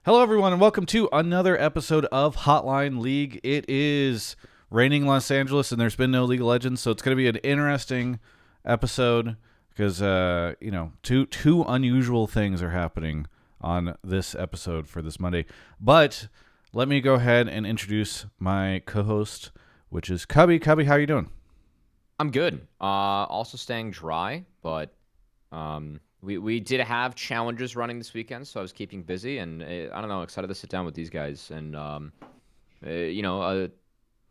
Hello, everyone, and welcome to another episode of Hotline League. It is raining in Los Angeles, and there's been no League of Legends, so it's going to be an interesting episode because, two unusual things are happening on this episode for this Monday. But let me go ahead and introduce my co-host, which is Cubby. Cubby, how are you doing? I'm good. Also staying dry, but we did have challenges running this weekend, so I was keeping busy, and I don't know, excited to sit down with these guys, and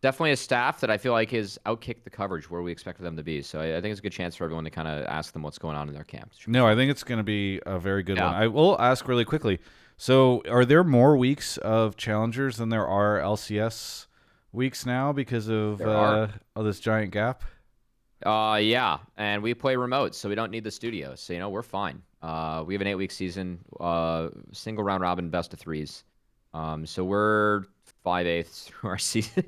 definitely a staff that I feel like has outkicked the coverage where we expected them to be. So I think it's a good chance for everyone to kind of ask them what's going on in their camps. No, I think it's going to be a very good Yeah. one. I will ask really quickly. So, are there more weeks of challengers than there are LCS weeks now because of this giant gap? Yeah, and we play remote, so we don't need the studio. So we're fine. We have an 8-week season, single round robin, best of threes. So we're 5/8 through our season.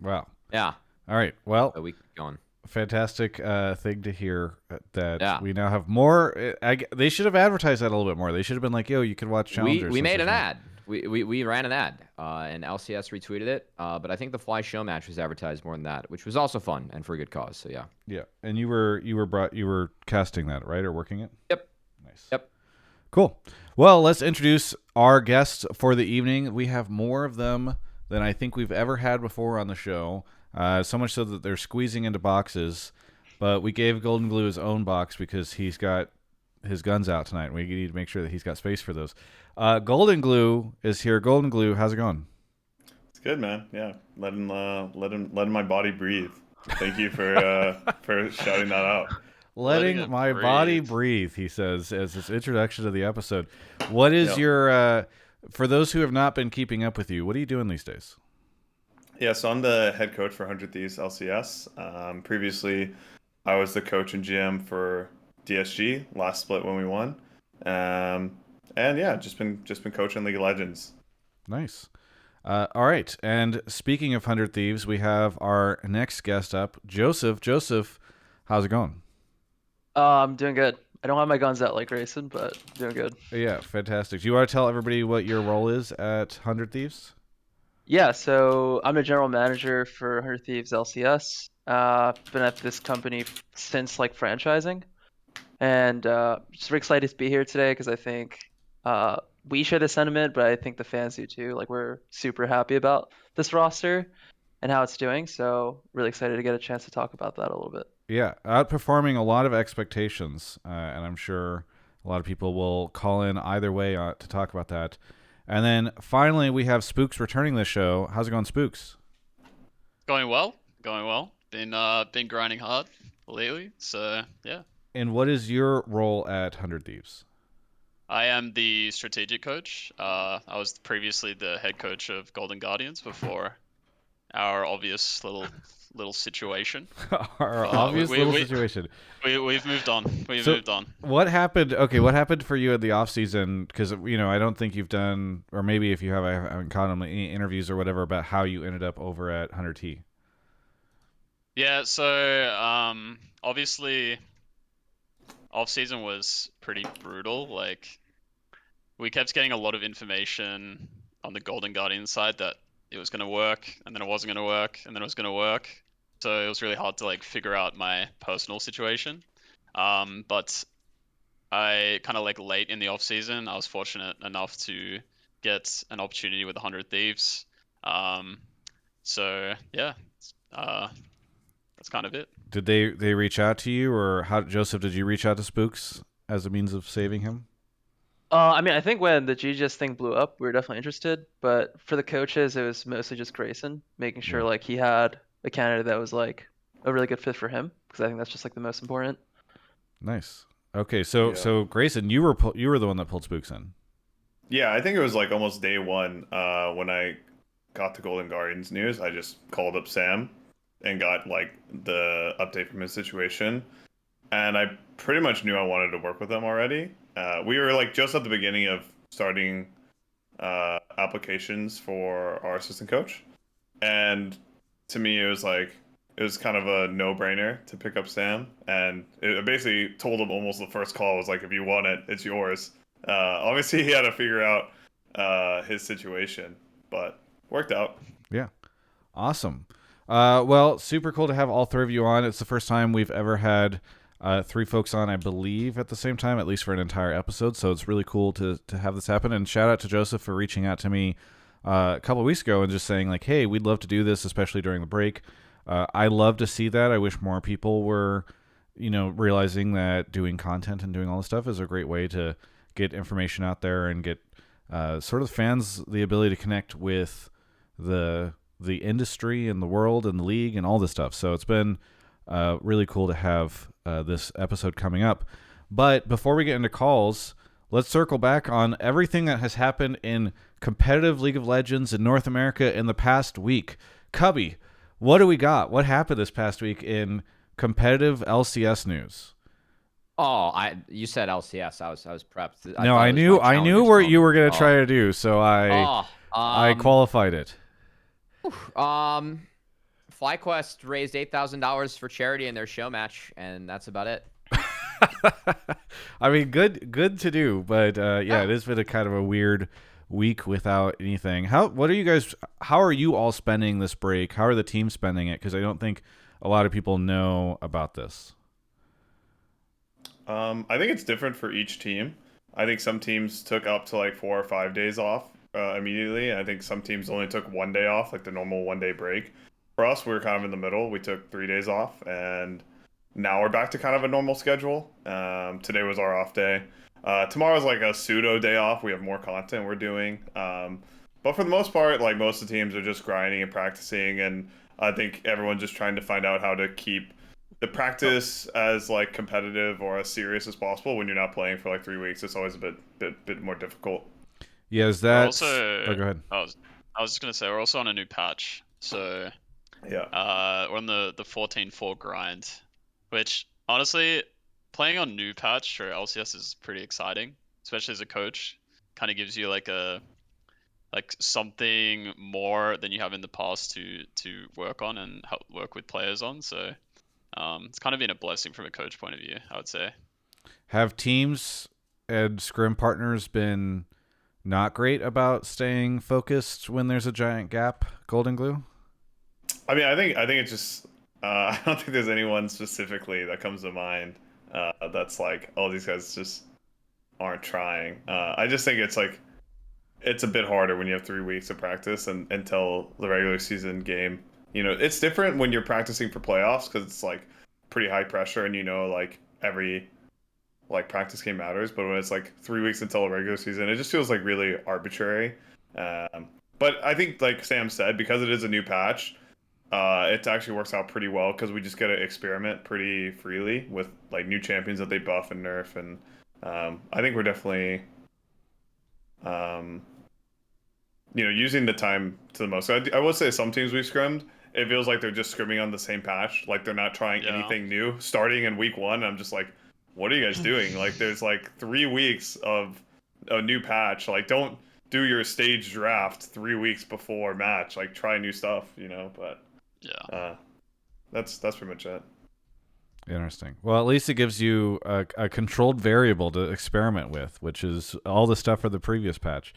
Wow. Yeah. All right. Well, A week going. fantastic thing to hear that we now have more. They should have advertised that a little bit more. They should have been like, "Yo, you can watch challengers." We made an ad. We ran an ad, and LCS retweeted it. But I think the Fly Show match was advertised more than that, which was also fun and for a good cause. So yeah. Yeah, and you were casting that, right, or working it? Yep. Nice. Yep. Cool. Well, let's introduce our guests for the evening. We have more of them than I think we've ever had before on the show. So much so that they're squeezing into boxes. But we gave Goldenglue his own box because he's got his guns out tonight. And we need to make sure that he's got space for those. Goldenglue is here. Goldenglue, how's it going? It's good, man. Yeah, letting my body breathe. Thank you for shouting that out. Letting my body breathe, he says, as his introduction to the episode. What is your, for those who have not been keeping up with you, what are you doing these days? Yeah, so I'm the head coach for 100 Thieves LCS. Previously, I was the coach and GM for DSG last split when we won. And yeah, just been coaching League of Legends. Nice. All right. And speaking of 100 Thieves, we have our next guest up, Joseph. Joseph, how's it going? I'm doing good. I don't have my guns out like Grayson, but doing good. Yeah, fantastic. Do you want to tell everybody what your role is at 100 Thieves? Yeah, so I'm a general manager for 100 Thieves LCS. Been at this company since like franchising, and just very excited to be here today because I think we share the sentiment, but I think the fans do too. Like we're super happy about this roster and how it's doing, so really excited to get a chance to talk about that a little bit. Yeah, outperforming a lot of expectations, and I'm sure a lot of people will call in either way to talk about that. And then finally, we have Spookz returning the show. How's it going, Spookz? Going well. Been grinding hard lately. So yeah. And what is your role at 100 Thieves? I am the strategic coach. I was previously the head coach of Golden Guardians before our obvious little situation. Our obvious situation. We've moved on. Moved on. What happened? Okay, what happened for you in the off season? Because I don't think you've done, or maybe if you have, I haven't caught them any interviews or whatever about how you ended up over at 100T. Yeah. So obviously, off season was pretty brutal. Like we kept getting a lot of information on the Golden Guardian side that it was going to work, and then it wasn't going to work, and then it was going to work. So it was really hard to like figure out my personal situation. But I kind of like late in the off season, I was fortunate enough to get an opportunity with 100 Thieves. So yeah, that's kind of it. Did they reach out to you, or how, Joseph? Did you reach out to Spookz as a means of saving him? I mean, I think when the GGS thing blew up, we were definitely interested, but for the coaches, it was mostly just Grayson, making sure like he had a candidate that was like a really good fit for him, because I think that's just like the most important. Nice. Okay, so Grayson, you were the one that pulled Spookz in. Yeah, I think it was like almost day one when I got the Golden Guardians news. I just called up Sam and got like the update from his situation, and I pretty much knew I wanted to work with them already. We were like just at the beginning of starting applications for our assistant coach, and to me it was kind of a no-brainer to pick up Sam, and it basically told him almost the first call was like, if you want it, it's yours. Obviously he had to figure out his situation, but worked out. Yeah. Awesome. Well, super cool to have all three of you on. It's the first time we've ever had three folks on, I believe, at the same time, at least for an entire episode. So it's really cool to have this happen. And shout out to Joseph for reaching out to me a couple of weeks ago and just saying, like, hey, we'd love to do this, especially during the break. I love to see that. I wish more people were, realizing that doing content and doing all this stuff is a great way to get information out there and get sort of fans the ability to connect with the industry and the world and the league and all this stuff. So it's been really cool to have this episode coming up. But before we get into calls, let's circle back on everything that has happened in competitive League of Legends in North America in the past week. Cubby, what do we got? What happened this past week in competitive LCS news? Oh, you said LCS. I was prepped. No, I knew what you were gonna try to do, so I qualified it. FlyQuest raised $8,000 for charity in their show match, and that's about it. I mean, good to do, but it has been a kind of a weird week without anything. How are you all spending this break? How are the teams spending it? Because I don't think a lot of people know about this. I think it's different for each team. I think some teams took up to like 4 or 5 days off immediately. I think some teams only took 1 day off, like the normal 1 day break. For us, we were kind of in the middle. We took 3 days off, and now we're back to kind of a normal schedule. Today was our off day. Tomorrow's like a pseudo day off. We have more content we're doing. But for the most part, like most of the teams are just grinding and practicing, and I think everyone's just trying to find out how to keep the practice as like competitive or as serious as possible. When you're not playing for like 3 weeks, it's always a bit more difficult. Yeah, is that also? Oh, go ahead. I was just gonna say we're also on a new patch, so yeah, we're on the 14.4 grind, which honestly, playing on new patch for LCS is pretty exciting, especially as a coach. Kind of gives you like something more than you have in the past to work on and help work with players on. So it's kind of been a blessing from a coach point of view, I would say. Have teams and scrim partners been not great about staying focused when there's a giant gap, Goldenglue? I mean, I think it's just I don't think there's anyone specifically that comes to mind that's like, oh, these guys just aren't trying. I just think it's like it's a bit harder when you have 3 weeks of practice and until the regular season game. It's different when you're practicing for playoffs because it's like pretty high pressure and like every like practice game matters. But when it's like 3 weeks until a regular season, it just feels like really arbitrary. But I think, like Sam said, because it is a new patch, it actually works out pretty well because we just get to experiment pretty freely with like new champions that they buff and nerf, and I think we're definitely using the time to the most. So I will say some teams we've scrimmed, it feels like they're just scrimming on the same patch, like they're not trying anything new starting in week 1. I'm just like, what are you guys doing? Like there's like 3 weeks of a new patch. Like don't do your stage draft 3 weeks before match. Like try new stuff, but that's pretty much it. Interesting. Well, at least it gives you a controlled variable to experiment with, which is all the stuff for the previous patch.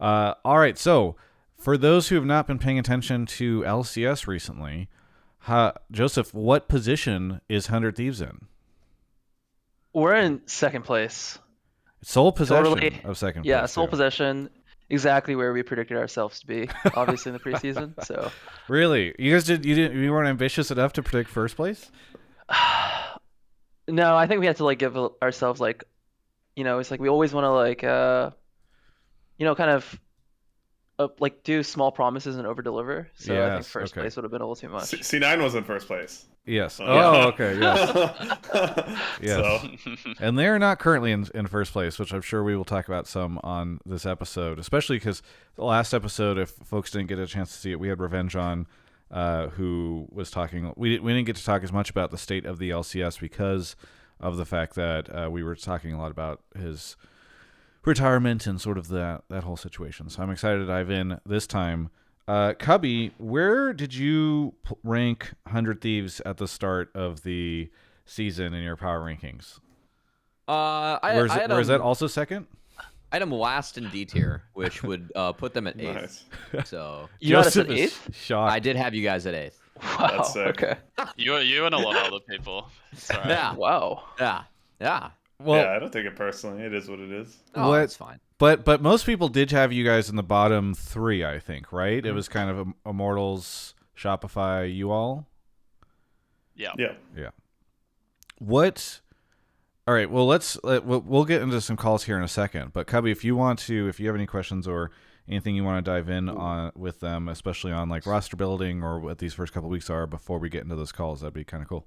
All right, so for those who have not been paying attention to LCS recently, Joseph, what position is 100 Thieves in? We're in second place. Sole possession of second place. Yeah, sole possession. Exactly where we predicted ourselves to be, obviously in the preseason. So really, you guys you weren't ambitious enough to predict first place? No, I think we had to like give ourselves like, it's like we always want to like, kind of like do small promises and over deliver. So I think first place would have been a little too much. C9 was in first place. Yes. Yeah. Okay. Yes. Yes. So. And they're not currently in first place, which I'm sure we will talk about some on this episode, especially because the last episode, if folks didn't get a chance to see it, we had Revenge on, who was talking. We didn't get to talk as much about the state of the LCS because of the fact that we were talking a lot about his retirement and sort of that whole situation. So I'm excited to dive in this time. Cubby, where did you rank 100 Thieves at the start of the season in your power rankings? Is that also second? I had him last in D tier, which would put them at 8th. Nice. So You had us Joseph at is 8th? shocked. I did have you guys at 8th. Wow. sick. Okay. You and a lot of other people. It's alright. Yeah. Wow. Yeah. Yeah. Well, Yeah, I don't take it personally. It is what it is. Oh, What- it's fine. but most people did have you guys in the bottom 3, I think, right? It was kind of Immortals, Shopify, you all. Yeah. Yeah. What? All right. Well, we'll get into some calls here in a second. But Cubby, if you have any questions or anything you want to dive in on with them, especially on like roster building or what these first couple weeks are before we get into those calls, that'd be kind of cool.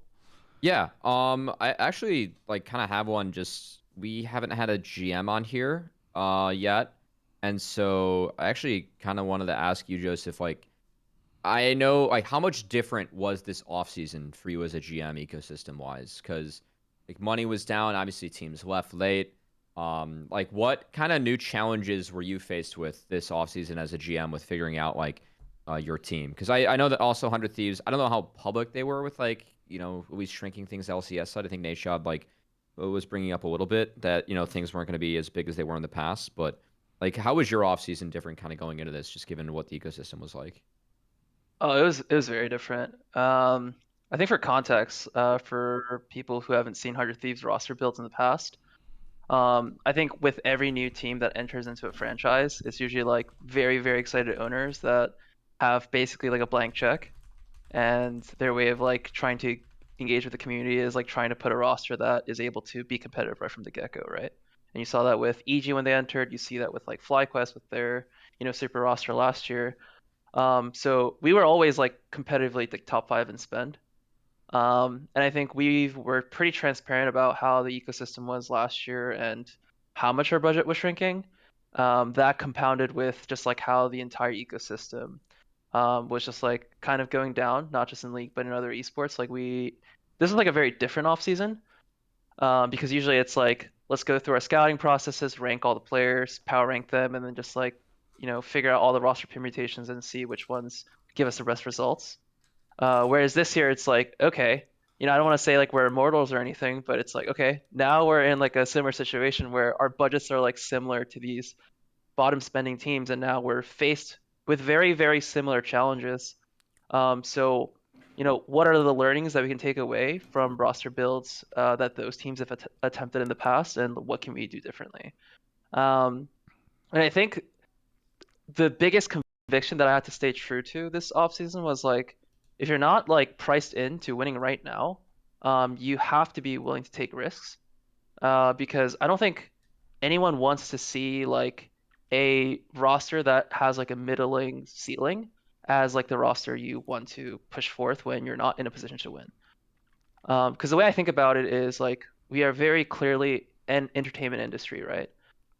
Yeah. I actually like kind of have one. Just we haven't had a GM on here yet, and so I actually kind of wanted to ask you, Joseph. Like, I know like how much different was this offseason for you as a GM ecosystem wise? Because like money was down, obviously teams left late. Like what kind of new challenges were you faced with this offseason as a GM with figuring out like your team? Because I know that also 100 Thieves, I don't know how public they were with like, at least shrinking things LCS side. I think Nashad like was bringing up a little bit that, things weren't going to be as big as they were in the past. But like, how was your offseason different kind of going into this, just given what the ecosystem was like? Oh, it was very different. I think for context, for people who haven't seen 100 Thieves roster builds in the past, I think with every new team that enters into a franchise, it's usually like very, very excited owners that have basically like a blank check, and their way of like trying to engage with the community is like trying to put a roster that is able to be competitive right from the get-go, right? And you saw that with EG when they entered. You see that with like FlyQuest with their super roster last year. So we were always like competitively like top 5 in spend. And I think we were pretty transparent about how the ecosystem was last year and how much our budget was shrinking. That compounded with just like how the entire ecosystem was just like kind of going down, not just in League but in other esports. This is like a very different off season, because usually it's like let's go through our scouting processes, rank all the players, power rank them, and then just like figure out all the roster permutations and see which ones give us the best results. Whereas this year, it's like, okay, I don't want to say like we're immortals or anything, but it's like, okay, now we're in like a similar situation where our budgets are like similar to these bottom spending teams, and now we're faced with very, very similar challenges. So, what are the learnings that we can take away from roster builds that those teams have attempted in the past, and what can we do differently? And I think the biggest conviction that I had to stay true to this offseason was like, if you're not like priced into winning right now, you have to be willing to take risks, because I don't think anyone wants to see like a roster that has like a middling ceiling as like the roster you want to push forth when you're not in a position to win. Because the way I think about it is like we are very clearly an entertainment industry, right?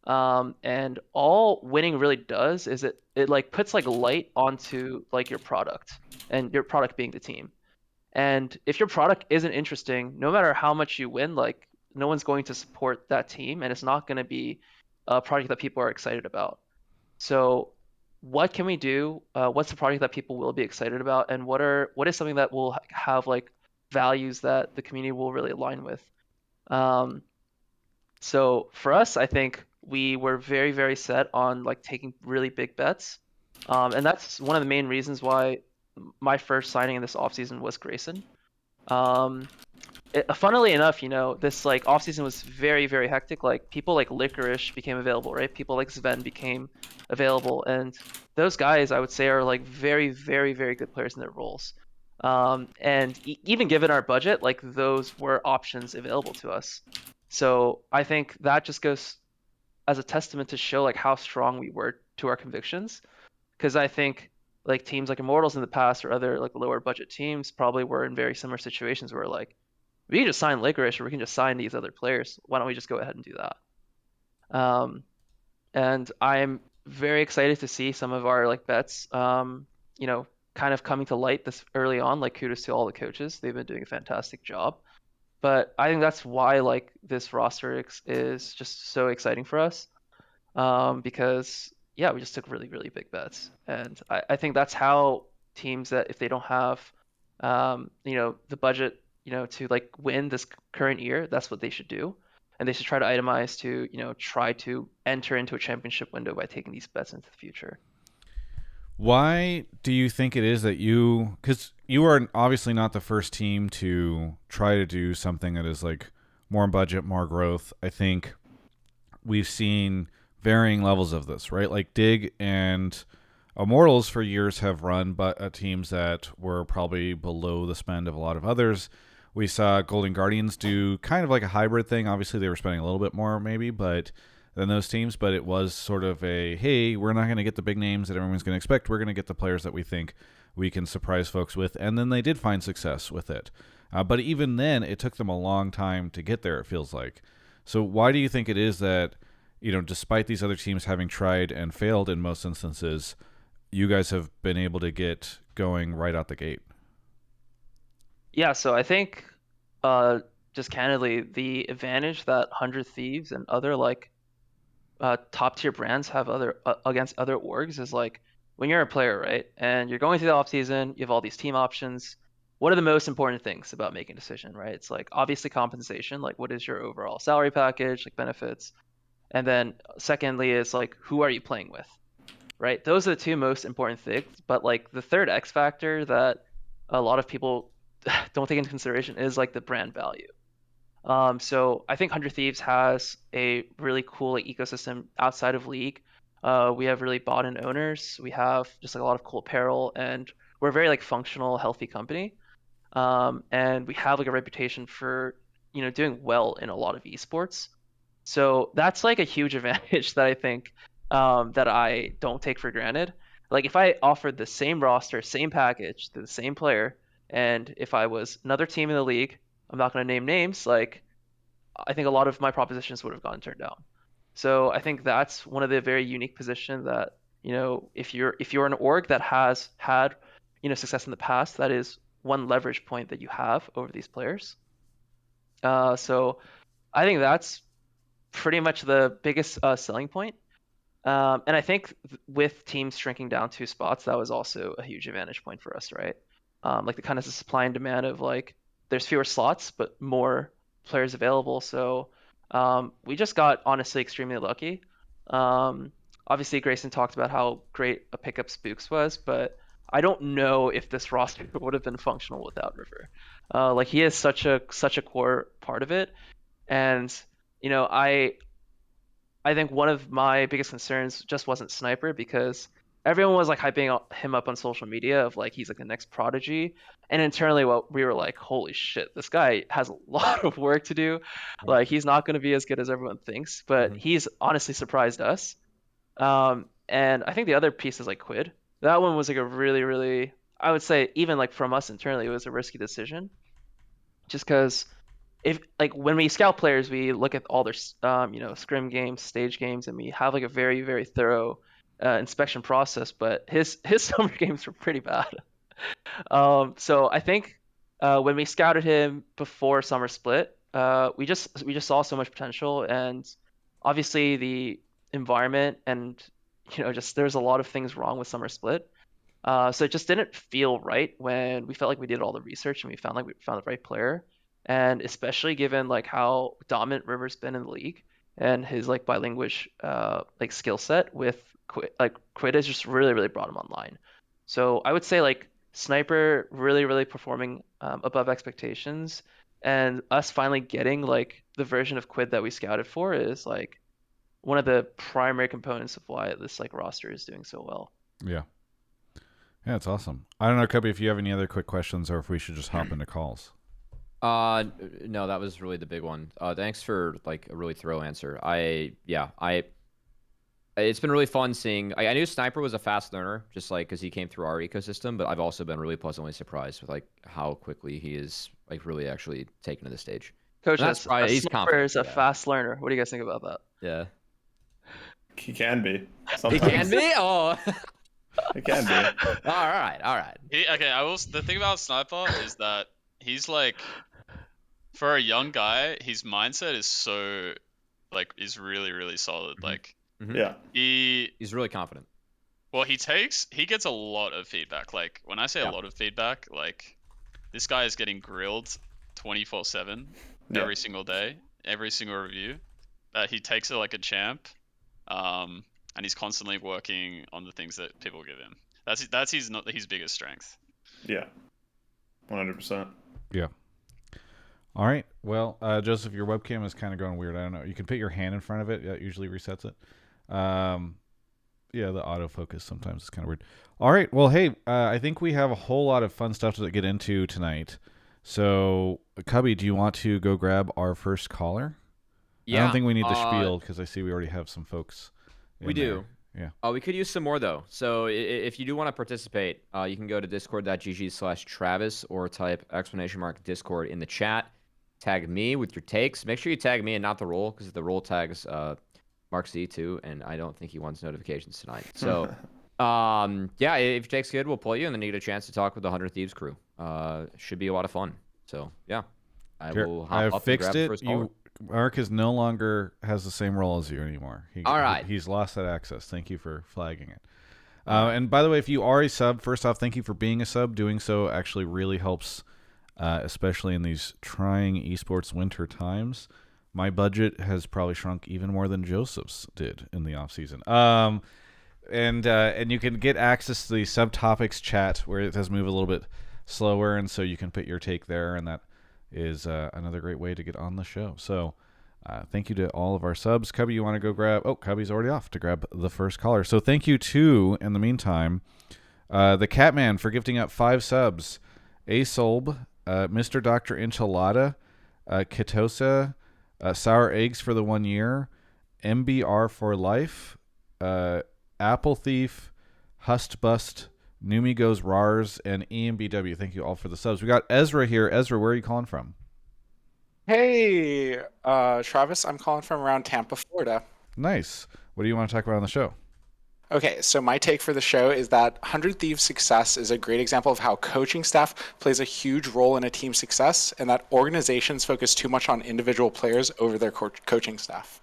And all winning really does is it like puts like light onto like your product, and your product being the team. And if your product isn't interesting, no matter how much you win, like no one's going to support that team, and it's not going to be a product that people are excited about. So what can we do? What's the product that people will be excited about, and what is something that will have like values that the community will really align with? Um, so for us, I think we were very, very set on like taking really big bets. And that's one of the main reasons why my first signing in this offseason was Grayson. Funnily enough, this like offseason was very, very hectic. Like people like Licorice became available, right? People like Sven became available, and those guys I would say are like very, very, very good players in their roles. And even given our budget, like those were options available to us. So I think that just goes as a testament to show like how strong we were to our convictions. Because I think like teams like Immortals in the past or other like lower budget teams probably were in very similar situations where like we can just sign Licorice or we can just sign these other players. Why don't we just go ahead and do that? And I'm very excited to see some of our like bets, kind of coming to light this early on. Like kudos to all the coaches; they've been doing a fantastic job. But I think that's why like this roster is just so exciting for us, because yeah, we just took really, really big bets, and I think that's how teams that if they don't have, the budget, to like win this current year, that's what they should do. and they should try to itemize to, try to enter into a championship window by taking these bets into the future. Why do you think it is that because you are obviously not the first team to try to do something that is like more budget, more growth. I think we've seen varying levels of this, right? Like Dig and Immortals for years have run teams that were probably below the spend of a lot of others. We saw Golden Guardians do kind of like a hybrid thing. Obviously, they were spending a little bit more maybe, than those teams, but it was sort of a, hey, we're not going to get the big names that everyone's going to expect. We're going to get the players that we think we can surprise folks with. And then they did find success with it. But even then, it took them a long time to get there, it feels like. So why do you think it is that, despite these other teams having tried and failed in most instances, you guys have been able to get going right out the gate? Yeah, so I think just candidly, the advantage that 100 Thieves and other top tier brands have against other orgs is like when you're a player, right? And you're going through the off season, you have all these team options. What are the most important things about making a decision, right? It's like obviously compensation, like what is your overall salary package, like benefits. And then secondly is like who are you playing with? Right? Those are the two most important things. But like the third X factor that a lot of people don't take into consideration is like the brand value. So I think 100 Thieves has a really cool ecosystem outside of League. We have really bought-in owners. We have just like a lot of cool apparel, and we're a very functional, healthy company. And we have like a reputation for doing well in a lot of esports. So that's like a huge advantage that I think that I don't take for granted. Like if I offered the same roster, same package to the same player, and if I was another team in the league, I'm not going to name names, I think a lot of my propositions would have gotten turned down. So I think that's one of the very unique positions that, if you're an org that has had, success in the past, that is one leverage point that you have over these players. So I think that's pretty much the biggest selling point. And I think with teams shrinking down 2 spots, that was also a huge advantage point for us, right? Like the kind of supply and demand of there's fewer slots but more players available. So we just got honestly extremely lucky. Obviously Grayson talked about how great a pickup Spookz was, but I don't know if this roster would have been functional without River. He is such a core part of it, and I think one of my biggest concerns just wasn't Sniper, because everyone was hyping him up on social media of he's the next prodigy, and internally we were like, holy shit, this guy has a lot of work to do. He's not going to be as good as everyone thinks, but he's honestly surprised us. And I think the other piece is Quid. That one was a really, really, I would say even from us internally, it was a risky decision, just because if when we scout players, we look at all their scrim games, stage games, and we have a very, very thorough inspection process. But his summer games were pretty bad. So I think when we scouted him before summer split, we just saw so much potential, and obviously the environment and just there's a lot of things wrong with summer split. So it just didn't feel right when we felt like we did all the research and we found the right player. And especially given how dominant River's been in the league and his bilingual skill set with Quid has just really, really brought him online. So I would say Sniper really, really performing above expectations, and us finally getting the version of Quid that we scouted for is one of the primary components of why this roster is doing so well. Yeah, it's awesome. I don't know, Cubby, if you have any other quick questions or if we should just hop into calls. No, that was really the big one. Thanks for a really thorough answer. It's been really fun seeing. I knew Sniper was a fast learner, just because he came through our ecosystem, but I've also been really pleasantly surprised with how quickly he is really actually taken to the stage. Coach, he's Sniper is a fast learner. What do you guys think about that? Yeah, he can be. Sometimes. He can be. Oh, it can be. All right. The thing about Sniper is that he's for a young guy, his mindset is so is really, really solid. Yeah, he's really confident. Well, he gets a lot of feedback. When I say a lot of feedback, this guy is getting grilled 24/7 every single day. every single review that he takes it like a champ, and he's constantly working on the things that people give him. That's his biggest strength. Yeah, 100%. Yeah. All right. Well, Joseph, your webcam is kind of going weird. I don't know. You can put your hand in front of it. That usually resets it. Yeah, the autofocus sometimes is kind of weird. All right. Well, hey, I think we have a whole lot of fun stuff to get into tonight. So, Cubby, do you want to go grab our first caller? Yeah. I don't think we need the spiel because I see we already have some folks. We do. Yeah. We could use some more, though. So if you do want to participate, you can go to discord.gg/Travis or type !Discord in the chat. Tag me with your takes. Make sure you tag me and not the role, because the role tags Mark Z too, and I don't think he wants notifications tonight. So, yeah, if your take's good, we'll pull you, and then you get a chance to talk with the 100 Thieves crew. Should be a lot of fun. So, yeah, will hop up and grab the first caller. Mark is no longer has the same role as you anymore. All right. He's lost that access. Thank you for flagging it. And by the way, if you are a sub, first off, thank you for being a sub. Doing so actually really helps, especially in these trying esports winter times. My budget has probably shrunk even more than Joseph's did in the off season. And you can get access to the subtopics chat where it does move a little bit slower, and so you can put your take there, and that is another great way to get on the show. So thank you to all of our subs. Cubby, you want to go grab... Oh, Cubby's already off to grab the first caller. So thank you to, in the meantime, the Catman for gifting up 5 subs. Asolb, Mr. Dr. Enchilada, Ketosa, Sour Eggs for the 1 year, MBR for life, Apple Thief, Hust Bust, Numi Goes Rars, and EMBW. Thank you all for the subs. We got Ezra here. Ezra, where are you calling from? Hey, Travis, I'm calling from around Tampa, Florida. Nice. What do you want to talk about on the show? Okay, so my take for the show is that 100 Thieves' success is a great example of how coaching staff plays a huge role in a team's success, and that organizations focus too much on individual players over their coaching staff.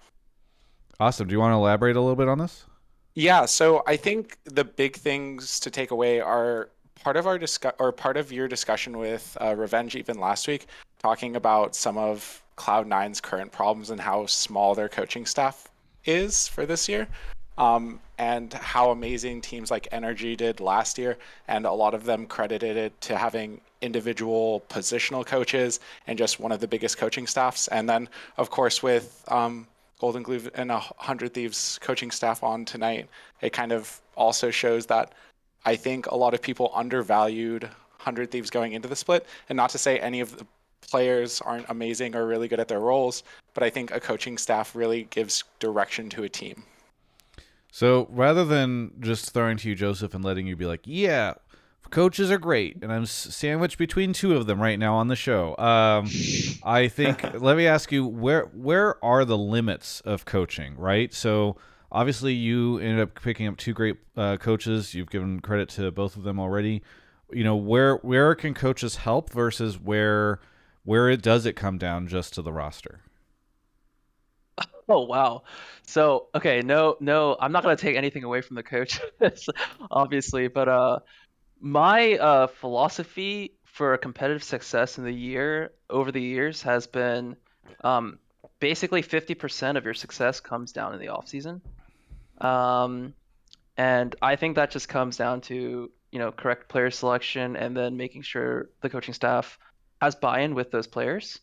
Awesome. Do you want to elaborate a little bit on this? Yeah, so I think the big things to take away are part of your discussion with Revenge even last week, talking about some of Cloud9's current problems and how small their coaching staff is for this year. And how amazing teams like Energy did last year, and a lot of them credited it to having individual positional coaches and just one of the biggest coaching staffs. And then, of course, with Goldenglue and 100 Thieves coaching staff on tonight, it kind of also shows that I think a lot of people undervalued 100 Thieves going into the split. And not to say any of the players aren't amazing or really good at their roles, but I think a coaching staff really gives direction to a team. So rather than just throwing to you, Joseph, and letting you be like, yeah, coaches are great, and I'm sandwiched between 2 of them right now on the show, I think, let me ask you, where are the limits of coaching, right? So obviously you ended up picking up 2 great coaches. You've given credit to both of them already. You know, where can coaches help versus where does it come down just to the roster? Oh, wow. So, okay, no, I'm not going to take anything away from the coaches, obviously, but my philosophy for competitive success over the years has been basically 50% of your success comes down in the off season. And I think that just comes down to, correct player selection and then making sure the coaching staff has buy-in with those players.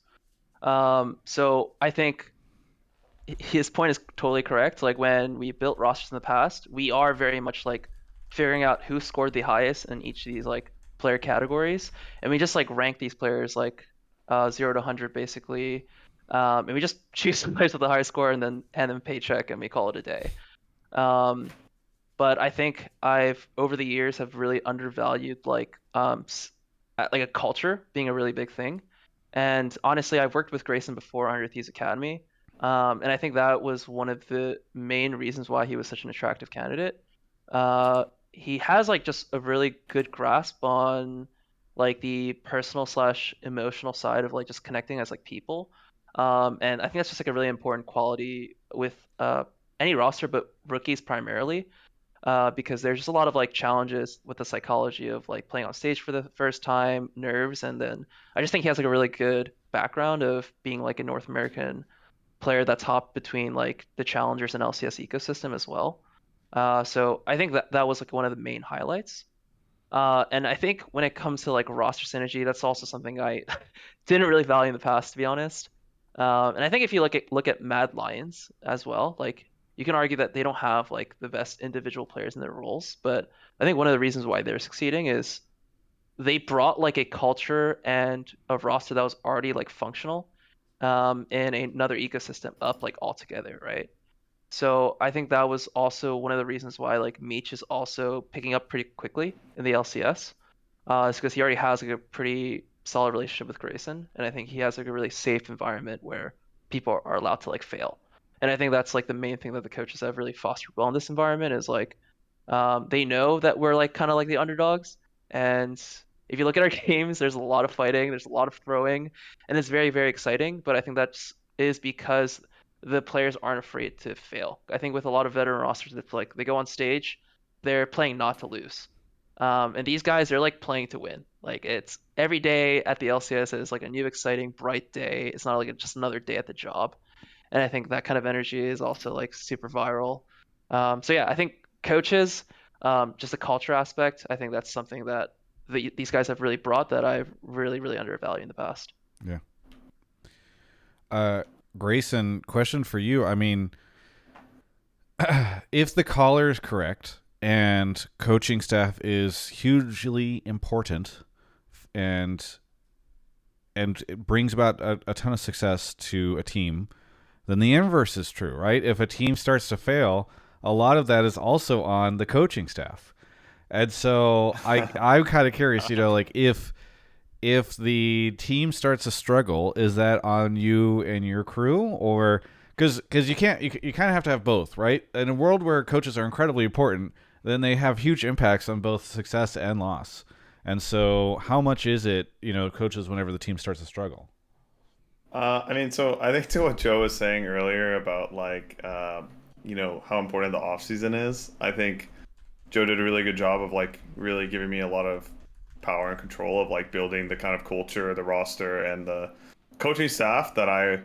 So I think his point is totally correct. Like when we built rosters in the past, we are very much like figuring out who scored the highest in each of these like player categories, and we just like rank these players like 0 to 100 basically, and we just choose the players with the highest score and then hand them a paycheck and we call it a day. But I think I've over the years have really undervalued like a culture being a really big thing, and honestly, I've worked with Grayson before under Thieves Academy. And I think that was one of the main reasons why he was such an attractive candidate. He has like just a really good grasp on like the personal / emotional side of like just connecting as like people. And I think that's just like a really important quality with any roster, but rookies primarily, because there's just a lot of like challenges with the psychology of like playing on stage for the first time, nerves, and then I just think he has like a really good background of being like a North American player that's hopped between like the challengers and LCS ecosystem as well. So I think that was like one of the main highlights. And I think when it comes to like roster synergy, that's also something I didn't really value in the past, to be honest. And I think if you look at Mad Lions as well, like you can argue that they don't have like the best individual players in their roles, but I think one of the reasons why they're succeeding is they brought like a culture and a roster that was already like functional in another ecosystem up like all together, right? So I think that was also one of the reasons why like Meech is also picking up pretty quickly in the LCS. Is because he already has like a pretty solid relationship with Grayson, and I think he has like a really safe environment where people are allowed to like fail. And I think that's like the main thing that the coaches have really fostered well in this environment is like they know that we're like kind of like the underdogs, and if you look at our games, there's a lot of fighting, there's a lot of throwing, and it's very, very exciting. But I think that's is because the players aren't afraid to fail. I think with a lot of veteran rosters, it's like they go on stage, they're playing not to lose. And these guys, they're like playing to win. Like it's every day at the LCS is like a new, exciting, bright day. It's not like just another day at the job. And I think that kind of energy is also like super viral. So yeah, I think coaches, just the culture aspect, I think that's something that these guys have really brought that I've really, really undervalued in the past. Yeah. Grayson, question for you. I mean, if the caller is correct and coaching staff is hugely important and it brings about a ton of success to a team, then the inverse is true, right? If a team starts to fail, a lot of that is also on the coaching staff. And so I'm kind of curious, like if the team starts to struggle, is that on you and your crew, or because you kind of have to have both, right? In a world where coaches are incredibly important, then they have huge impacts on both success and loss. And so how much is it, coaches whenever the team starts to struggle? I mean, so I think to what Joe was saying earlier about like, how important the off season is. I think Joe did a really good job of like really giving me a lot of power and control of like building the kind of culture, the roster, and the coaching staff that I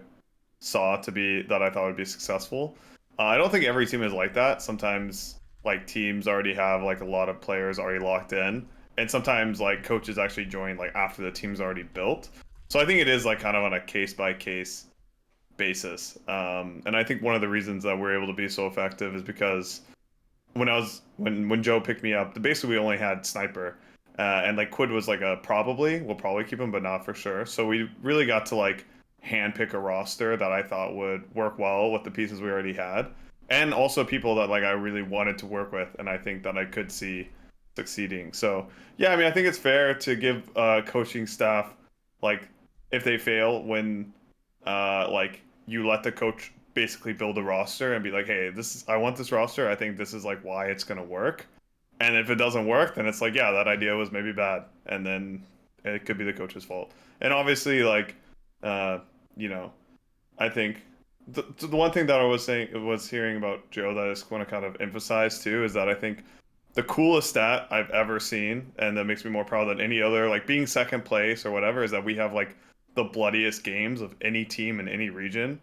thought would be successful. I don't think every team is like that. Sometimes like teams already have like a lot of players already locked in, and sometimes like coaches actually join like after the team's already built. So I think it is like kind of on a case by case basis. And I think one of the reasons that we're able to be so effective is because when Joe picked me up, basically we only had sniper, and like Quid was like we'll probably keep him, but not for sure. So we really got to like handpick a roster that I thought would work well with the pieces we already had, and also people that like I really wanted to work with, and I think that I could see succeeding. So yeah, I mean I think it's fair to give coaching staff like if they fail when like you let the coach basically build a roster and be like, hey, I want this roster. I think this is like why it's gonna work. And if it doesn't work, then it's like, yeah, that idea was maybe bad, and then it could be the coach's fault. And obviously, like, I think the one thing that I was hearing about Joe that I just want to kind of emphasize too is that I think the coolest stat I've ever seen, and that makes me more proud than any other, like being second place or whatever, is that we have like the bloodiest games of any team in any region.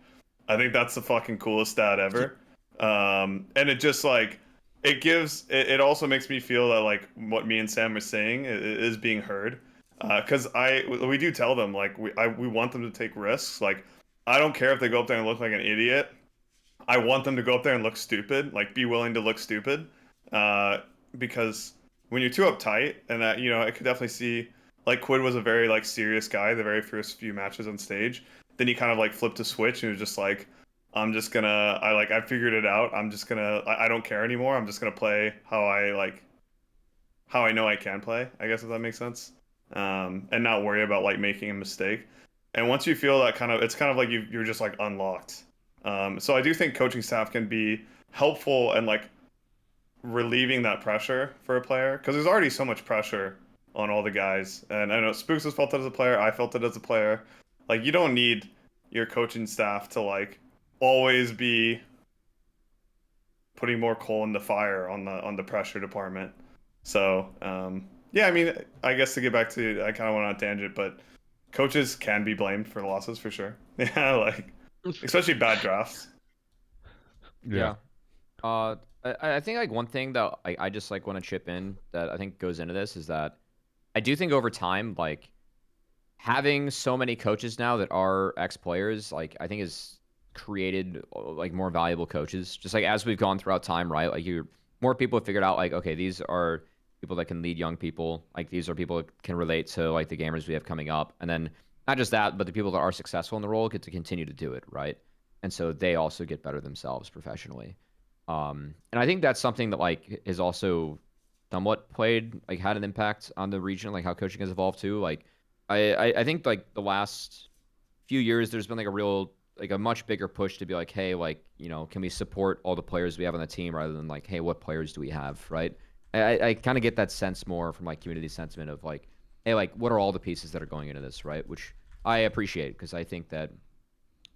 I think that's the fucking coolest stat ever. And it just like it also makes me feel that like what me and Sam are saying is being heard. Because we do tell them like we want them to take risks. Like I don't care if they go up there and look like an idiot. I want them to go up there and look stupid. Like be willing to look stupid. Because when you're too uptight, and that I could definitely see like Quid was a very like serious guy the very first few matches on stage. Then he kind of like flipped a switch and was just like, I figured it out. I don't care anymore. I'm just gonna play how I know I can play, I guess, if that makes sense. And not worry about like making a mistake. And once you feel that it's kind of like you're just like unlocked. So I do think coaching staff can be helpful and like relieving that pressure for a player, because there's already so much pressure on all the guys. And I know Spookz has felt it as a player. I felt it as a player. Like you don't need your coaching staff to like always be putting more coal in the fire on the pressure department. So yeah, I mean, I guess to get back to, I kind of went on a tangent, but coaches can be blamed for losses for sure. Yeah, like especially bad drafts. Yeah. I think like one thing that I just like want to chip in that I think goes into this is that I do think over time, like having so many coaches now that are ex-players, like I think has created like more valuable coaches. Just like as we've gone throughout time, right? Like more people have figured out like, okay, these are people that can lead young people. Like these are people that can relate to like the gamers we have coming up. And then not just that, but the people that are successful in the role get to continue to do it, right? And so they also get better themselves professionally. And I think that's something that like is also somewhat had an impact on the region, like how coaching has evolved too. Like I think like the last few years there's been like a much bigger push to be like, hey, like, can we support all the players we have on the team rather than like, hey, what players do we have, right? I kind of get that sense more from like community sentiment of like, hey, like what are all the pieces that are going into this, right? Which I appreciate because I think that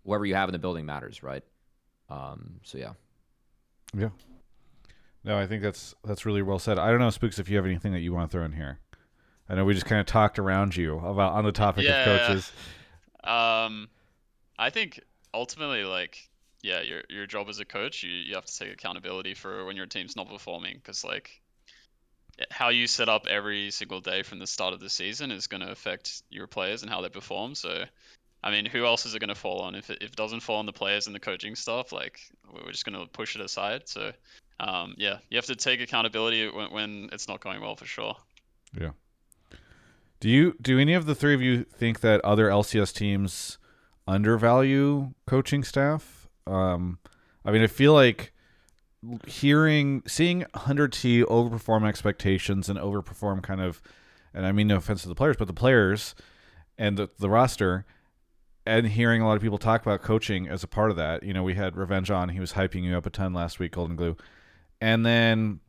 whoever you have in the building matters, right? So yeah. Yeah. No, I think that's really well said. I don't know, Spookz, if you have anything that you want to throw in here. I know we just kind of talked around you about on the topic of coaches. I think ultimately, like, yeah, your job as a coach, you have to take accountability for when your team's not performing, because like how you set up every single day from the start of the season is going to affect your players and how they perform. So, I mean, who else is it going to fall on? If it doesn't fall on the players and the coaching staff, like we're just going to push it aside. So, yeah, you have to take accountability when it's not going well for sure. Yeah. Do any of the three of you think that other LCS teams undervalue coaching staff? I mean, I feel like seeing 100T overperform expectations and overperform kind of, and I mean no offense to the players, but the players and the roster, and hearing a lot of people talk about coaching as a part of that. We had Revenge on, he was hyping you up a ton last week, Goldenglue. And then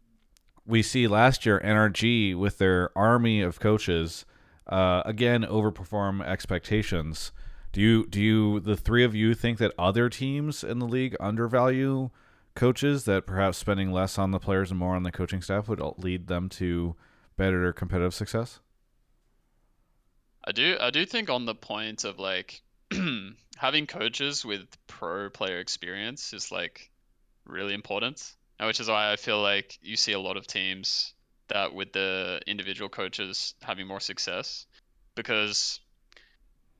we see last year NRG with their army of coaches again overperform expectations. Do you the three of you think that other teams in the league undervalue coaches, that perhaps spending less on the players and more on the coaching staff would lead them to better competitive success? I do think on the point of like having coaches with pro player experience is like really important, which is why I feel like you see a lot of teams that with the individual coaches having more success, because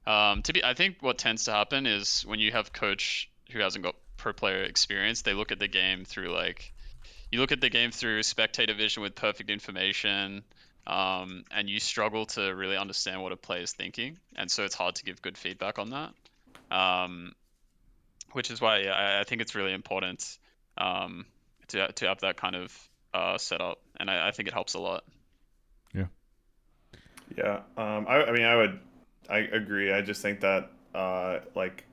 I think what tends to happen is when you have coach who hasn't got pro player experience, they look at the game through like, you look at the game through spectator vision with perfect information, and you struggle to really understand what a player is thinking, and so it's hard to give good feedback on that. Which is why I think it's really important to have that kind of setup, and I think it helps a lot. Yeah. Yeah. I mean, I agree. I just think that like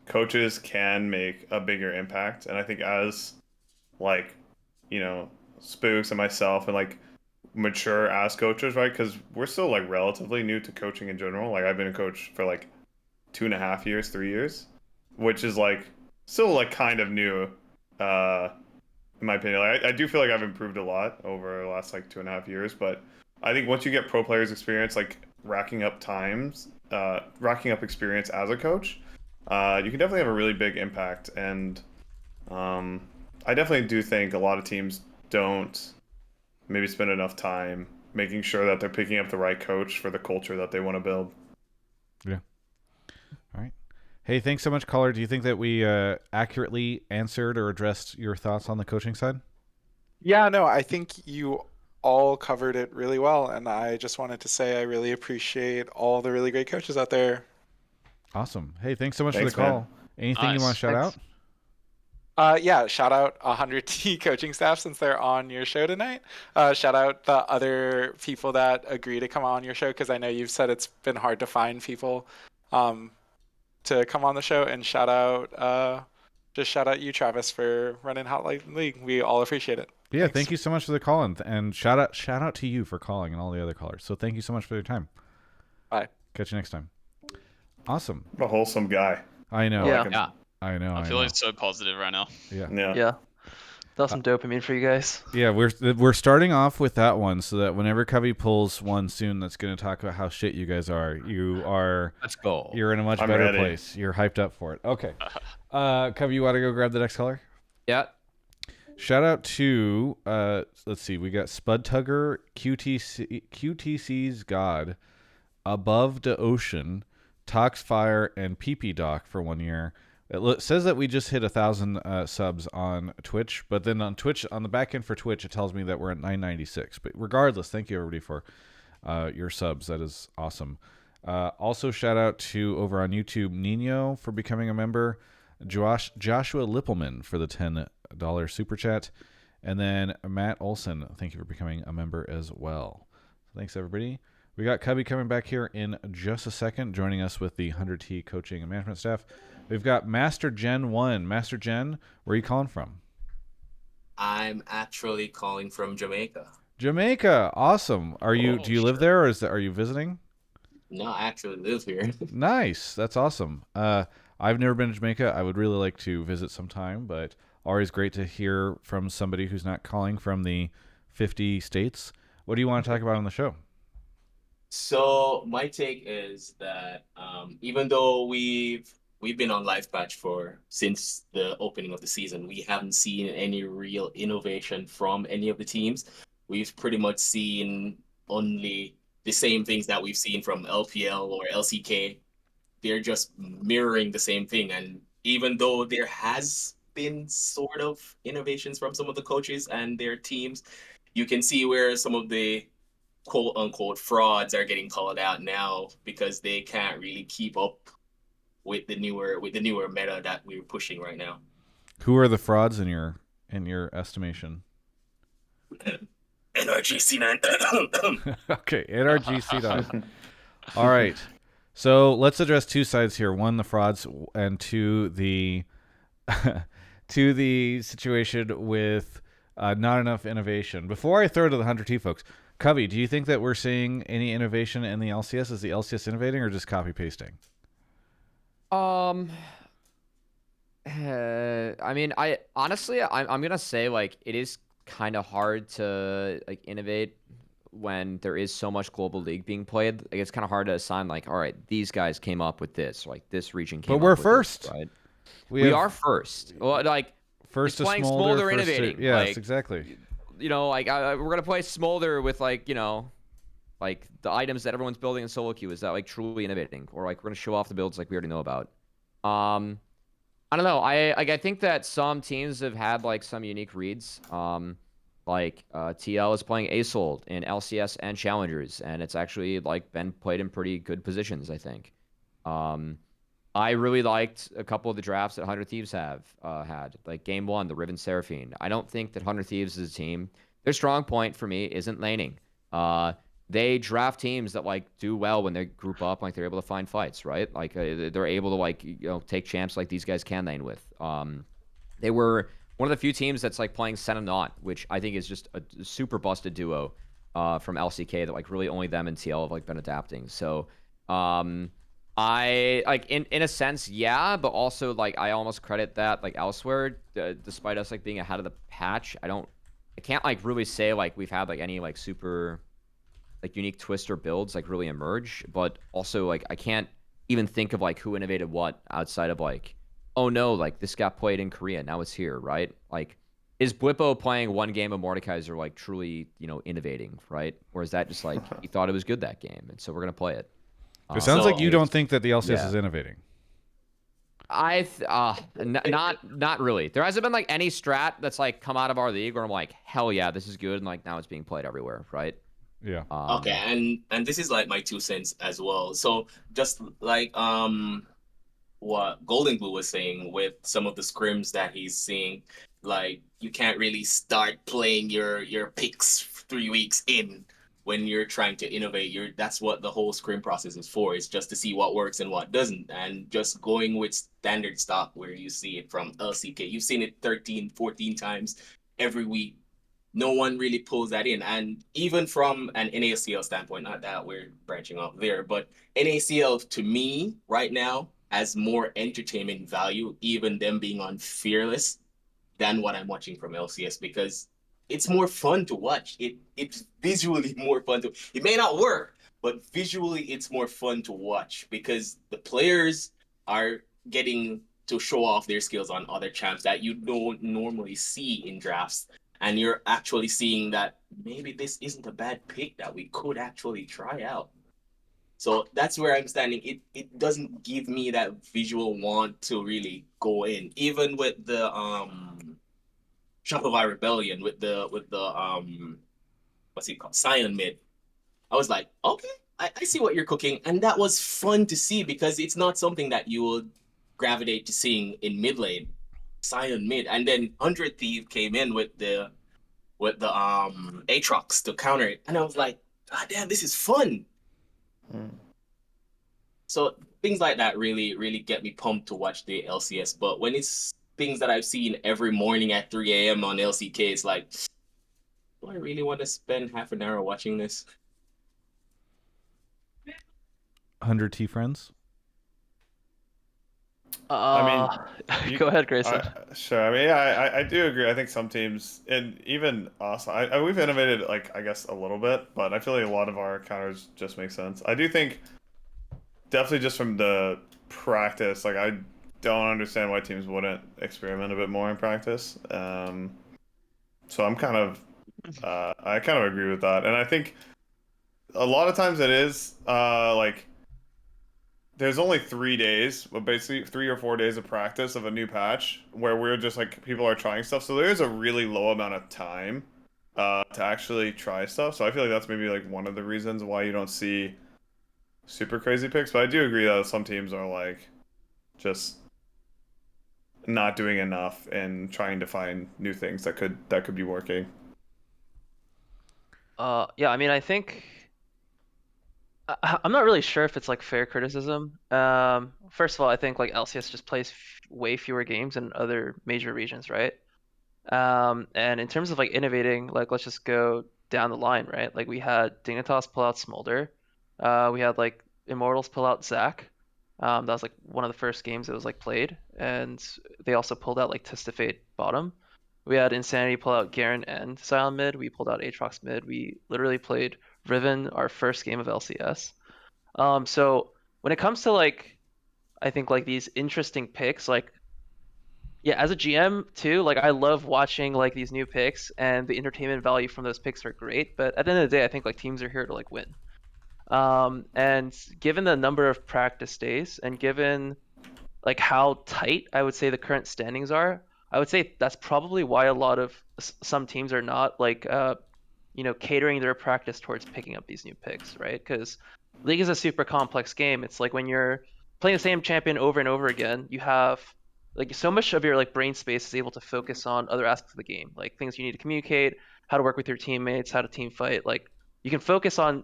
coaches can make a bigger impact, and I think as like Spookz and myself and like mature as coaches, right? Because we're still like relatively new to coaching in general. Like I've been a coach for like 2.5 years, 3 years, which is like still like kind of new, in my opinion. Like, I do feel like I've improved a lot over the last like 2.5 years, but I think once you get pro players experience, like racking up experience as a coach, you can definitely have a really big impact. And I definitely do think a lot of teams don't maybe spend enough time making sure that they're picking up the right coach for the culture that they want to build. Yeah. All right. Hey, thanks so much, caller. Do you think that we accurately answered or addressed your thoughts on the coaching side? Yeah, no, I think you all covered it really well, and I just wanted to say I really appreciate all the really great coaches out there. Awesome. Hey, thanks so much Thanks, for the call. man. Anything you want to shout Thanks. out? Yeah, shout out 100T coaching staff since they're on your show tonight. Shout out the other people that agree to come on your show, because I know you've said it's been hard to find people to come on the show. And shout out you, Travis, for running Hotline League. We all appreciate it. Yeah, Thanks. thank you so much for the call, and shout out to you for calling and all the other callers. So thank you so much for your time. Bye. Catch you next time. Awesome. I'm a wholesome guy. I know. Yeah. Like him. Yeah. I know. I'm I feeling know. so positive right now. Yeah. Yeah. Yeah. That's some dopamine for you guys. Yeah, we're starting off with that one so that whenever Covey pulls one soon that's going to talk about how shit you guys are, Let's go. you're in a much I'm better ready. place. You're hyped up for it. Okay. Covey, you want to go grab the next color? Yeah. Shout out to let's see, we got Spud Tugger, QTC's God, Above the Ocean, Toxfire, and ppdoc for 1 year. It says that we just hit 1,000 subs on Twitch, but then on Twitch, on the back end for Twitch, it tells me that we're at 996. But regardless, thank you everybody for your subs. That is awesome. Also, shout out to over on YouTube Nino for becoming a member, Joshua Lippelman for the $10 super chat, and then Matt Olson. Thank you for becoming a member as well. Thanks everybody. We got Cubby coming back here in just a second, joining us with the 100T coaching and management staff. We've got Master Gen 1. Master Gen, where are you calling from? I'm actually calling from Jamaica. Jamaica. Awesome. Do you live there, or are you visiting? No, I actually live here. Nice. That's awesome. I've never been to Jamaica. I would really like to visit sometime, but always great to hear from somebody who's not calling from the 50 states. What do you want to talk about on the show? So my take is that even though we've been on live patch since the opening of the season, we haven't seen any real innovation from any of the teams. We've pretty much seen only the same things that we've seen from LPL or LCK. They're just mirroring the same thing. And even though there has been sort of innovations from some of the coaches and their teams, you can see where some of the quote unquote frauds are getting called out now because they can't really keep up with the newer meta that we're pushing right now. Who are the frauds in your estimation? NRGC9. Okay, NRGC9. All right. So let's address two sides here. One, the frauds, and two, the to the situation with not enough innovation. Before I throw to the 100T folks, Covey, do you think that we're seeing any innovation in the LCS? Is the LCS innovating or just copy pasting? I mean, I'm gonna say like it is kind of hard to like innovate when there is so much global league being played. Like it's kind of hard to assign like, all right, these guys came up with this, like this region came. But we're up with first, this, right? We are first. Well, like first to playing Smolder, first innovating. To, yes, like, exactly. You know, like we're gonna play Smolder with like like the items that everyone's building in solo queue. Is that like truly innovating, or like we're gonna show off the builds like we already know about? I don't know. I think that some teams have had like some unique reads. Like TL is playing Asold in LCS and Challengers, and it's actually like been played in pretty good positions, I think. I really liked a couple of the drafts that 100 Thieves have had. Like Game 1, the Riven Seraphine. I don't think that 100 Thieves is a team. Their strong point for me isn't laning. They draft teams that like do well when they group up, like they're able to find fights, right? Like they're able to like take champs like these guys can lane with. They were one of the few teams that's like playing Sen and Not, which I think is just a super busted duo from LCK that like really only them and TL have like been adapting. So I like in a sense, yeah, but also like I almost credit that like elsewhere, despite us like being ahead of the patch. I can't like really say like we've had like any like super like unique twister builds like really emerge, but also like I can't even think of like who innovated what outside of like, oh no, like this got played in Korea, now it's here, right? Like is Blippo playing one game of Mordekaiser like truly, innovating, right? Or is that just like he thought it was good that game and so we're gonna play it? It sounds like you don't think that the LCS is innovating. Not really. There hasn't been like any strat that's like come out of our league where I'm like, hell yeah, this is good, and like now it's being played everywhere, right? Yeah. Okay, and this is like my 2 cents as well. So just like what Goldenglue was saying with some of the scrims that he's seeing, like you can't really start playing your picks 3 weeks in when you're trying to innovate. That's what the whole scrim process is for. It's just to see what works and what doesn't, and just going with standard stock where you see it from LCK. You've seen it 13, 14 times every week. No one really pulls that in. And even from an NACL standpoint, not that we're branching off there, but NACL to me right now has more entertainment value, even them being on Fearless, than what I'm watching from LCS because it's more fun to watch. It's visually more fun to. It may not work, but visually it's more fun to watch because the players are getting to show off their skills on other champs that you don't normally see in drafts. And you're actually seeing that maybe this isn't a bad pick that we could actually try out. So that's where I'm standing. It doesn't give me that visual want to really go in. Even with the Shopify Rebellion with the what's it called? Scion mid. I was like, okay, I see what you're cooking. And that was fun to see because it's not something that you would gravitate to seeing in mid lane. Scion mid. And then 100 Thief came in with the Aatrox to counter it. And I was like, God damn, this is fun. So things like that really, really get me pumped to watch the LCS. But when it's things that I've seen every morning at 3 a.m. on LCK, it's like, do I really want to spend half an hour watching this? 100 T friends. I mean, Go ahead, Grayson. Sure. I mean, yeah, I do agree. I think some teams, and even us, we've innovated, like, I guess, a little bit, but I feel like a lot of our counters just make sense. I do think, definitely just from the practice, like, I don't understand why teams wouldn't experiment a bit more in practice. So I'm kind of, I kind of agree with that. And I think a lot of times it is, like, there's only 3 days, but basically 3 or 4 days of practice of a new patch where we're just like people are trying stuff. So there is a really low amount of time to actually try stuff. So I feel like that's maybe like one of the reasons why you don't see super crazy picks. But I do agree that some teams are like just not doing enough and trying to find new things that could be working. Yeah, I mean, I think I'm not really sure if it's like fair criticism. First of all, I think like LCS just plays way fewer games than other major regions, right? And in terms of like innovating, like let's just go down the line, right? Like we had Dignitas pull out Smolder. We had like Immortals pull out Zac. That was like one of the first games that was like played, and they also pulled out like Testifate bottom. We had Insanity pull out Garen and Silent mid. We pulled out Aatrox mid. We literally played Riven our first game of LCS. So when it comes to like, I think like these interesting picks, like yeah, as a GM too, like I love watching like these new picks and the entertainment value from those picks are great. But at the end of the day, I think like teams are here to like win. And given the number of practice days and given like how tight I would say the current standings are, I would say that's probably why a lot of some teams are not like catering their practice towards picking up these new picks, right? Because League is a super complex game. It's like when you're playing the same champion over and over again, you have like so much of your like brain space is able to focus on other aspects of the game, like things you need to communicate, how to work with your teammates, how to team fight. Like you can focus on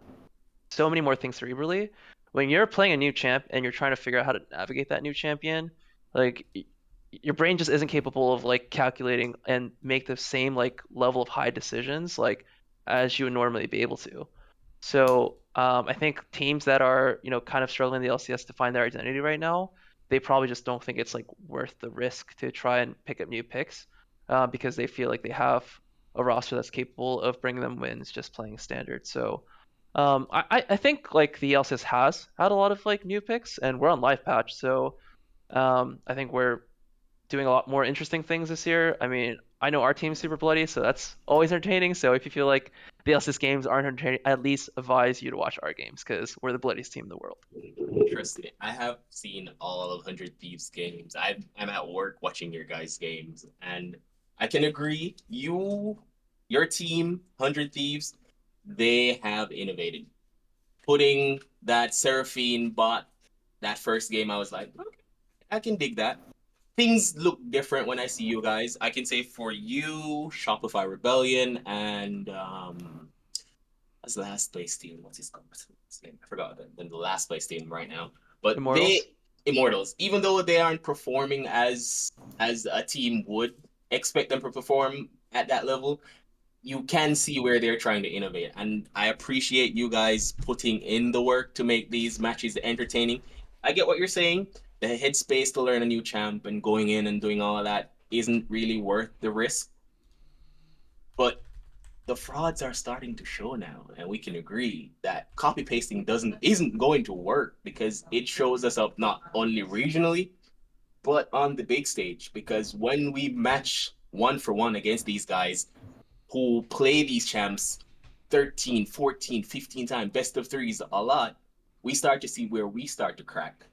so many more things cerebrally. When you're playing a new champ and you're trying to figure out how to navigate that new champion, like your brain just isn't capable of like calculating and make the same like level of high decisions like as you would normally be able to. So I think teams that are kind of struggling in the LCS to find their identity right now, they probably just don't think it's like worth the risk to try and pick up new picks because they feel like they have a roster that's capable of bringing them wins just playing standard. So I think like the LCS has had a lot of like new picks, and we're on live patch, so I think we're doing a lot more interesting things this year. I mean, I know our team's super bloody, so that's always entertaining. So if you feel like the LCS games aren't entertaining, at least advise you to watch our games because we're the bloodiest team in the world. Trust me, I have seen all of 100 Thieves games. I'm at work watching your guys' games, and I can agree. Your team, 100 Thieves, they have innovated. Putting that Seraphine bot that first game, I was like, okay, I can dig that. Things look different when I see you guys. I can say for you, Shopify Rebellion, and what's the last place team? What's his name? I forgot the last place team right now. But Immortals. Immortals, even though they aren't performing as a team would expect them to perform at that level, you can see where they're trying to innovate. And I appreciate you guys putting in the work to make these matches entertaining. I get what you're saying. The headspace to learn a new champ and going in and doing all of that, isn't really worth the risk. But the frauds are starting to show now, and we can agree that copy pasting isn't going to work because it shows us up not only regionally but on the big stage. Because when we match 1-for-1 against these guys who play these champs 13, 14, 15 times, best of threes a lot, we start to see where we start to crack.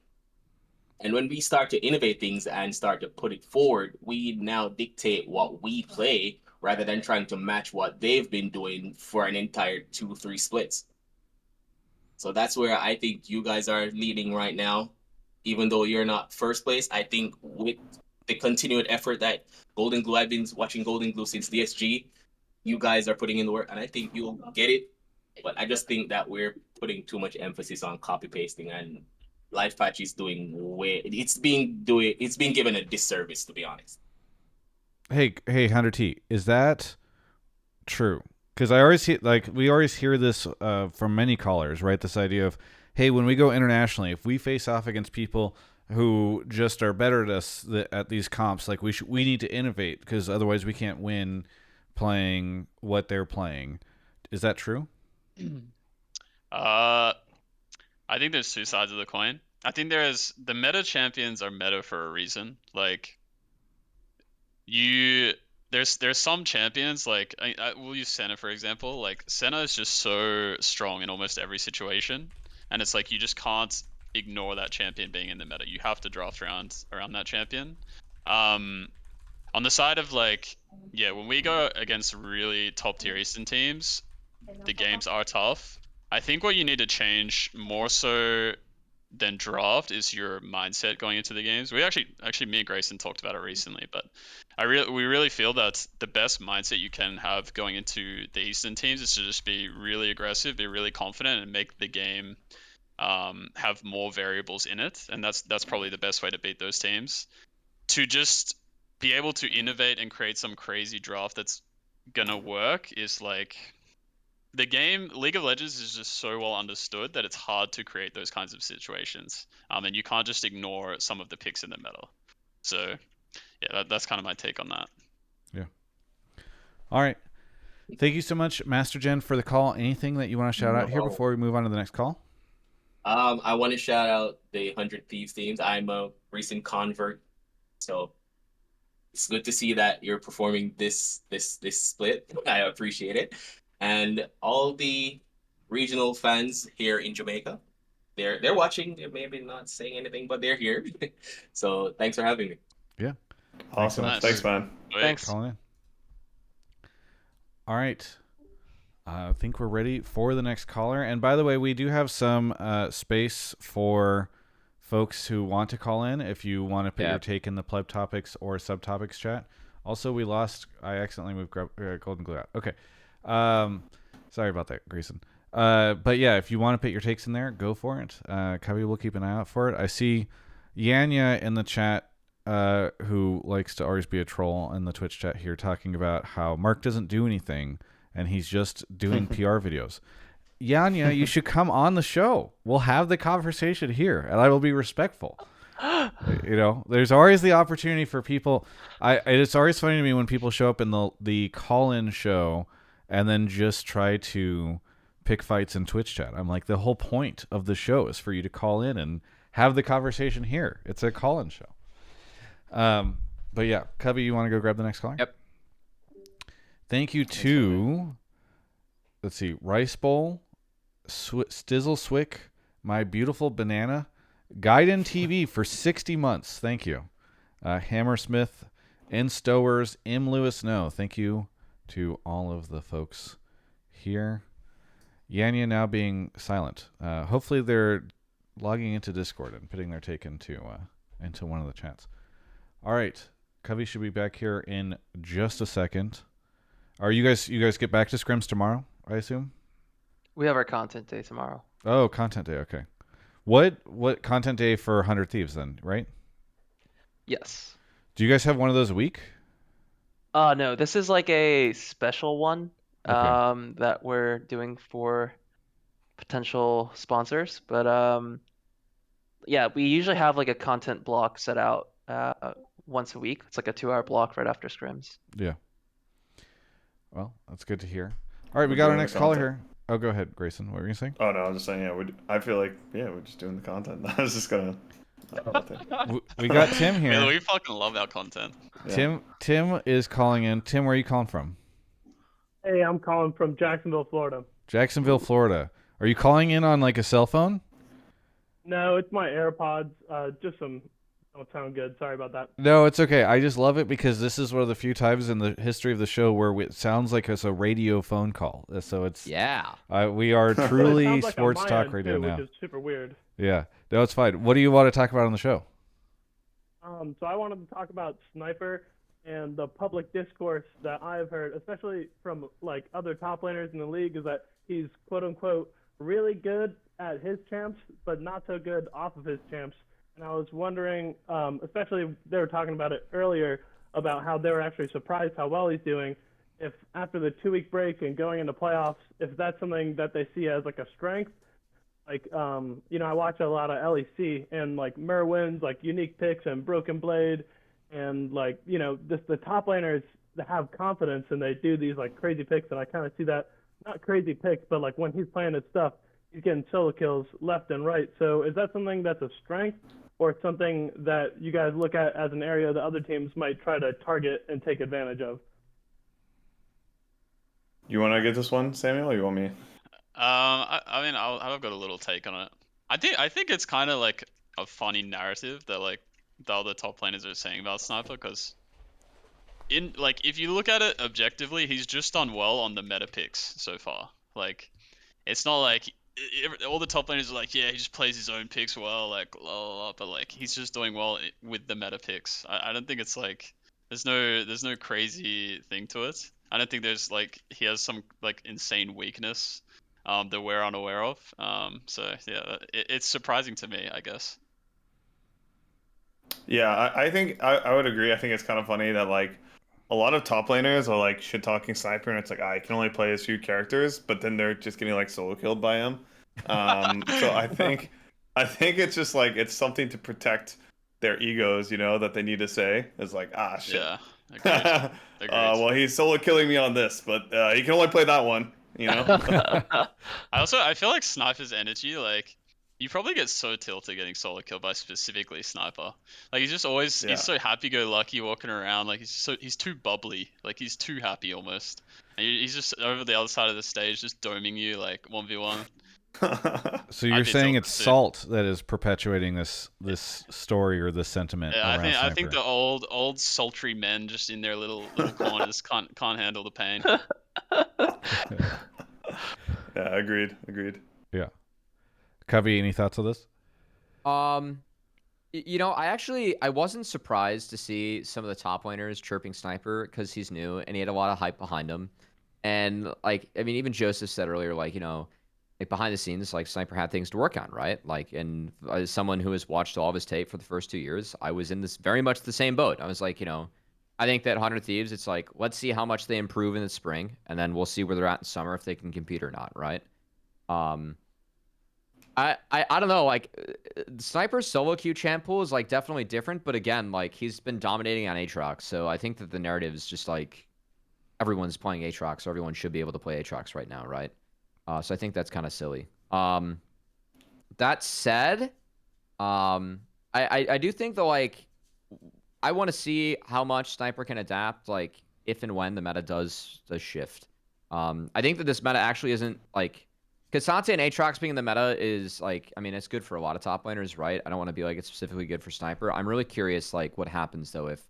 And when we start to innovate things and start to put it forward, we now dictate what we play rather than trying to match what they've been doing for an entire 2-3 splits. So that's where I think you guys are leading right now. Even though you're not first place, I think with the continued effort that Goldenglue, I've been watching Goldenglue since DSG, you guys are putting in the work, and I think you'll get it. But I just think that we're putting too much emphasis on copy pasting, and Life Patch is doing it's being given a disservice, to be honest. Hey, Hunter T, is that true? Because I always we always hear this from many callers, right? This idea of, hey, when we go internationally, if we face off against people who just are better at us at these comps, like we need to innovate because otherwise we can't win playing what they're playing. Is that true? I think there's two sides of the coin. I think there's the meta champions are meta for a reason. Like there's some champions like we'll use Senna for example. Like Senna is just so strong in almost every situation, and it's like you just can't ignore that champion being in the meta. You have to draft around that champion. On the side of like, yeah, when we go against really top tier Eastern teams, the games are tough. I think what you need to change more so than draft is your mindset going into the games. We actually me and Grayson talked about it recently, but we really feel that the best mindset you can have going into the Eastern teams is to just be really aggressive, be really confident, and make the game have more variables in it. And that's probably the best way to beat those teams. To just be able to innovate and create some crazy draft that's gonna work is like the game League of Legends is just so well understood that it's hard to create those kinds of situations. And you can't just ignore some of the picks in the meta. So yeah, that's kind of my take on that. Yeah. All right. Thank you so much, Master Gen, for the call. Anything that you want to shout out here before we move on to the next call? I want to shout out the 100 Thieves teams. I'm a recent convert, so it's good to see that you're performing this split. I appreciate it. And all the regional fans here in Jamaica, they're watching. They're maybe not saying anything, but they're here. So thanks for having me. Yeah. Awesome. Nice. Thanks, man. Thanks. Calling in. All right. I think we're ready for the next caller. And by the way, we do have some space for folks who want to call in if you want to put your take in the pleb topics or subtopics chat. Also, I accidentally moved Goldenglue out. Okay. Sorry about that, Grayson. But yeah, if you want to put your takes in there, go for it. Cubby will keep an eye out for it. I see Yanya in the chat, who likes to always be a troll in the Twitch chat here, talking about how Mark doesn't do anything and he's just doing PR videos. Yanya, you should come on the show. We'll have the conversation here, and I will be respectful. There's always the opportunity for people. It's always funny to me when people show up in the call-in show and then just try to pick fights in Twitch chat. I'm like, the whole point of the show is for you to call in and have the conversation here. It's a call-in show. But yeah, Cubby, you want to go grab the next caller? Yep. Thank you to, let's see, Rice Bowl, Stizzle Swick, My Beautiful Banana, Gaiden TV for 60 months. Thank you. Hammersmith, N Stowers, M. Lewis No. Thank you to all of the folks here. Yanya now being silent. Hopefully they're logging into Discord and putting their take into one of the chats. All right. Covey should be back here in just a second. Are you guys get back to scrims tomorrow, I assume? We have our content day tomorrow. Oh, content day. Okay. What content day for 100 Thieves then, right? Yes. Do you guys have one of those a week? No, this is like a special one Okay. that we're doing for potential sponsors. But yeah, we usually have like a content block set out once a week. It's like a 2-hour block right after scrims. Yeah. Well, that's good to hear. All right, we We're got our doing the next caller content. here. Oh, go ahead, Grayson. What were you gonna say? Oh no, I'm just saying. Yeah, I feel like we're just doing the content. I was just gonna. We got Tim here. We fucking love our content. Yeah. Tim is calling in. Tim, where are you calling from? Hey, I'm calling from Jacksonville, Florida. Jacksonville, Florida. Are you calling in on like a cell phone? No, it's my AirPods. Just some don't sound good. Sorry about that. No, it's okay. I just love it because this is one of the few times in the history of the show where it sounds like it's a radio phone call. So it's we are But it truly sounds like on sports my talk end, radio too, now. which is super weird. Yeah, no, it's fine. What do you want to talk about on the show? So I wanted to talk about Sniper and the public discourse that I've heard, especially from like other top laners in the league, is that he's quote unquote really good at his champs, but not so good off of his champs. And I was wondering, especially they were talking about it earlier about how they were actually surprised how well he's doing. If after the 2-week break and going into playoffs, if that's something that they see as like a strength. Like, I watch a lot of LEC and like Merwin's like unique picks and Broken Blade and like, just the top laners that have confidence and they do these like crazy picks. And I kind of see that, not crazy picks, but like when he's playing his stuff, he's getting solo kills left and right. So is that something that's a strength or something that you guys look at as an area that other teams might try to target and take advantage of? You want to get this one, Samuel, or you want me? I mean, I've got a little take on it. I think it's kind of like a funny narrative that like the other top laners are saying about Sniper, because if you look at it objectively, he's just done well on the meta picks so far. Like, it's not like all the top laners are like, yeah, he just plays his own picks well, like, la la la, but like he's just doing well with the meta picks. I don't think it's like there's no crazy thing to it. I don't think there's like he has some like insane weakness that we're unaware of. So yeah, it's surprising to me, I guess. Yeah, I think I would agree. I think it's kind of funny that like a lot of top laners are like shit talking Sniper, and it's like I can only play as few characters, but then they're just getting like solo killed by him. So I think it's just like it's something to protect their egos, that they need to say. It's like shit. Yeah, agreed. Well, he's solo killing me on this, but he can only play that one. I feel like Sniper's energy, like, you probably get so tilted getting solo killed by specifically Sniper. Like, he's just always he's so happy-go-lucky walking around. Like, he's too bubbly. Like, he's too happy almost. And he's just over the other side of the stage, just doming you like 1v1. So you're saying it's Salt that is perpetuating this story or this sentiment? Yeah, around I think Sniper. the old sultry men just in their little corners can't handle the pain. Yeah, agreed. Yeah. Covey, any thoughts on this? I wasn't surprised to see some of the top laners chirping Sniper because he's new and he had a lot of hype behind him. And like, I mean, even Joseph said earlier, like, like behind the scenes, like Sniper had things to work on, right? Like, and as someone who has watched all of his tape for the first 2 years, I was in this very much the same boat. I was like, I think that 100 Thieves, it's like, let's see how much they improve in the spring, and then we'll see where they're at in summer if they can compete or not, right? I don't know, like, Sniper's solo queue champ pool is like definitely different, but again, like, he's been dominating on Aatrox, so I think that the narrative is just like everyone's playing Aatrox, so everyone should be able to play Aatrox right now, right? So I think that's kind of silly. That said, I do think though, like, I want to see how much Sniper can adapt, like, if and when the meta does shift. I think that this meta actually isn't, like, Cassante and Aatrox being in the meta is, like, I mean, it's good for a lot of top laners, right? I don't want to be like it's specifically good for Sniper. I'm really curious, like, what happens, though, if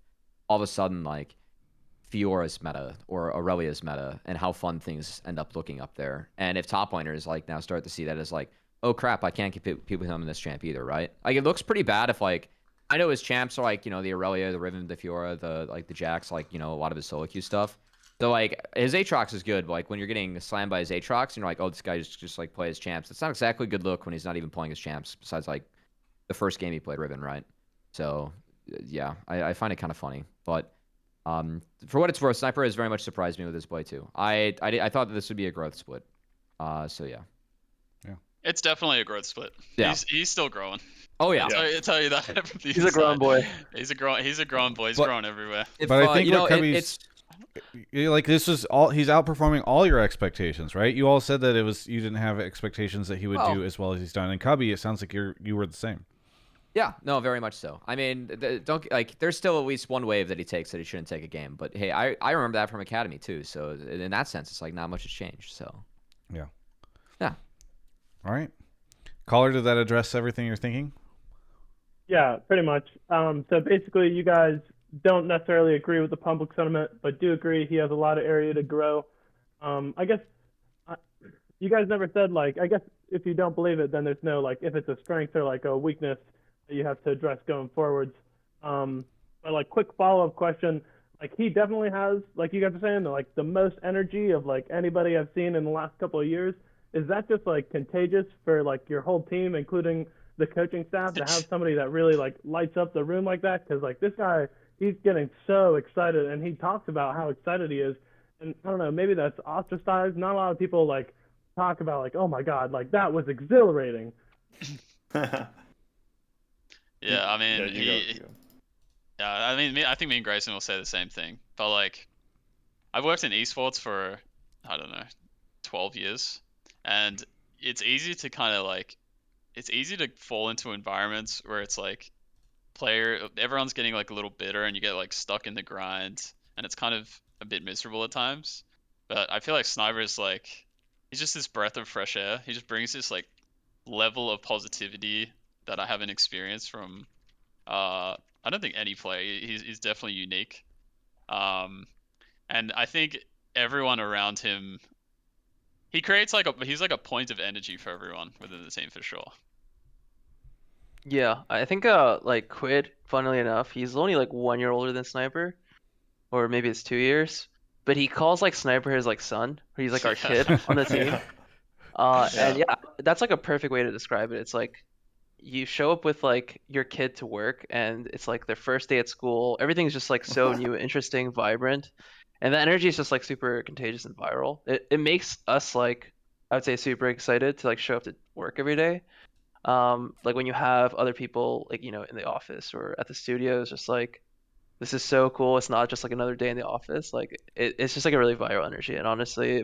all of a sudden, like, Fiora's meta or Aurelia's meta and how fun things end up looking up there. And if top laners, like, now start to see that as, like, oh, crap, I can't keep people with him in this champ either, right? Like, it looks pretty bad if, like, I know his champs are like, the Aurelia, the Riven, the Fiora, the Jax, like, a lot of his solo queue stuff. So, like, his Aatrox is good, but, like, when you're getting slammed by his Aatrox and you're like, oh, this guy just like, play his champs. It's not exactly a good look when he's not even playing his champs, besides, like, the first game he played Riven, right? So, yeah, I find it kind of funny. But for what it's worth, Sniper has very much surprised me with his play, too. I thought that this would be a growth split. So, yeah. It's definitely a growth split. Yeah. He's still growing. Oh yeah. I'll tell you that from the He's a grown inside. boy. He's a grown boy. He's But- grown everywhere. If, But I think you know, what Cubby's like, this is all he's outperforming all your expectations, right? You all said that you didn't have expectations that he would do as well as he's done. And Cubby, it sounds like you were the same. Yeah, no, very much so. I mean, don't like. There's still at least one wave that he takes that he shouldn't take a game. But hey, I remember that from Academy too. So in that sense, it's like not much has changed. So Yeah. yeah. All right. Caller, did that address everything you're thinking? Yeah, pretty much. So basically, you guys don't necessarily agree with the public sentiment, but do agree he has a lot of area to grow. I guess you guys never said, like, I guess if you don't believe it, then there's no, like, if it's a strength or, like, a weakness that you have to address going forwards. But, like, quick follow-up question. Like, he definitely has, like you guys are saying, like, the most energy of, like, anybody I've seen in the last couple of years. Is that just, like, contagious for, like, your whole team, including the coaching staff, to have somebody that really, like, lights up the room like that? Because, like, this guy, he's getting so excited, and he talks about how excited he is. And I don't know, maybe that's ostracized. Not a lot of people, like, talk about, like, oh, my God, like, that was exhilarating. Yeah, I mean, you go. yeah, I mean, I think me and Grayson will say the same thing. But like, I've worked in esports for, I don't know, 12 years, and it's easy to kind of like, it's easy to fall into environments where it's like, everyone's getting like a little bitter, and you get like stuck in the grind, and it's kind of a bit miserable at times. But I feel like Sniper is like, he's just this breath of fresh air. He just brings this like level of positivity that I haven't experienced from I don't think any player. He's definitely unique. And I think everyone around him, he creates like he's like a point of energy for everyone within the team for sure. Yeah, I think like Quid, funnily enough, he's only like 1 year older than Sniper, or maybe it's 2 years. But he calls like Sniper his like son, or he's like our kid on the team. And yeah, that's like a perfect way to describe it. It's like you show up with like your kid to work, and it's like their first day at school. Everything's just like so new, interesting, vibrant, and the energy is just like super contagious and viral. It makes us like, I would say, super excited to like show up to work every day. Like when you have other people like, you know, in the office or at the studios, just like, this is so cool. It's not just like another day in the office. Like it's just like a really viral energy, and honestly,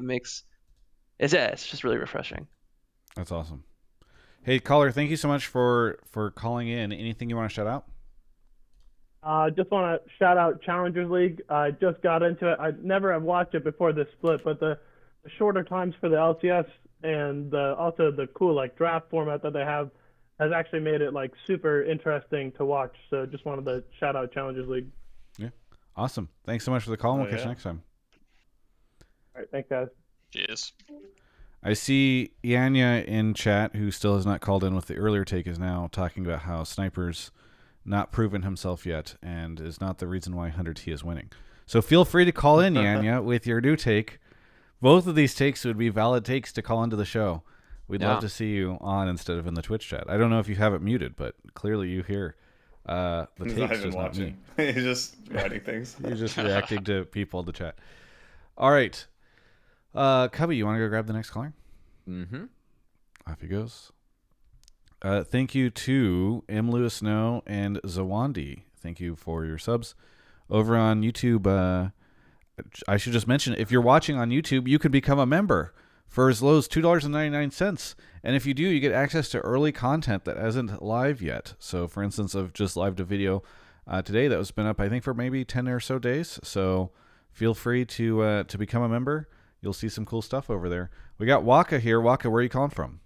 it's just really refreshing. That's awesome. Hey, caller, thank you so much for calling in. Anything you want to shout out? Just want to shout out Challengers League. I just got into it. I never have watched it before this split, but the shorter times for the LCS and also the cool like draft format that they have has actually made it like super interesting to watch. So just wanted to shout out Challengers League. Yeah, awesome. Thanks so much for the call, and we'll catch you yeah. next time. All right, thanks guys. Cheers. I see Yanya in chat, who still has not called in with the earlier take, is now talking about how Sniper's not proven himself yet and is not the reason why 100T is winning. So feel free to call in, Yanya, with your new take. Both of these takes would be valid takes to call into the show. We'd love to see you on instead of in the Twitch chat. I don't know if you have it muted, but clearly you hear the He's takes, not even just not watching. me. He's just writing things. You're just reacting to people in the chat. All right. Cubby, you want to go grab the next caller? Mm-hmm. Off he goes. Thank you to M. Lewis Snow and Zawandi. Thank you for your subs. Over on YouTube, I should just mention, if you're watching on YouTube, you can become a member for as low as $2.99. And if you do, you get access to early content that isn't live yet. So, for instance, I've just live to video today that was been up, I think, for maybe 10 or so days. So feel free to become a member. You'll see some cool stuff over there. We got Waka here. Waka, where are you calling from?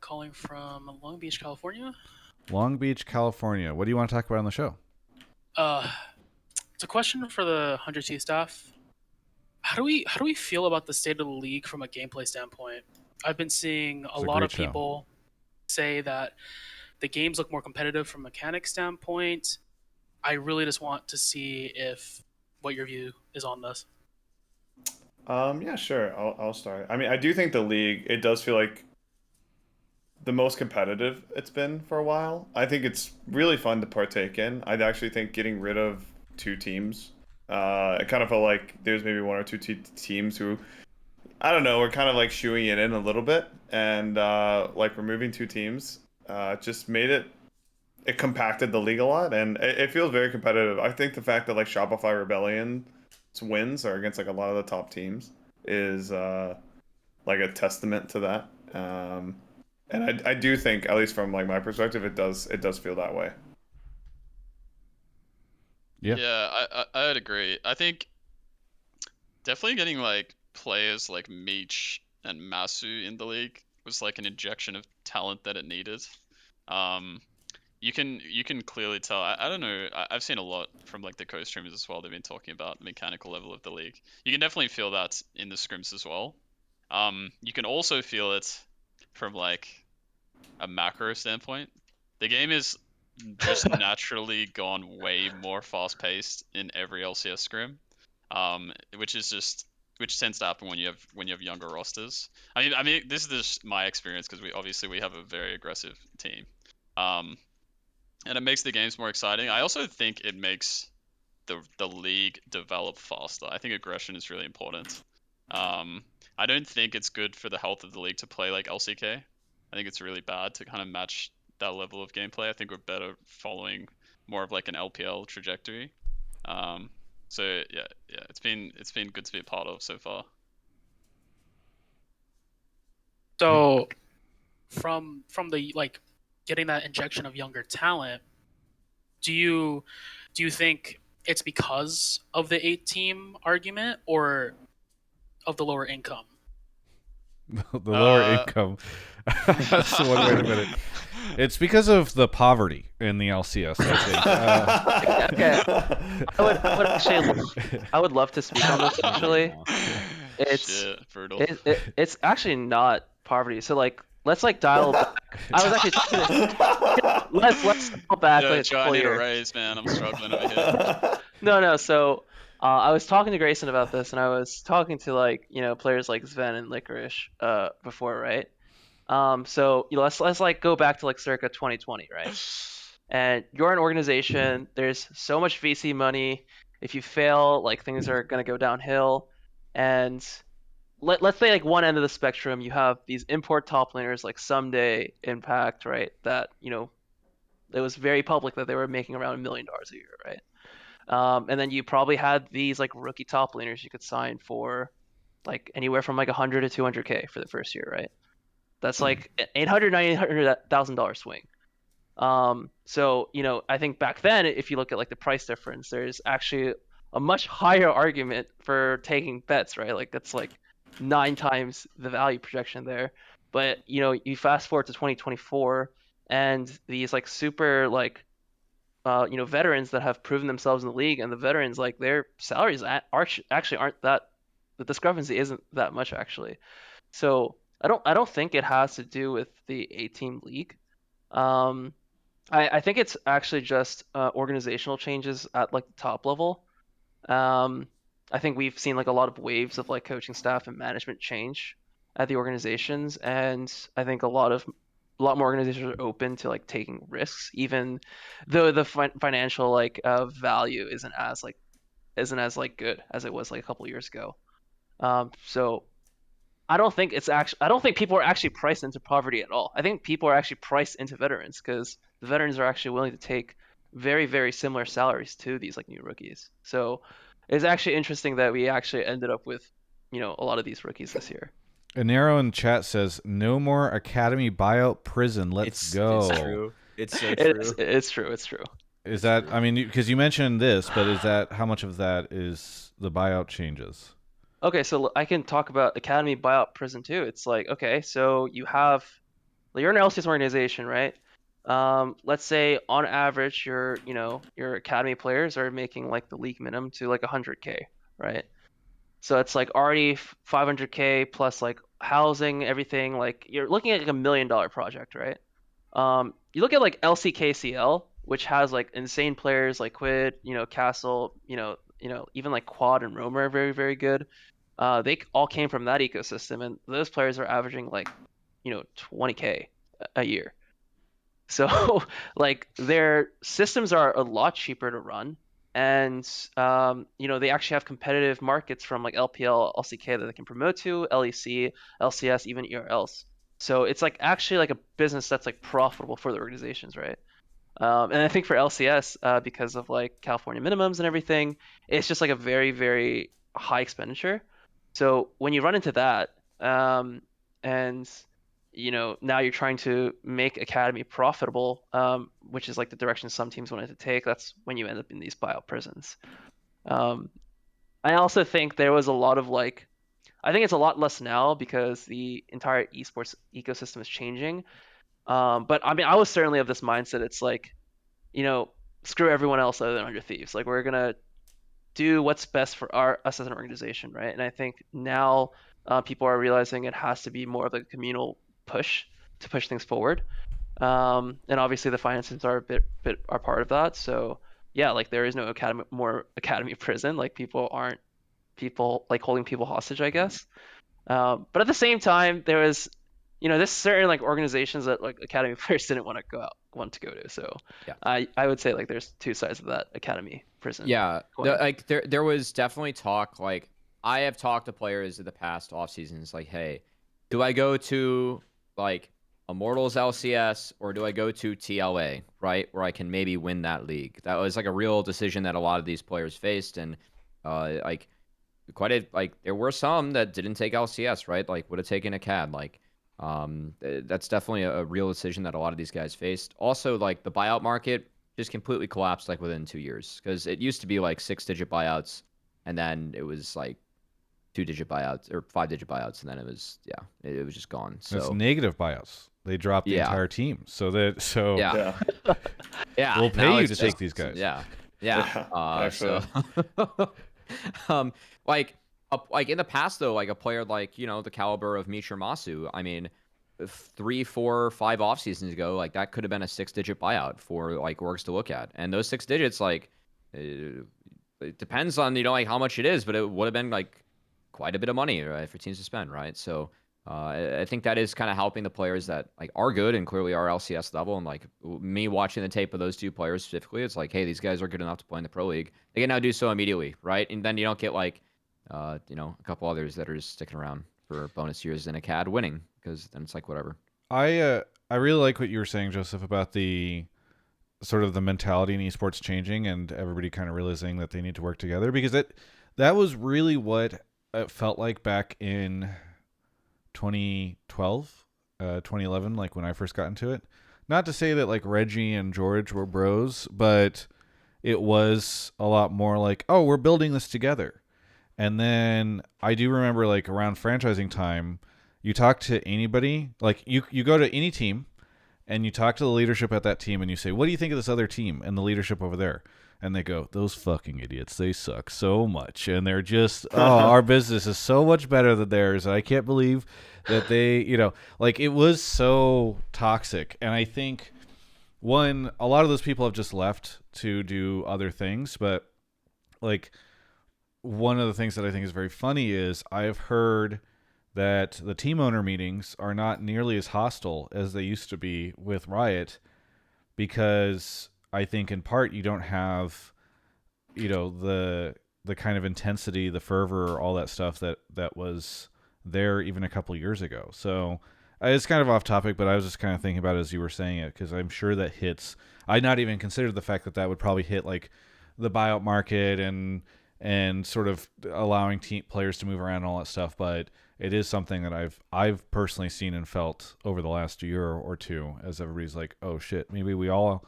Calling from Long Beach, California. Long Beach, California. What do you want to talk about on the show? It's a question for the 100T staff. How do we feel about the state of the league from a gameplay standpoint? I've been seeing a lot of people say that the games look more competitive from a mechanics standpoint. I really just want to see what your view is on this. Yeah, sure. I'll start. I mean, I do think the league, it does feel like the most competitive it's been for a while. I think it's really fun to partake in. I actually think getting rid of two teams, it kind of felt like there's maybe one or two teams who, I don't know, we're kind of like shooing it in a little bit, and like removing two teams just made it compacted the league a lot, and it feels very competitive. I think the fact that like Shopify Rebellion's wins are against like a lot of the top teams is like a testament to that. And I do think, at least from like my perspective, it does feel that way. Yeah. Yeah, I would agree. I think definitely getting like players like Meech and Masu in the league was like an injection of talent that it needed. Um, you can clearly tell. I don't know. I've seen a lot from like the co-streamers as well. They've been talking about the mechanical level of the league. You can definitely feel that in the scrims as well. You can also feel it from like a macro standpoint. The game is just naturally gone way more fast-paced in every LCS scrim, which tends to happen when you have younger rosters. I mean, this is just my experience because we have a very aggressive team, and it makes the games more exciting. I also think it makes the league develop faster. I think aggression is really important. I don't think it's good for the health of the league to play like LCK. I think it's really bad to kind of match that level of gameplay. I think we're better following more of like an LPL trajectory. So yeah, it's been good to be a part of so far. So from the like getting that injection of younger talent, do you think it's because of the 8-team argument or of the lower income? The lower income. That's the one way to put it. It's because of the poverty in the LCS, I think. Okay, I would love to speak on this actually. Shit, brutal. It's actually not poverty. So like let's like dial back. I was actually talking to let's dial back Yeah, like Joe, I need a raise, man. I'm struggling over here. No. So I was talking to Grayson about this, and I was talking to like players like Sven and Licorice before, right? So let's like go back to like circa 2020, right? And you're an organization. There's so much VC money. If you fail, like things are gonna go downhill. And let's say like one end of the spectrum, you have these import top laners like Someday, Impact, right? That it was very public that they were making around $1 million a year, right? And then you probably had these like rookie top laners you could sign for like anywhere from like 100 to 200K for the first year, right? That's like $800,000 swing. So I think back then, if you look at like the price difference, there's actually a much higher argument for taking bets, right? Like that's like 9 times the value projection there. But you fast forward to 2024, and these like super like veterans that have proven themselves in the league, and the veterans like their salaries actually aren't that, the discrepancy isn't that much actually. So I don't think it has to do with the 8-team league. I think it's actually just organizational changes at like the top level. I think we've seen like a lot of waves of like coaching staff and management change at the organizations, and I think a lot more organizations are open to like taking risks, even though the financial like value isn't as good as it was like a couple years ago. So I don't think people are actually priced into poverty at all. I think people are actually priced into veterans because the veterans are actually willing to take very, very similar salaries to these like new rookies. So it's actually interesting that we actually ended up with, a lot of these rookies this year. Anero in chat says, "No more academy buyout prison. Let's go." It's true. It's so true. It's true. It's true. Is that? I mean, because you mentioned this, but is that how much of that is the buyout changes? Okay, so I can talk about academy buyout prison too. It's like, okay, so you're an LCS organization, right? Let's say on average your academy players are making like the league minimum to like 100K, right? So it's like already 500K plus like housing, everything. Like you're looking at like $1 million project, right? You look at like LCKCL, which has like insane players like Quid, Castle, even like Quad and Roamer are very, very good. They all came from that ecosystem, and those players are averaging like 20K a year. So like their systems are a lot cheaper to run, and they actually have competitive markets from like LPL, LCK that they can promote to, LEC, LCS, even ERLs. So it's like actually like a business that's like profitable for the organizations, right? And I think for LCS, because of like California minimums and everything, it's just like a very, very high expenditure. So when you run into that, and now you're trying to make Academy profitable, which is like the direction some teams wanted to take, that's when you end up in these buyout prisons. I also think there was a lot of like, I think it's a lot less now because the entire esports ecosystem is changing. But I mean, I was certainly of this mindset. It's like, screw everyone else other than 100 Thieves. Like, we're gonna do what's best for us as an organization, right? And I think now people are realizing it has to be more of a communal push to push things forward. And obviously the finances are are part of that. So yeah, like there is no academy prison. Like people aren't like holding people hostage, I guess. But at the same time, there was, there's certain like organizations that like academy players didn't want to go to. So Yeah. I would say like there's two sides of that academy prison. Yeah, coin. like there was definitely talk. Like I have talked to players in the past off seasons. Like, hey, do I go to like Immortals LCS or do I go to TLA, right, where I can maybe win that league? That was like a real decision that a lot of these players faced, and like there were some that didn't take LCS, right? Like would have taken a CAD. Like that's definitely a real decision that a lot of these guys faced. Also, like the buyout market just completely collapsed like within 2 years, because it used to be like 6-digit buyouts, and then it was like 2-digit buyouts or 5-digit buyouts, and then it was it was just gone. So it's negative buyouts. They dropped the entire team, yeah. We'll pay you to take these guys. So like in the past though, like a player like the caliber of Mishra Masu, I mean, 3, 4, 5 off seasons ago, like that could have been a 6-digit buyout for like orgs to look at, and those 6 digits, like it depends on like how much it is, but it would have been like quite a bit of money, right, for teams to spend, right? So I think that is kind of helping the players that like are good and clearly are LCS level, and like me watching the tape of those 2 players specifically, it's like, hey, these guys are good enough to play in the pro league. They can now do so immediately, right? And then you don't get like a couple others that are just sticking around for bonus years in a CAD winning, because then it's like whatever. I really like what you were saying, Joseph, about the sort of the mentality in esports changing and everybody kind of realizing that they need to work together, because that was really what it felt like back in 2012, 2011, like when I first got into it. Not to say that like Reggie and George were bros, but it was a lot more like, oh, we're building this together. And then I do remember like around franchising time, you talk to anybody, like you go to any team and you talk to the leadership at that team and you say, what do you think of this other team and the leadership over there? And they go, those fucking idiots, they suck so much. And they're just, oh, our business is so much better than theirs. I can't believe that they, like it was so toxic. And I think, a lot of those people have just left to do other things. But like one of the things that I think is very funny is I've heard that the team owner meetings are not nearly as hostile as they used to be with Riot, because I think in part you don't have, the kind of intensity, the fervor, all that stuff that was there even a couple years ago. So it's kind of off topic, but I was just kind of thinking about it as you were saying it, because I'm sure that hits. I not even considered the fact that would probably hit like the buyout market and sort of allowing players to move around and all that stuff, but it is something that I've personally seen and felt over the last year or two, as everybody's like, oh shit, maybe we all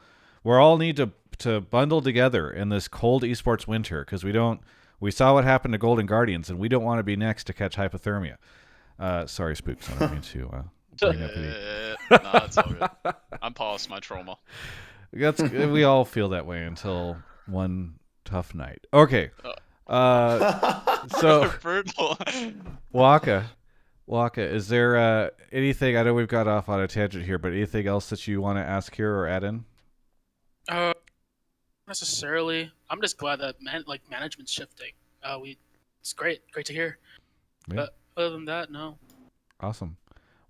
need to bundle together in this cold esports winter, because we saw what happened to Golden Guardians and we don't want to be next to catch hypothermia. Sorry, Spookz, I don't mean to bring up any... Nah, it's all good. I'm past my trauma. We all feel that way until one tough night. Okay. So brutal. Waka, is there anything? I know we've got off on a tangent here, but anything else that you want to ask here or add in? Necessarily. I'm just glad that management's shifting. It's great to hear. Yeah. But other than that, no. Awesome.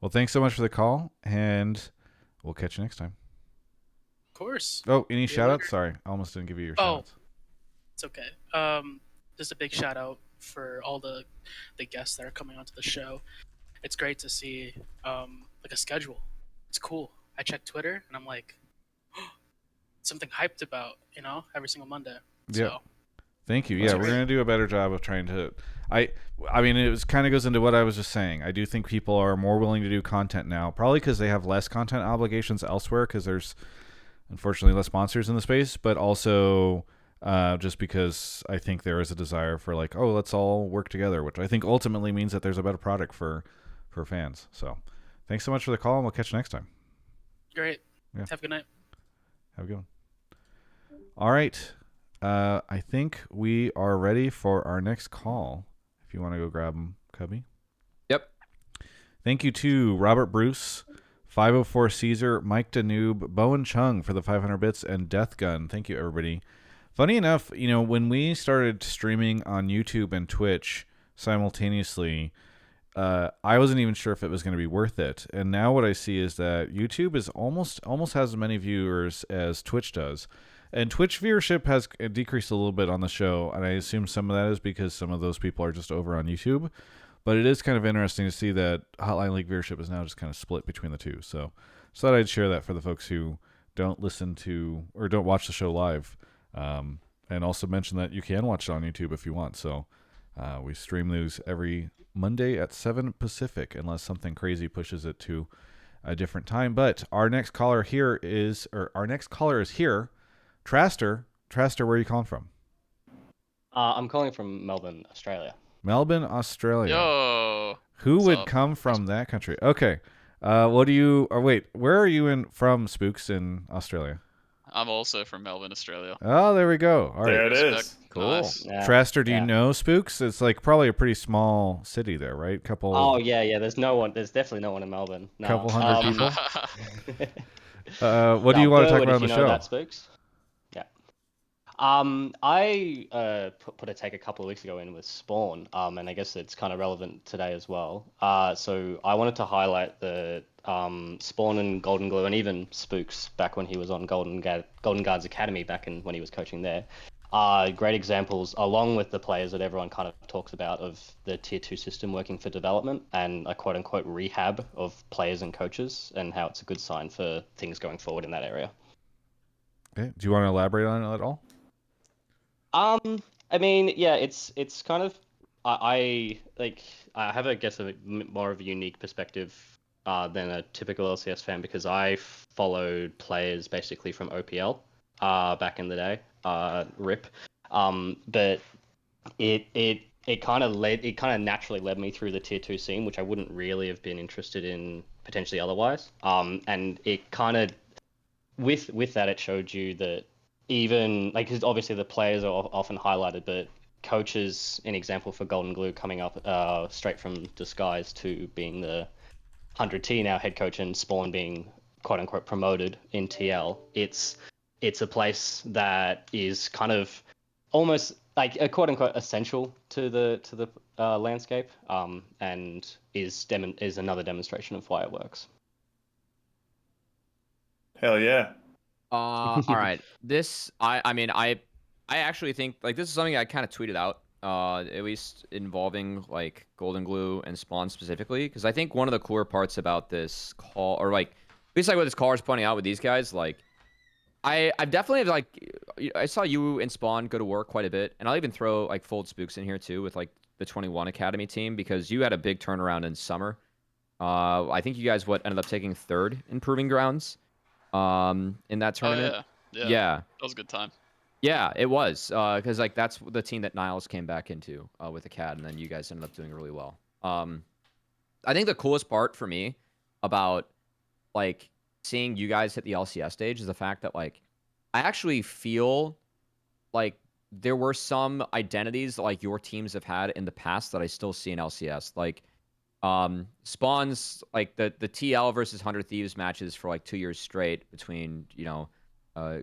Well, thanks so much for the call, and we'll catch you next time. Of course. Oh, any shout outs? Sorry, I almost didn't give you your shout outs. It's okay. Just a big shout out for all the guests that are coming onto the show. it's great to see like a schedule. It's cool. I check Twitter and I'm like, something hyped about, every single Monday. Yeah. So, thank you. Yeah, we're gonna do a better job of trying to. I mean, it kind of goes into what I was just saying. I do think people are more willing to do content now, probably because they have less content obligations elsewhere, because there's unfortunately less sponsors in the space, but also just because I think there is a desire for like, oh, let's all work together, which I think ultimately means that there's a better product for fans. So, thanks so much for the call, and we'll catch you next time. Great. Yeah. Have a good night. Have a good one. All right. I think we are ready for our next call. If you want to go grab them, Cubby. Yep. Thank you to Robert Bruce, 504 Caesar, Mike Danube, Bowen Chung for the 500 bits, and Death Gun. Thank you, everybody. Funny enough, when we started streaming on YouTube and Twitch simultaneously, I wasn't even sure if it was going to be worth it. And now what I see is that YouTube is almost has as many viewers as Twitch does. And Twitch viewership has decreased a little bit on the show, and I assume some of that is because some of those people are just over on YouTube. But it is kind of interesting to see that Hotline League viewership is now just kind of split between the two. So thought I'd share that for the folks who don't listen to or don't watch the show live. And also mention that you can watch it on YouTube if you want. So we stream those every Monday at 7 Pacific, unless something crazy pushes it to a different time. But our next caller is here. Traster, where are you calling from? I'm calling from Melbourne, Australia. Melbourne, Australia. Yo. Who What's would up? come from that country? Okay. What do you? Or wait, where are you from? Spookz in Australia. I'm also from Melbourne, Australia. Oh, there we go. All right. There it is. Cool. Nice. Yeah, Traster, do you yeah. know Spookz? It's like probably a pretty small city there, right? Couple. Oh yeah. There's no one. There's definitely no one in Melbourne. No. Couple hundred people. What What do you want to talk about on the show? That, Spookz? Yeah. I put a take a couple of weeks ago in with Spawn, and I guess it's kind of relevant today as well. So I wanted to highlight the Spawn and Goldenglue, and even Spookz back when he was on Golden Guards Academy back when he was coaching there. Great examples, along with the players that everyone kind of talks about, of the Tier 2 system working for development and a quote-unquote rehab of players and coaches, and how it's a good sign for things going forward in that area. Okay. Do you want to elaborate on it at all? I mean, yeah, it's kind of I have, I guess, more of a unique perspective than a typical LCS fan, because I followed players basically from OPL back in the day, RIP. But it kind of naturally led me through the Tier 2 scene, which I wouldn't really have been interested in potentially otherwise. And it kind of with that, it showed you that even like, 'cause obviously the players are often highlighted, but coaches, an example for Goldenglue coming up straight from Disguise to being the 100T now head coach, and Spawn being quote unquote promoted in TL. It's a place that is kind of almost like a quote unquote essential to the landscape, and is another demonstration of why it works. Hell yeah. All right. I actually think like this is something I kind of tweeted out, at least involving like Goldenglue and Spawn specifically, because I think one of the cooler parts about this call, or like at least like what this caller is pointing out with these guys, like I've definitely like I saw you and Spawn go to work quite a bit, and I'll even throw like Fold Spookz in here too with like the 21 Academy team, because you had a big turnaround in summer. I think you guys ended up taking third in Proving Grounds. In that tournament. Oh, yeah. That was a good time. Yeah, it was. Because like that's the team that Niles came back into with the CAD, and then you guys ended up doing really well. I think the coolest part for me about like seeing you guys hit the LCS stage is the fact that like I actually feel like there were some identities that like your teams have had in the past that I still see in LCS. Like Spawn's like the TL versus 100 Thieves matches for like 2 years straight between,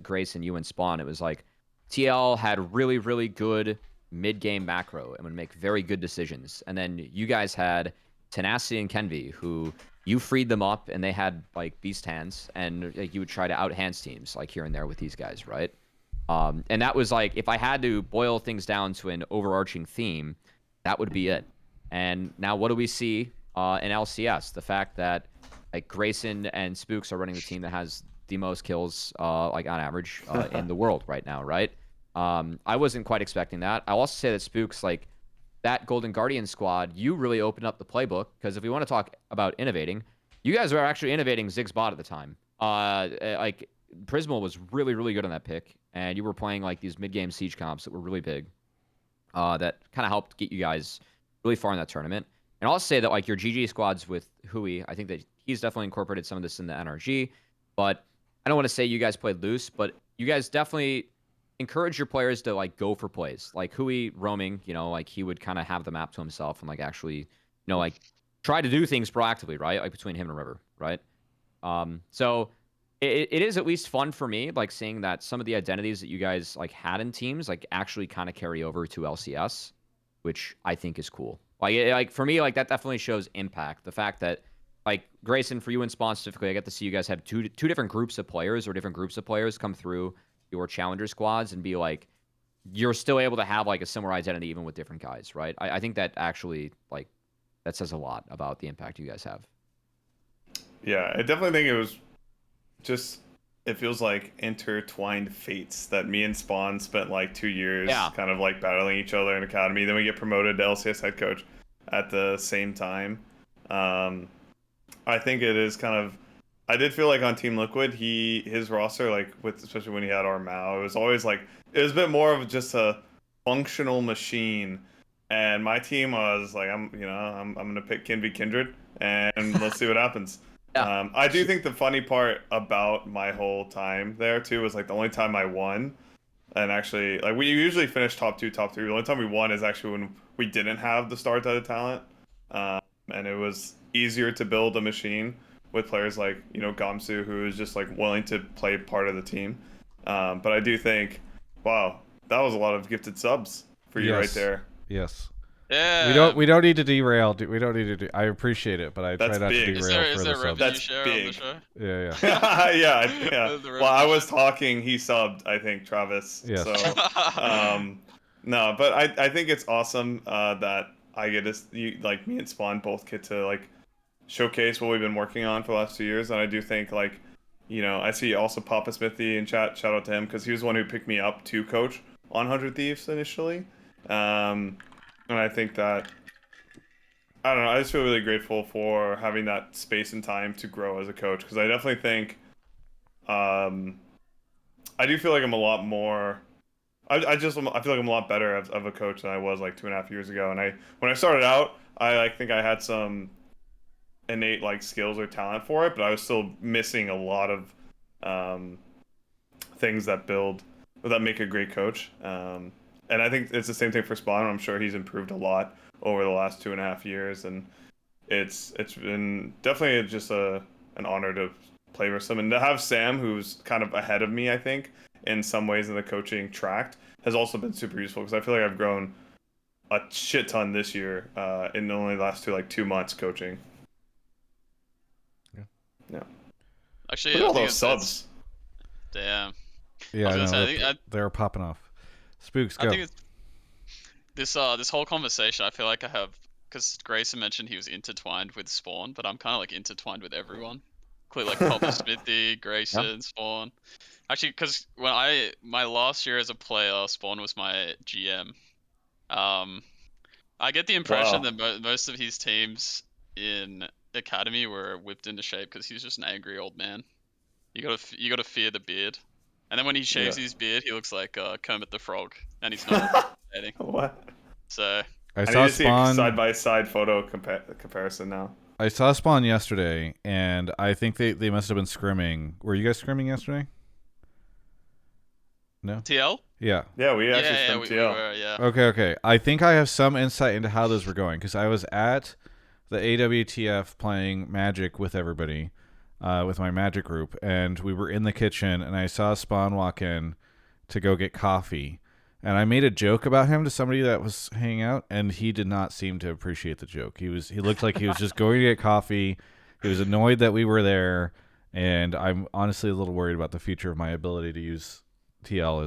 Grace and you and Spawn. It was like TL had really, really good mid-game macro and would make very good decisions. And then you guys had Tenacity and Kenvi, who you freed them up and they had like beast hands, and like, you would try to out hands teams like here and there with these guys, right? And that was like, if I had to boil things down to an overarching theme, that would be it. And now what do we see in LCS. The fact that like Grayson and Spookz are running the team that has the most kills, like on average, in the world right now, right? I wasn't quite expecting that. I'll also say that Spookz, like that Golden Guardian squad, you really opened up the playbook, because if we want to talk about innovating, you guys were actually innovating Zig's bot at the time. Like Prismal was really, really good on that pick, and you were playing like these mid-game siege comps that were really big. That kind of helped get you guys really far in that tournament. And I'll say that like your GG squads with Hui, I think that he's definitely incorporated some of this in the NRG. But I don't want to say you guys played loose, but you guys definitely encourage your players to like go for plays. Like Hui roaming, you know, like he would kind of have the map to himself and like actually, you know, like try to do things proactively, right? Like between him and River, right? So it is at least fun for me, like seeing that some of the identities that you guys like had in teams like actually kind of carry over to LCS, which I think is cool. Like for me, like that definitely shows impact. The fact that like Grayson, for you and Spawn specifically, I get to see you guys have two different groups of players or different groups of players come through your challenger squads and be like, you're still able to have like a similar identity even with different guys, right? I think that actually like that says a lot about the impact you guys have. Yeah, I definitely think it was just, it feels like intertwined fates that me and Spawn spent like 2 years kind of like battling each other in Academy. Then we get promoted to LCS head coach at the same time. I think it is kind of, I did feel like on Team Liquid, his roster, like with, especially when he had our Mao, it was always like, it was a bit more of just a functional machine. And my team was like, I'm gonna pick Kinvi Kindred and let's see what happens. Yeah. I do think the funny part about my whole time there too was like the only time I won, and actually like we usually finish top 2, top 3. The only time we won is actually when we didn't have the star data talent, and it was easier to build a machine with players like Gamsu, who is just like willing to play part of the team. But I do think, wow, that was a lot of gifted subs for you right there. Yes. Yeah. We don't need to derail. We don't need to do. I appreciate it, but I try not to derail is there for the subs. That's share big. on the show? Yeah. yeah. Well, I was talking. He subbed, I think, Travis. Yes. So, no, but I think it's awesome that I get to, like me and Spawn both get to like showcase what we've been working on for the last 2 years, and I do think like, I see also Papa Smithy in chat. Shout out to him because he was the one who picked me up to coach on 100 Thieves initially. And I think that, I don't know, I just feel really grateful for having that space and time to grow as a coach, because I definitely think, I do feel like I'm a lot more, I feel like I'm a lot better of a coach than I was like 2.5 years ago. And when I started out, I think I had some innate like skills or talent for it, but I was still missing a lot of things that make a great coach. And I think it's the same thing for Spawn. I'm sure he's improved a lot over the last 2.5 years, and it's been definitely just an honor to play with him, and to have Sam, who's kind of ahead of me, I think, in some ways in the coaching tract, has also been super useful, because I feel like I've grown a shit ton this year in only the last 2 months coaching. Yeah. Actually, look at all those subs. Damn. Yeah, I know, they're popping off. Spookz, go. I think this whole conversation, I feel like I have, because Grayson mentioned he was intertwined with Spawn, but I'm kind of like intertwined with everyone. Like Papa Smithy, Grayson, Spawn. Actually, because when my last year as a player, Spawn was my GM. I get the impression that most of his teams in Academy were whipped into shape because he's just an angry old man. You gotta fear the beard. And then when he shaves his beard, he looks like Kermit the Frog, and he's not intimidating. What? So I need saw to see a side-by-side photo comparison now. I saw Spawn yesterday, and I think they must have been scrimming. Were you guys scrimming yesterday? No? TL? Yeah, we actually scrimmed TL. We were, yeah. Okay. I think I have some insight into how those were going, because I was at the AWTF playing Magic with everybody, with my Magic group, and we were in the kitchen, and I saw Spawn walk in to go get coffee, and I made a joke about him to somebody that was hanging out, and he did not seem to appreciate the joke. He looked like he was just going to get coffee. He was annoyed that we were there, and I'm honestly a little worried about the future of my ability to use TL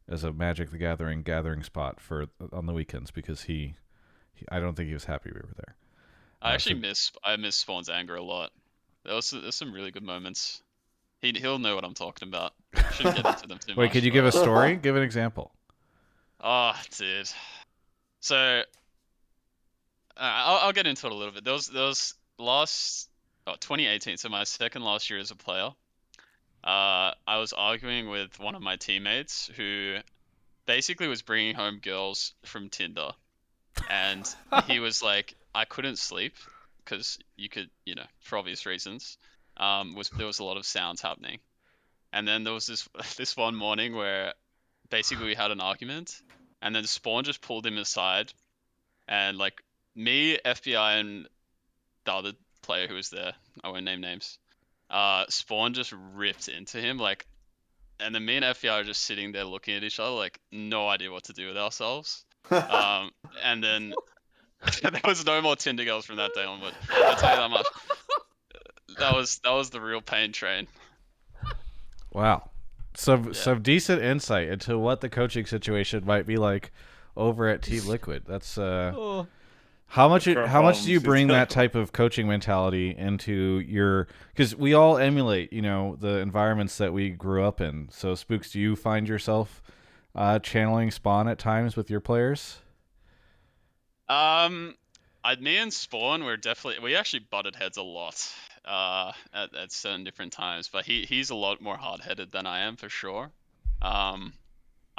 as a Magic the Gathering spot on the weekends, because I don't think he was happy we were there. I actually miss Spawn's anger a lot. There's some really good moments. He'll know what I'm talking about. Shouldn't get into them too much. Wait, could you give a story? Give an example. Oh, dude. So I'll get into it a little bit. There was 2018, so my second last year as a player. I was arguing with one of my teammates who basically was bringing home girls from Tinder, and he was like, I couldn't sleep because you could, for obvious reasons. There was a lot of sounds happening, and then there was this one morning where basically we had an argument, and then Spawn just pulled him aside, and like me, FBI, and the other player who was there, I won't name names. Spawn just ripped into him, and then me and FBI are just sitting there looking at each other, like no idea what to do with ourselves. And then there was no more Tinder girls from that day onward. I'll tell you that much. That was the real pain train. Wow, some decent insight into what the coaching situation might be like over at Team Liquid. That's How much do you bring that type of coaching mentality into your? Because we all emulate, the environments that we grew up in. So, Spookz, do you find yourself channeling Spawn at times with your players? Me and Spawn we actually butted heads a lot at certain different times, but he's a lot more hard-headed than I am for sure.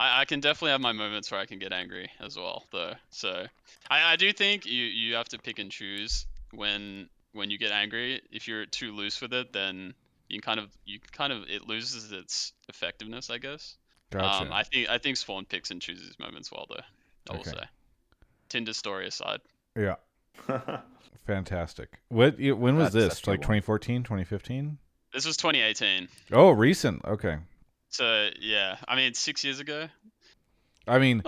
I can definitely have my moments where I can get angry as well, though. So I do think you have to pick and choose when you get angry. If you're too loose with it, then it loses its effectiveness, I guess. Gotcha. I think Spawn picks and chooses moments well, though. I will say. Tinder story aside. Yeah. Fantastic. When was this? Like 2014, 2015? This was 2018. Oh, recent. Okay. So, yeah. I mean, 6 years ago. I mean,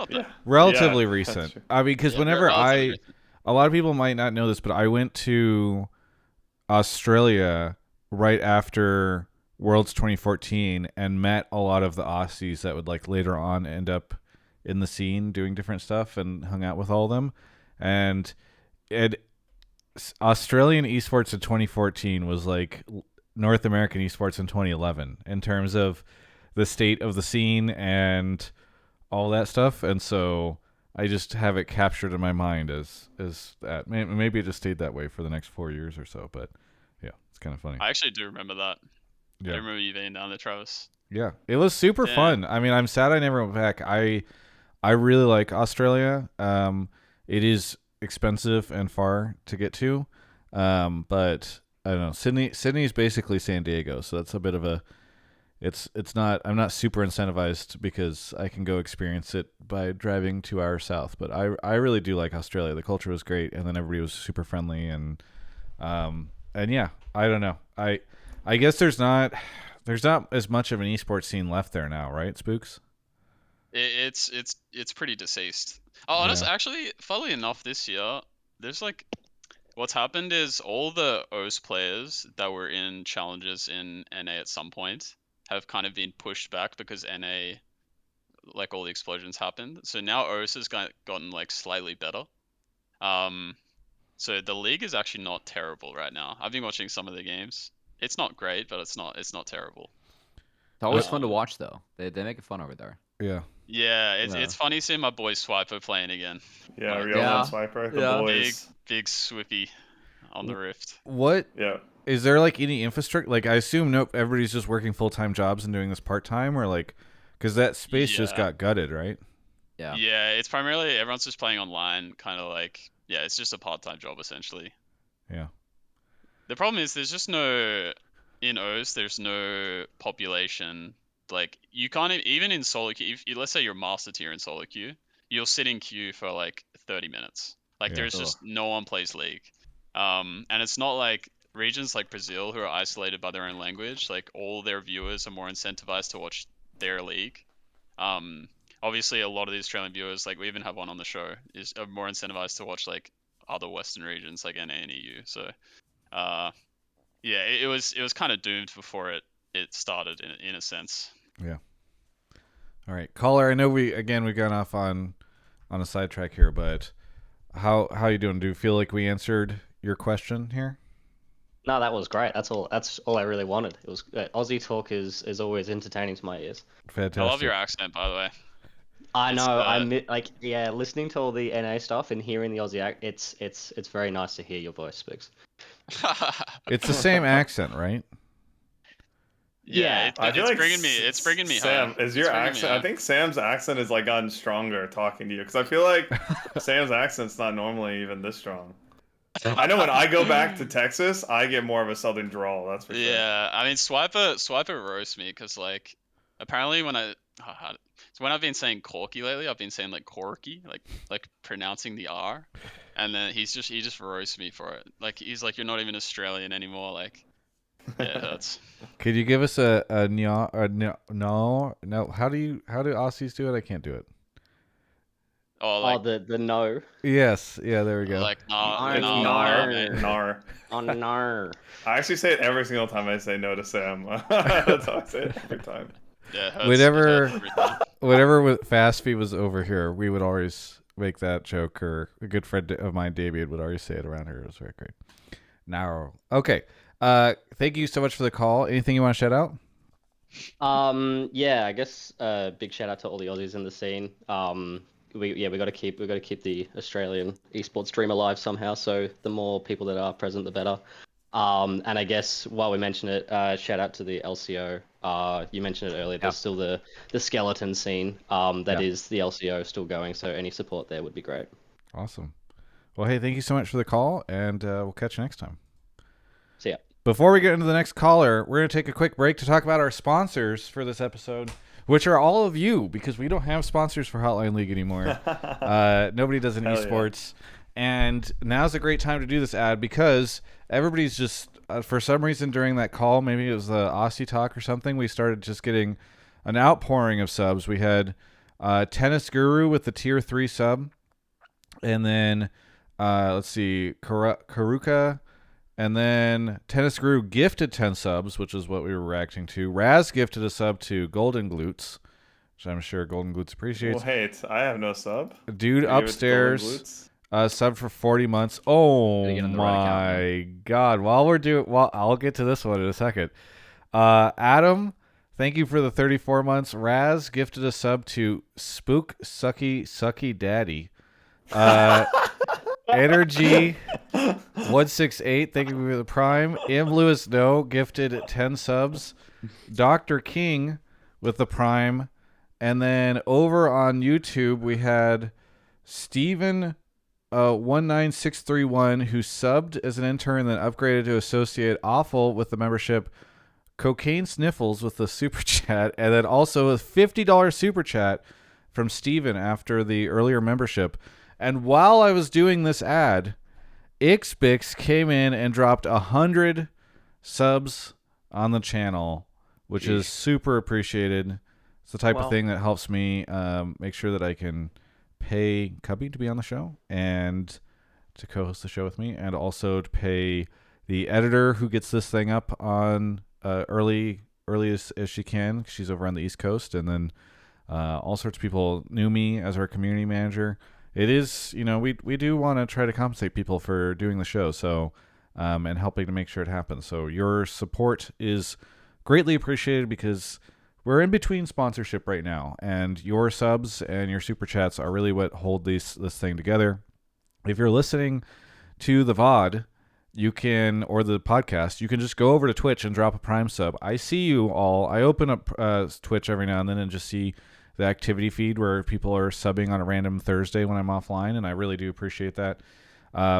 relatively recent. I mean, because whenever a lot of people might not know this, but I went to Australia right after Worlds 2014 and met a lot of the Aussies that would later on end up in the scene doing different stuff, and hung out with all of them. And Australian esports in 2014 was like North American esports in 2011 in terms of the state of the scene and all that stuff. And so I just have it captured in my mind as that. Maybe it just stayed that way for the next 4 years or so, but yeah, it's kind of funny. I actually do remember that. Yeah. I remember you being down there, Travis. Yeah, it was super fun. I mean, I'm sad I never went back. I really like Australia. It is expensive and far to get to, but I don't know. Sydney is basically San Diego, so that's a bit of a. It's not. I'm not super incentivized because I can go experience it by driving 2 hours south. But I really do like Australia. The culture was great, and then everybody was super friendly, and yeah, I don't know. I guess there's not as much of an esports scene left there now, right, Spookz? It's pretty deceased. Oh, honestly, actually, funnily enough, this year there's what's happened is all the OS players that were in challenges in NA at some point have kind of been pushed back because NA, all the explosions happened. So now OS has gotten slightly better. So the league is actually not terrible right now. I've been watching some of the games. It's not great, but it's not terrible. It's always fun to watch, though. They make it fun over there. Yeah. Yeah, it's funny seeing my boy Swiper playing again. Yeah, Real Man Swiper. The boys. Big Swippy on the Rift. What? Yeah. Is there any infrastructure? I assume everybody's just working full-time jobs and doing this part-time, or because that space just got gutted, right? Yeah. Yeah, it's primarily everyone's just playing online, kind of it's just a part-time job essentially. Yeah. The problem is there's just in OS, there's no population. You can't even in solo queue. Let's say you're master tier in solo queue, you'll sit in queue for 30 minutes. There's just no one plays League. And it's not like regions like Brazil who are isolated by their own language. All their viewers are more incentivized to watch their league. Obviously, a lot of the Australian viewers, we even have one on the show, are more incentivized to watch other Western regions like NA and EU. So, yeah, it was kind of doomed before it started in a sense. Yeah. All right, caller. I know we've gone off on a sidetrack here, but how you doing? Do you feel like we answered your question here? No, that was great. That's all I really wanted. It was Aussie talk is always entertaining to my ears. Fantastic. I love your accent, by the way. I know. Listening to all the NA stuff and hearing the Aussie it's very nice to hear your voice, Spookz. It's the same accent, right? Yeah, it's bringing me Sam, home. is your accent? I think Sam's accent has like gotten stronger talking to you because I feel like Sam's accent's not normally even this strong. I know when I go back to Texas, I get more of a southern drawl. That's for sure. Yeah, I mean, Swiper roasts me because like apparently when I've been saying corky lately, I've been saying like corky, like pronouncing the R, and then he just roasts me for it. Like he's like, you're not even Australian anymore. Like, yeah, it hurts. Could you give us a no? How do Aussies do it? I can't do it. Oh, like, the no. Yes, yeah, there we go. Like Nar. Nar. I actually say it every single time I say no to Sam. That's how I say it every time. Yeah, it hurts every time. Whenever Fast Fee was over here, we would always make that joke, or a good friend of mine, David, would always say it around here. It was very great. Now, okay. Thank you so much for the call. Anything you want to shout out? Yeah, I guess big shout out to all the Aussies in the scene. We got to keep the Australian esports dream alive somehow. So the more people that are present, the better. And I guess while we mention it, shout out to the LCO. You mentioned it earlier. There's still the skeleton scene. Is the LCO still going. So any support there would be great. Awesome. Well, hey, thank you so much for the call, and we'll catch you next time. See ya. Before we get into the next caller, we're going to take a quick break to talk about our sponsors for this episode, which are all of you, because we don't have sponsors for Hotline League anymore. Nobody does an esports. Yeah. And now's a great time to do this ad because everybody's just, for some reason during that call, maybe it was the Aussie talk or something, we started just getting an outpouring of subs. We had Tennis Guru with the tier 3 sub. And then, let's see, Karuka. And then Tennis Guru gifted 10 subs, which is what we were reacting to. Raz gifted a sub to Goldenglue, which I'm sure Goldenglue appreciates. Well, hey, I have no sub. Dude upstairs, sub for 40 months. Oh my God! I'll get to this one in a second. Adam, thank you for the 34 months. Raz gifted a sub to Spook Sucky Daddy. Energy 168, thank you for the prime. Lewis gifted 10 subs. Dr. King with the prime. And then over on YouTube we had Steven 19631 who subbed as an intern, then upgraded to associate. Awful with the membership. Cocaine Sniffles with the super chat, and then also a $50 super chat from Steven after the earlier membership. And while I was doing this ad, Ixbix came in and dropped 100 subs on the channel, which is super appreciated. It's the type of thing that helps me make sure that I can pay Cubby to be on the show and to co-host the show with me, and also to pay the editor who gets this thing up on early as she can. She's over on the East Coast, and then all sorts of people knew me as our community manager. It is, we do want to try to compensate people for doing the show, so and helping to make sure it happens. So your support is greatly appreciated because we're in between sponsorship right now, and your subs and your super chats are really what hold this thing together. If you're listening to the VOD, you can, or the podcast, you can just go over to Twitch and drop a Prime sub. I see you all. I open up Twitch every now and then and just see the activity feed where people are subbing on a random Thursday when I'm offline, and I really do appreciate that.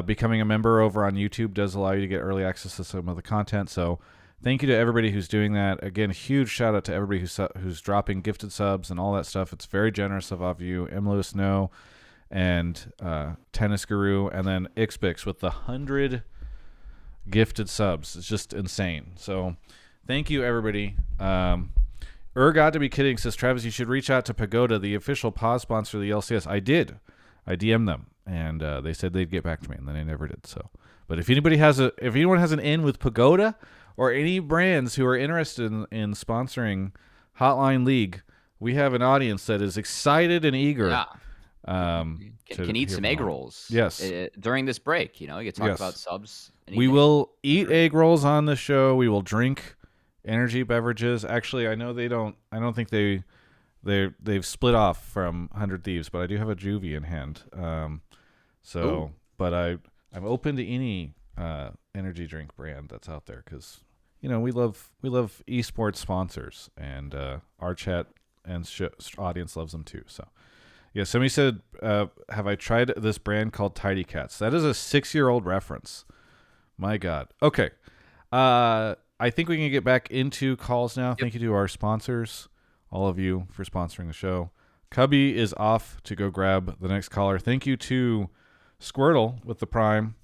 Becoming a member over on YouTube does allow you to get early access to some of the content, so thank you to everybody who's doing that. Again, huge shout out to everybody who's dropping gifted subs and all that stuff. It's very generous of you. Lewis and Tennis Guru, and then Ixbix with the 100 gifted subs. It's just insane. So thank you, everybody. Got to be kidding, says Travis, you should reach out to Pagoda, the official pause sponsor of the LCS. I did. I DM'd them, and they said they'd get back to me, and then they never did. So, but if anyone has an in with Pagoda or any brands who are interested in sponsoring Hotline League, we have an audience that is excited and eager Can eat some egg rolls. Yes. During this break, you can talk about subs. Anything. We will eat egg rolls on the show. We will drink energy beverages. Actually, I know they don't. I don't think they've split off from 100 Thieves, but I do have a juvie in hand. But I'm open to any energy drink brand that's out there because we love esports sponsors, and our chat and audience loves them too. So yeah, somebody said, have I tried this brand called Tidy Cats? That is a 6-year-old reference. My God. Okay. I think we can get back into calls now. Yep. Thank you to our sponsors, all of you, for sponsoring the show. Cubby is off to go grab the next caller. Thank you to Squirtle with the Prime,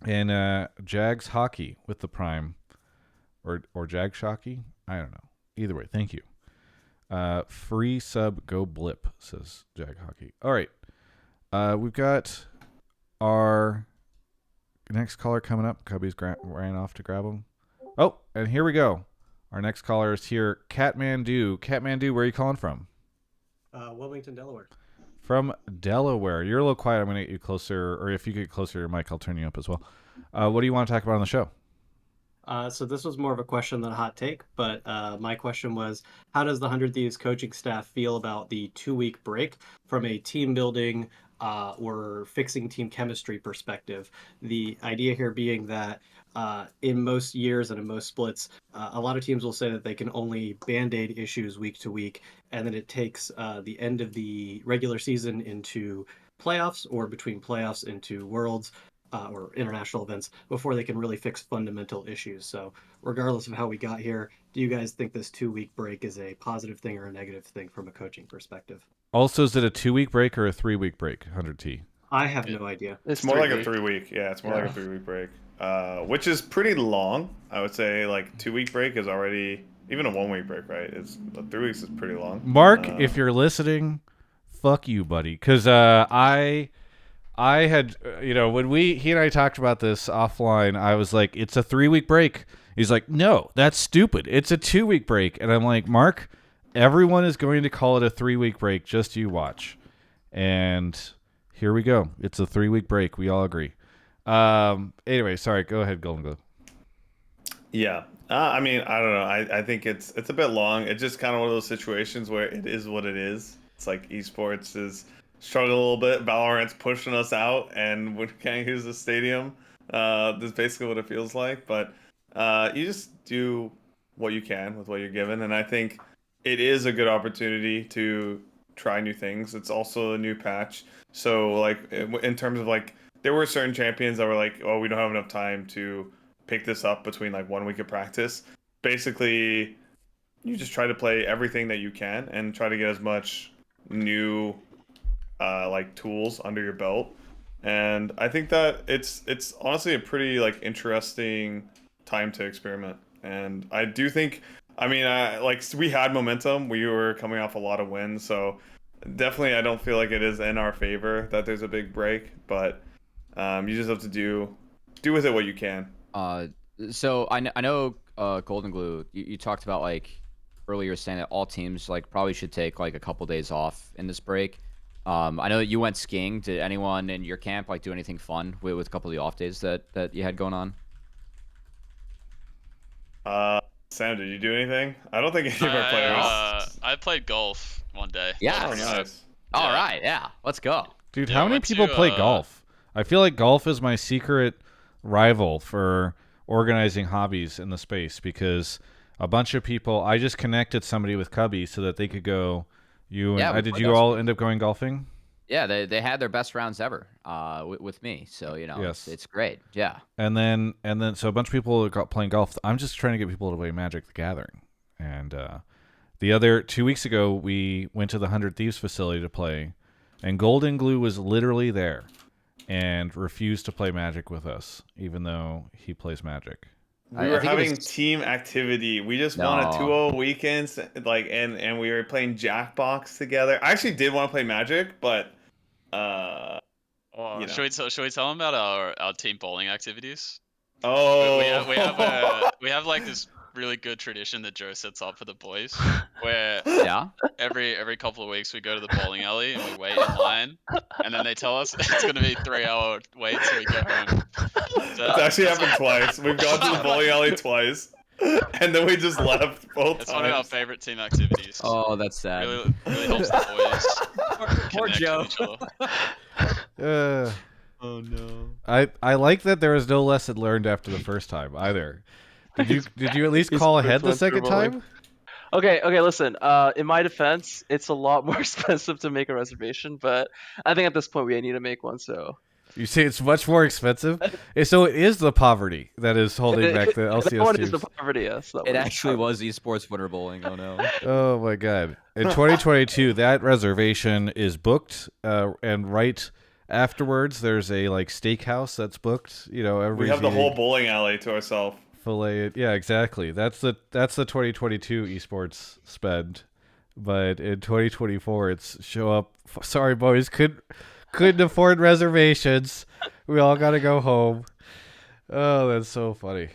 and Jags Hockey with the Prime, or Jag Shockey. I don't know. Either way, thank you. Free sub, go blip, says Jag Hockey. All right. We've got our next caller coming up. Cubby's ran off to grab him. Oh, and here we go. Our next caller is here. Katmandu. Katmandu, where are you calling from? Wilmington, Delaware. From Delaware. You're a little quiet. I'm going to get you closer, or if you get closer to your mic, I'll turn you up as well. What do you want to talk about on the show? So this was more of a question than a hot take, but my question was, how does the 100 Thieves coaching staff feel about the 2-week break from a team building or fixing team chemistry perspective? The idea here being that in most years and in most splits, a lot of teams will say that they can only band-aid issues week to week, and then it takes the end of the regular season into playoffs, or between playoffs into Worlds, or international events, before they can really fix fundamental issues. So regardless of how we got here, do you guys think this 2-week break is a positive thing or a negative thing from a coaching perspective? Also, is it a 2-week break or a 3-week break, 100T? I have no idea. It's more like a 3-week. Yeah, it's more like a 3-week break, which is pretty long. I would say like 2-week break is already, even a 1-week break, right? 3 weeks is pretty long. Mark, if you're listening, fuck you, buddy. Because I had, when he and I talked about this offline, I was like, it's a 3-week break. He's like, no, that's stupid. It's a 2-week break. And I'm like, Mark, everyone is going to call it a 3-week break. Just you watch. And here we go. It's a 3-week break. We all agree. Anyway, sorry. Go ahead, Goldenglue. Yeah. I mean, I don't know. I think it's a bit long. It's just kind of one of those situations where it is what it is. It's like esports is struggling a little bit. Valorant's pushing us out, and we can't use the stadium. That's basically what it feels like. But you just do what you can with what you're given, and I think it is a good opportunity to try new things. It's also a new patch, so like in terms of like, there were certain champions that were like, oh, we don't have enough time to pick this up between like 1 week of practice. Basically, you just try to play everything that you can and try to get as much new like tools under your belt. And I think that it's honestly a pretty like interesting time to experiment. And I do think, I mean, like we had momentum. We were coming off a lot of wins, so definitely I don't feel like it is in our favor that there's a big break. But you just have to do with it what you can. So I know Goldenglue, you talked about like earlier saying that all teams like probably should take like a couple days off in this break. I know that you went skiing. Did anyone in your camp like do anything fun with a couple of the off days that you had going on? Sam, did you do anything? I don't think any of our players. I played golf one day. Yeah. Oh, nice. All right. Yeah. Let's go. Dude, how many people play golf? I feel like golf is my secret rival for organizing hobbies in the space, because a bunch of people, I just connected somebody with Cubby so that they could go. Did you all end up going golfing? Yeah, they had their best rounds ever with me. So, yes. it's great. Yeah. And then so a bunch of people got playing golf. I'm just trying to get people to play Magic the Gathering. And the other 2 weeks ago, we went to the 100 Thieves facility to play, and Goldenglue was literally there and refused to play Magic with us, even though he plays Magic. We were having team activity. We just won a 2-0 weekend, like, and we were playing Jackbox together. I actually did want to play Magic, but should we tell them about our team bowling activities? Oh, we have like this really good tradition that Joe sets up for the boys, where every couple of weeks we go to the bowling alley and we wait in line, and then they tell us it's going to be 3-hour wait, so we go home. So It's actually happened twice. We've gone to the bowling alley twice, and then we just left both times. It's one of our favorite team activities. Oh, that's sad. Really helps the boys. Poor Joe. Oh no. I like that there was no lesson learned after the first time either. Did you at least call ahead the second time? Okay, listen. In my defense, it's a lot more expensive to make a reservation, but I think at this point we need to make one. So you say it's much more expensive, so it is the poverty that is holding back the LCS that one teams. is the poverty, yes. It actually was esports winter bowling. Oh no. Oh my god! In 2022, that reservation is booked, and right afterwards, there's a steakhouse that's booked. We have the whole bowling alley to ourselves. Fillet. Yeah, exactly. That's the 2022 esports spend, but in 2024, it's show up. Sorry, boys, couldn't afford reservations. We all got to go home. Oh, that's so funny.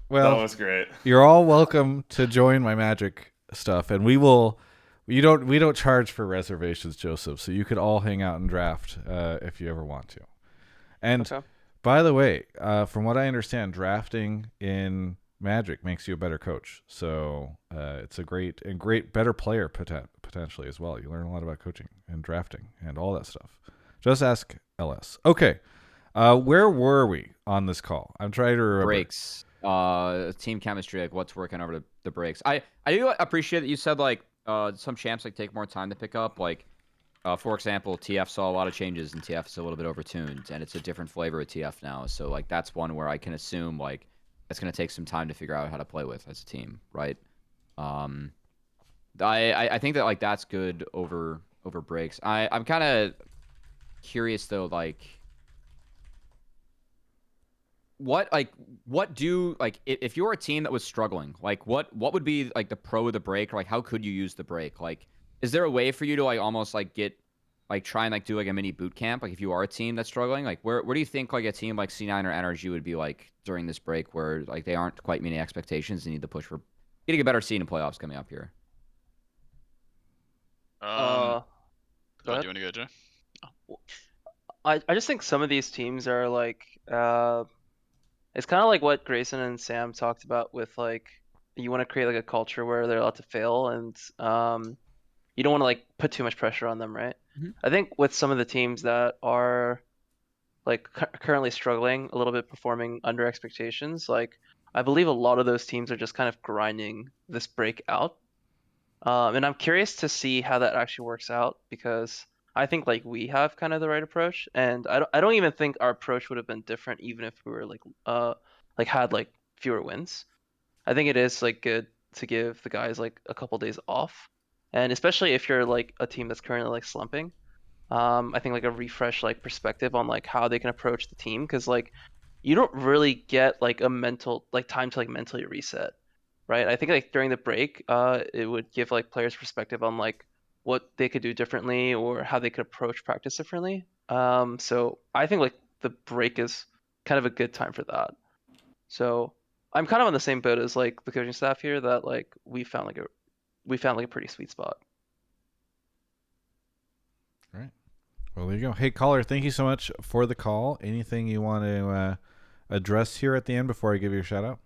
Well, that was great. You're all welcome to join my Magic stuff, and we don't charge for reservations, Joseph. So you could all hang out and draft if you ever want to. And by the way, from what I understand, drafting in Magic makes you a better coach. So it's a great better player potentially as well. You learn a lot about coaching and drafting and all that stuff. Just ask LS. Okay, where were we on this call? I'm trying to remember. Breaks. Team chemistry, what's working over the breaks. I do appreciate that you said some champs take more time to pick up. For example, TF saw a lot of changes, and TF is a little bit overtuned, and it's a different flavor of TF now. So that's one where I can assume it's going to take some time to figure out how to play with as a team, right? I think that that's good over breaks. I'm kind of curious though, if you're a team that was struggling, what would be the pro of the break, or how could you use the break? Is there a way for you to almost get try and do a mini boot camp? If you are a team that's struggling, where do you think a team like C9 or NRG would be during this break, where they aren't quite meeting expectations and need to push for getting a better seed in playoffs coming up here? Do you want to go, Joe? I just think some of these teams are it's kind of what Grayson and Sam talked about with you want to create a culture where they're allowed to fail, and you don't want to put too much pressure on them, right? Mm-hmm. I think with some of the teams that are currently struggling a little bit, performing under expectations, I believe a lot of those teams are just kind of grinding this break out, and I'm curious to see how that actually works out, because I think we have kind of the right approach, and I don't even think our approach would have been different even if we were had fewer wins. I think it is good to give the guys a couple days off, and especially if you're a team that's currently slumping. I think a refresh perspective on how they can approach the team, because you don't really get a mental time to mentally reset, right? I think during the break, it would give players perspective on what they could do differently or how they could approach practice differently. So I think the break is kind of a good time for that. So I'm kind of on the same boat as the coaching staff here, that we found a pretty sweet spot. All right. Well, there you go. Hey, caller, thank you so much for the call. Anything you want to address here at the end before I give you a shout out?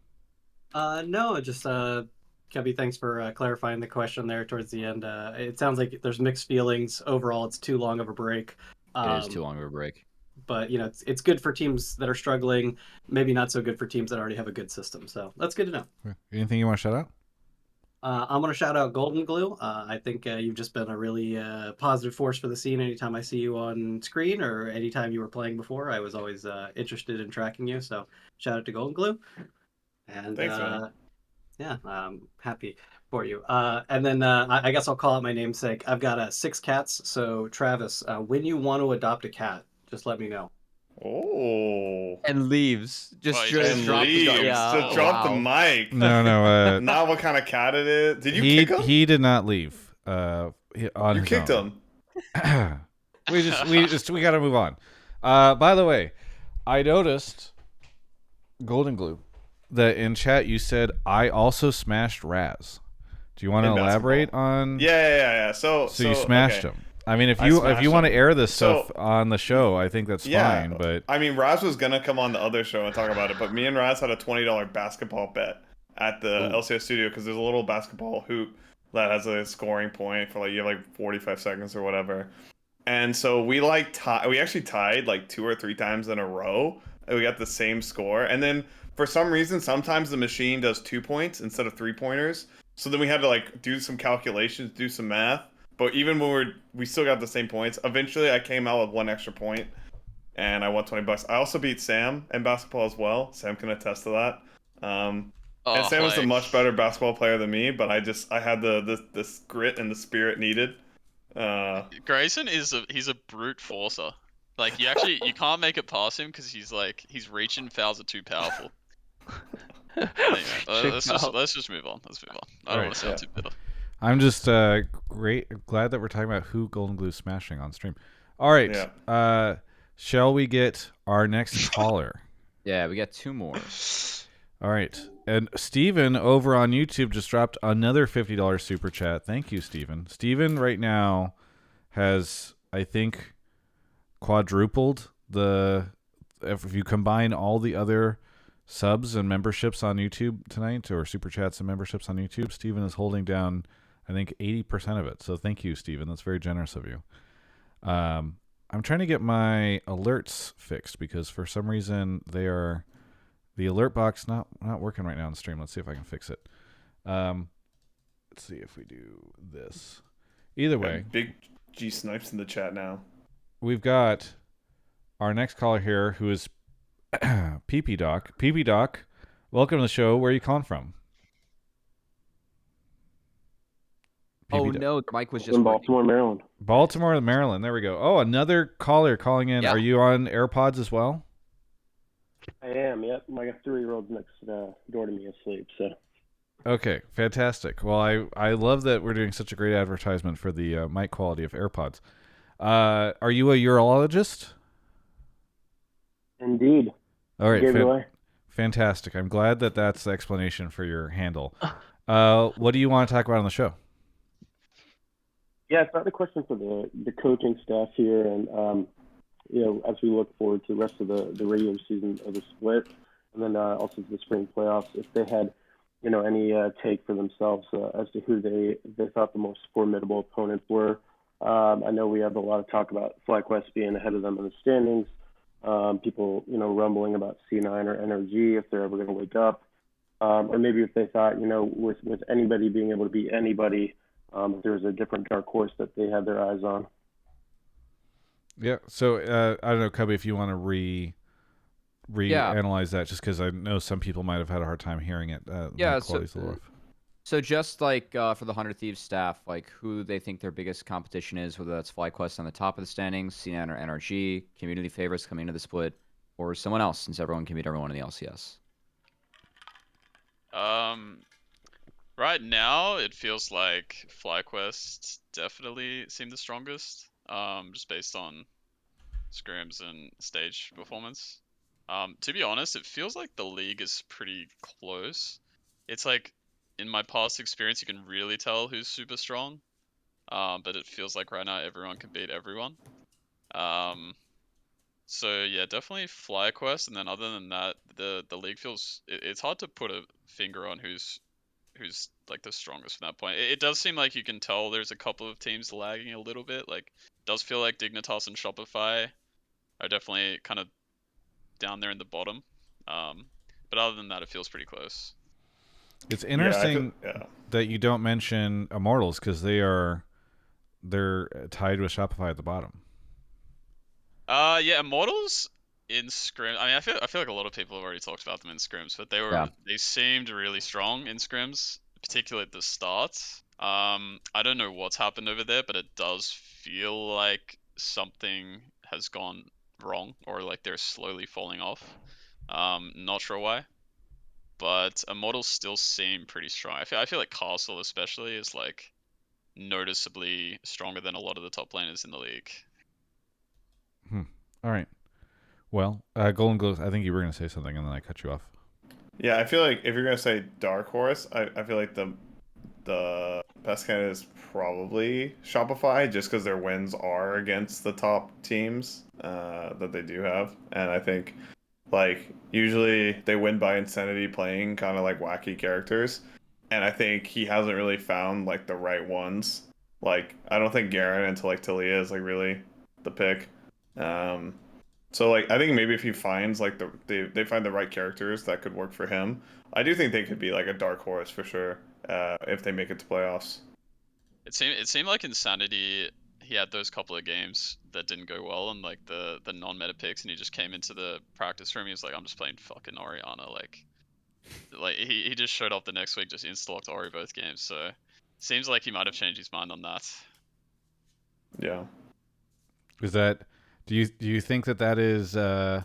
No, just Kebby, thanks for clarifying the question there towards the end. It sounds like there's mixed feelings. Overall, it's too long of a break. It is too long of a break. But, it's good for teams that are struggling, maybe not so good for teams that already have a good system. So that's good to know. Anything you want to shout out? I'm going to shout out Goldenglue. I think you've just been a really positive force for the scene. Anytime I see you on screen, or anytime you were playing before, I was always interested in tracking you. So shout out to Goldenglue. And thanks, man. Yeah, I'm happy for you. And then I guess I'll call out my namesake. I've got 6 cats. So Travis, when you want to adopt a cat, just let me know. Oh. And leaves. Just drop the mic. No. Not what kind of cat it is. Did you kick him? He did not leave. You kicked him. We got to move on. By the way, I noticed Goldenglue that in chat you said I also smashed Raz. Do you want to In elaborate basketball. on? Yeah. So you smashed okay. him. I mean, if I you smashed want to him. air this So- stuff on the show, I think that's fine. But I mean, Raz was gonna come on the other show and talk about it, but me and Raz had a $20 basketball bet at the LCS studio because there's a little basketball hoop that has a scoring point for like you have like 45 seconds or whatever. And so we we actually tied like 2 or 3 times in a row. And we got the same score. And then for some reason, sometimes the machine does 2 points instead of 3-pointers. So then we had to like do some calculations, do some math. But even when we still got the same points. Eventually, I came out with 1 extra point, and I won $20. I also beat Sam in basketball as well. Sam can attest to that. And Sam was a much better basketball player than me, but I had this grit and the spirit needed. Grayson he's a brute forcer. Like you can't make it past him because he's reaching fouls are too powerful. Anyway, let's just move on. I don't want to sound too bitter. I'm just glad that we're talking about who Goldenglue is smashing on stream. All right. Yeah. Shall we get our next caller? Yeah, we got 2 more. All right. And Steven over on YouTube just dropped another $50 super chat. Thank you, Steven. Steven right now has, I think, quadrupled if you combine all the other subs and memberships on YouTube tonight, or super chats and memberships on YouTube, Steven is holding down, I think, 80% of it. So thank you, Steven. That's very generous of you. I'm trying to get my alerts fixed because for some reason the alert box not working right now on stream. Let's see if I can fix it. Let's see if we do this. Either way, Big G Snipes in the chat now. We've got our next caller here who is ppdoc. ppdoc, welcome to the show. Where are you calling from? Oh no, the mic was just in Baltimore, Maryland. Baltimore, Maryland. There we go. Oh, another caller calling in. Yeah. Are you on AirPods as well? I am, yep. My 3-year-old's next door to me asleep, so. Okay, fantastic. Well, I love that we're doing such a great advertisement for the mic quality of AirPods. Are you a urologist? Indeed. All right, Gave it away. fantastic. I'm glad that that's the explanation for your handle. What do you want to talk about on the show? Yeah, so I had a question for the coaching staff here, and as we look forward to the rest of the regular season of the split, and then also to the spring playoffs, if they had, any take for themselves as to who they thought the most formidable opponents were. I know we have a lot of talk about FlyQuest being ahead of them in the standings. People, rumbling about C9 or NRG if they're ever going to wake up, or maybe if they thought, with anybody being able to beat anybody, if there was a different dark horse that they had their eyes on. Yeah. So I don't know, Cubby, if you want to reanalyze that, just because I know some people might have had a hard time hearing it. Yeah. So just like for the 100 Thieves staff, like who they think their biggest competition is, whether that's FlyQuest on the top of the standings, C9 or NRG, community favorites coming into the split, or someone else, since everyone can beat everyone in the LCS. Right now, it feels like FlyQuest definitely seem the strongest, just based on scrims and stage performance. To be honest, it feels like the league is pretty close. It's like, in my past experience, you can really tell who's super strong, but it feels like right now everyone can beat everyone. So yeah, definitely FlyQuest, and then other than that, the league feels it's hard to put a finger on who's like the strongest from that point. It does seem like you can tell there's a couple of teams lagging a little bit. Like, it does feel like Dignitas and Shopify are definitely kind of down there in the bottom. But other than that, it feels pretty close. It's interesting that you don't mention Immortals because they're tied with Shopify at the bottom. Yeah, Immortals in scrims. I mean, I feel like a lot of people have already talked about them in scrims, but they seemed really strong in scrims, particularly at the start. I don't know what's happened over there, but it does feel like something has gone wrong, or like they're slowly falling off. Not sure why, but Immortals still seem pretty strong. I feel like Castle especially is like noticeably stronger than a lot of the top laners in the league. All right. Well, Goldenglue, I think you were going to say something, and then I cut you off. Yeah, I feel like if you're gonna say dark horse, I feel like the best candidate is probably Shopify, just because their wins are against the top teams that they do have, and I think like usually they win by insanity playing kind of like wacky characters, and I think he hasn't really found like the right ones. Like I don't think Garen into like Talia is like really the pick. Um, so like I think maybe if he finds like they find the right characters that could work for him, I do think they could be like a dark horse for sure if they make it to playoffs. It seemed like Insanity, he had those couple of games that didn't go well and like the non-meta picks, and he just came into the practice room. He was like, I'm just playing fucking Orianna. Like he just showed up the next week, just insta-locked Ori both games. So seems like he might have changed his mind on that. Yeah. Is that? Do you think that is? Do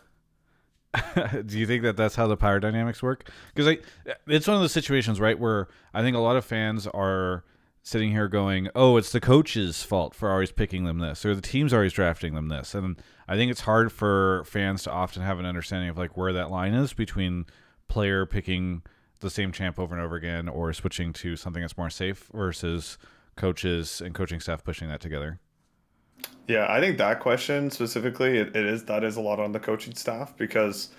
you think that that's how the power dynamics work? Because it's one of those situations, right, where I think a lot of fans are sitting here going, "Oh, it's the coach's fault for always picking them this, or the team's always drafting them this," and I think it's hard for fans to often have an understanding of like where that line is between player picking the same champ over and over again, or switching to something that's more safe, versus coaches and coaching staff pushing that together. Yeah, I think that question specifically, that is a lot on the coaching staff, because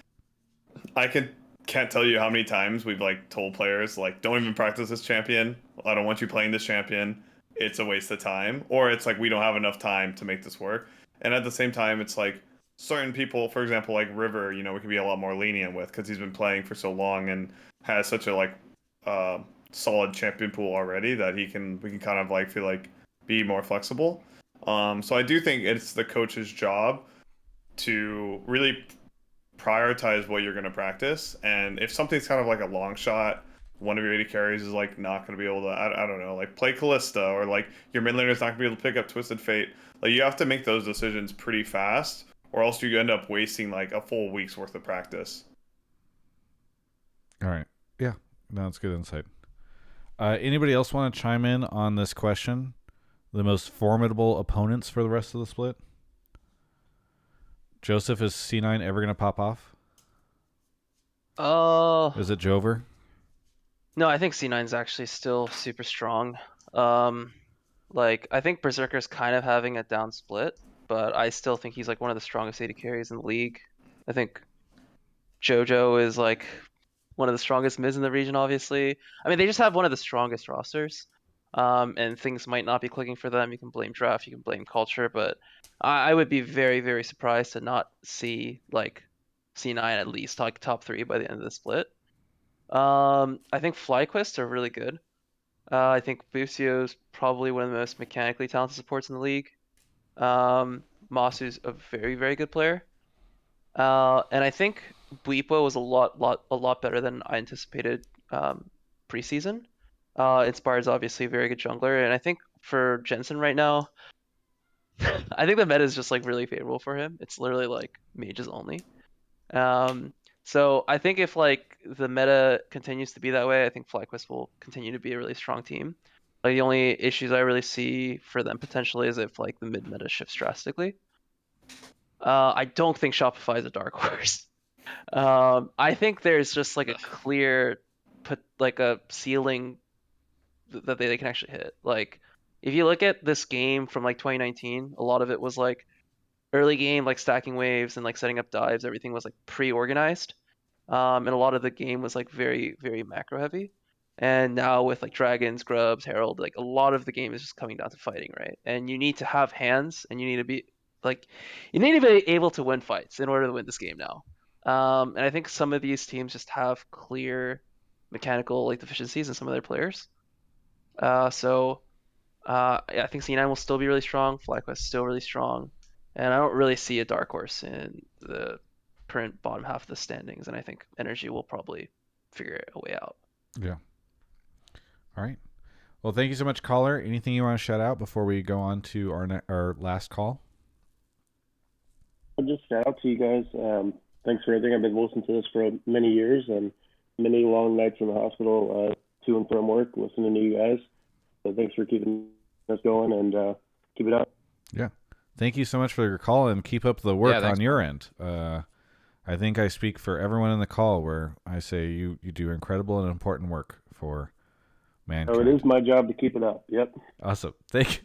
can't tell you how many times we've like told players like, don't even practice this champion. I don't want you playing this champion. It's a waste of time. Or it's like, we don't have enough time to make this work. And at the same time, it's like certain people, for example, like River, we can be a lot more lenient with because he's been playing for so long and has such a like solid champion pool already that we can kind of like feel like be more flexible. So I do think it's the coach's job to really prioritize what you're going to practice. And if something's kind of like a long shot, one of your AD carries is like not going to be able to, I don't know, like play Callista, or like your mid laner is not going to be able to pick up Twisted Fate. Like you have to make those decisions pretty fast, or else you end up wasting like a full week's worth of practice. All right. Yeah. No, that's good insight. Anybody else want to chime in on this question? The most formidable opponents for the rest of the split? Joseph, is C9 ever going to pop off? Is it Jover? No, I think C9's actually still super strong. Like I think Berserker's kind of having a down split, but I still think he's like one of the strongest AD carries in the league. I think JoJo is like one of the strongest mids in the region, obviously. I mean, they just have one of the strongest rosters. And things might not be clicking for them. You can blame draft, you can blame culture, but I would be very, very surprised to not see like C9 at least like top 3 by the end of the split. I think FlyQuest are really good. I think Busio is probably one of the most mechanically talented supports in the league. Masu's a very, very good player. And I think Buipo was a lot better than I anticipated preseason. Inspired's obviously a very good jungler, and I think for Jensen right now, I think the meta is just like really favorable for him. It's literally like mages only. So I think if like the meta continues to be that way, I think FlyQuest will continue to be a really strong team. Like the only issues I really see for them potentially is if like the mid meta shifts drastically. I don't think Shopify is a dark horse. I think there's just like a clear like a ceiling that they can actually hit. Like if you look at this game from like 2019, a lot of it was like early game, like stacking waves and like setting up dives. Everything was like pre-organized, and a lot of the game was like very, very macro heavy. And now with like dragons, grubs, herald, like a lot of the game is just coming down to fighting, right? And you need to have hands, and you need to be able to win fights in order to win this game now. And I think some of these teams just have clear mechanical like deficiencies in some of their players. So I think C9 will still be really strong. FlyQuest is still really strong, and I don't really see a dark horse in the current bottom half of the standings. And I think Energy will probably figure a way out. Yeah. All right. Well, thank you so much, caller. Anything you want to shout out before we go on to our last call? I'll just shout out to you guys. Thanks for everything. I've been listening to this for many years and many long nights in the hospital to and from work listening to you guys. So thanks for keeping us going, and keep it up. Yeah. Thank you so much for your call, and keep up the work on your end. I think I speak for everyone in the call where I say you do incredible and important work for mankind. Oh, it is my job to keep it up. Yep. Awesome. Thank you.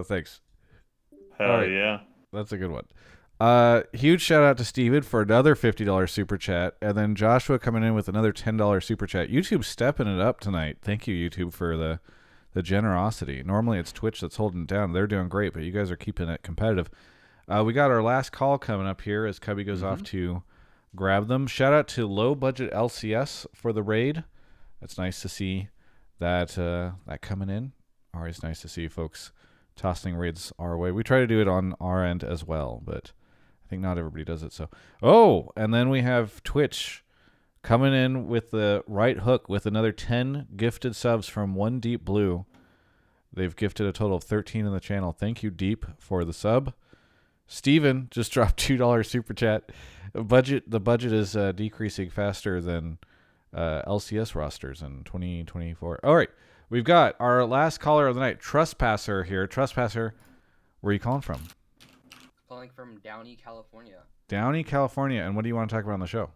Thanks. Hell yeah. That's a good one. Huge shout out to Steven for another $50 super chat, and then Joshua coming in with another $10 super chat. YouTube stepping it up tonight. Thank you, YouTube, for the generosity. Normally it's Twitch that's holding it down. They're doing great, but you guys are keeping it competitive. We got our last call coming up here as Cubby goes off to grab them. Shout out to Low Budget LCS for the raid. It's nice to see that coming in. Always nice to see folks tossing raids our way. We try to do it on our end as well, but I think not everybody does it. So, and then we have Twitch coming in with the right hook with another 10 gifted subs from One Deep Blue. They've gifted a total of 13 in the channel. Thank you, Deep, for the sub. Steven just dropped $2 super chat. The budget is decreasing faster than LCS rosters in 2024. All right, we've got our last caller of the night, Trespasser here. Trespasser, where are you calling from? Calling from Downey, California. Downey, California. And what do you want to talk about on the show?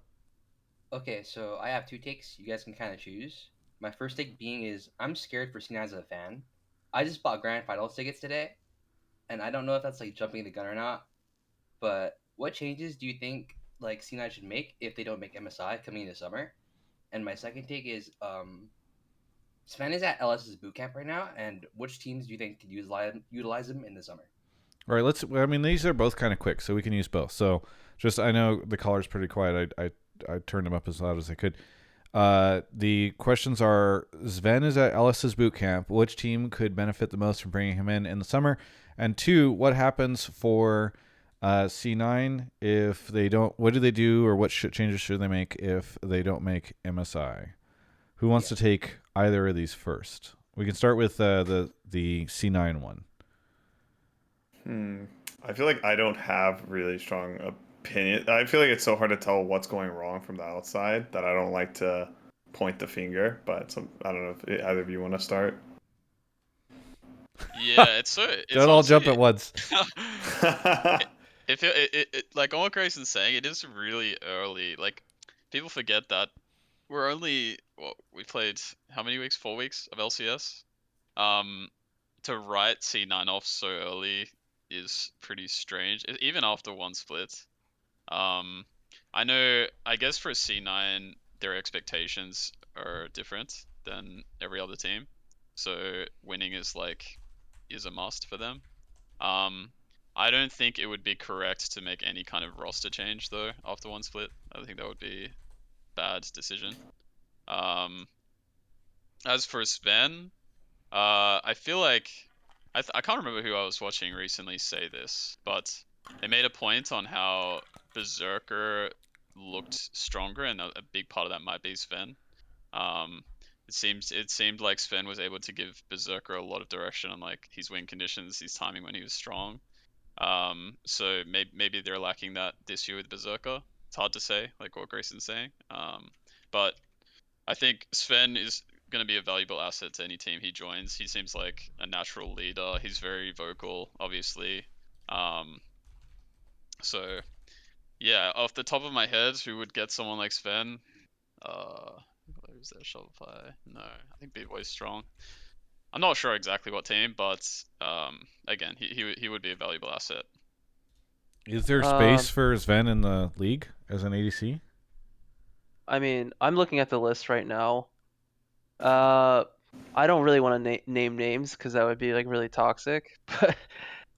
Okay, so I have two takes. You guys can kind of choose. My first take being is I'm scared for C9 as a fan. I just bought Grand Finals tickets today, and I don't know if that's like jumping the gun or not. But what changes do you think like C9 should make if they don't make MSI coming into summer? And my second take is Sven is at LS's bootcamp right now, and which teams do you think could utilize him in the summer? All right, these are both kind of quick, so we can use both. So I know the caller's pretty quiet. I turned them up as loud as I could. The questions are, Sven is at LS's bootcamp. Which team could benefit the most from bringing him in the summer? And two, what happens for C9 if they don't? What do they do, or what changes should they make if they don't make MSI? Who wants to take either of these first? We can start with the C9 one. I feel like I don't have really strong opinion. I feel like it's so hard to tell what's going wrong from the outside that I don't like to point the finger. But I don't know if either of you want to start. Yeah, it's don't all jump at once. It like all Grayson's saying, it is really early. Like people forget that we're only we played how many weeks? 4 weeks of LCS. To write C9 off so early is pretty strange, even after one split. I guess for C9 their expectations are different than every other team, so winning is a must for them. I don't think it would be correct to make any kind of roster change though after one split. I think that would be a bad decision. As for Sven, I feel like I can't remember who I was watching recently say this, but they made a point on how Berserker looked stronger, and a big part of that might be Sven. It seemed like Sven was able to give Berserker a lot of direction on like his win conditions, his timing when he was strong. So maybe they're lacking that this year with Berserker. It's hard to say, like what Grayson's saying. But I think Sven is going to be a valuable asset to any team he joins. He seems like a natural leader. He's very vocal, obviously. So yeah, off the top of my head, who would get someone like Sven? Who's there? Shopify? No, I think Big Boy's strong. I'm not sure exactly what team, but again, he would be a valuable asset. Is there space for Sven in the league as an ADC? I mean, I'm looking at the list right now. I don't really want to name names because that would be like really toxic.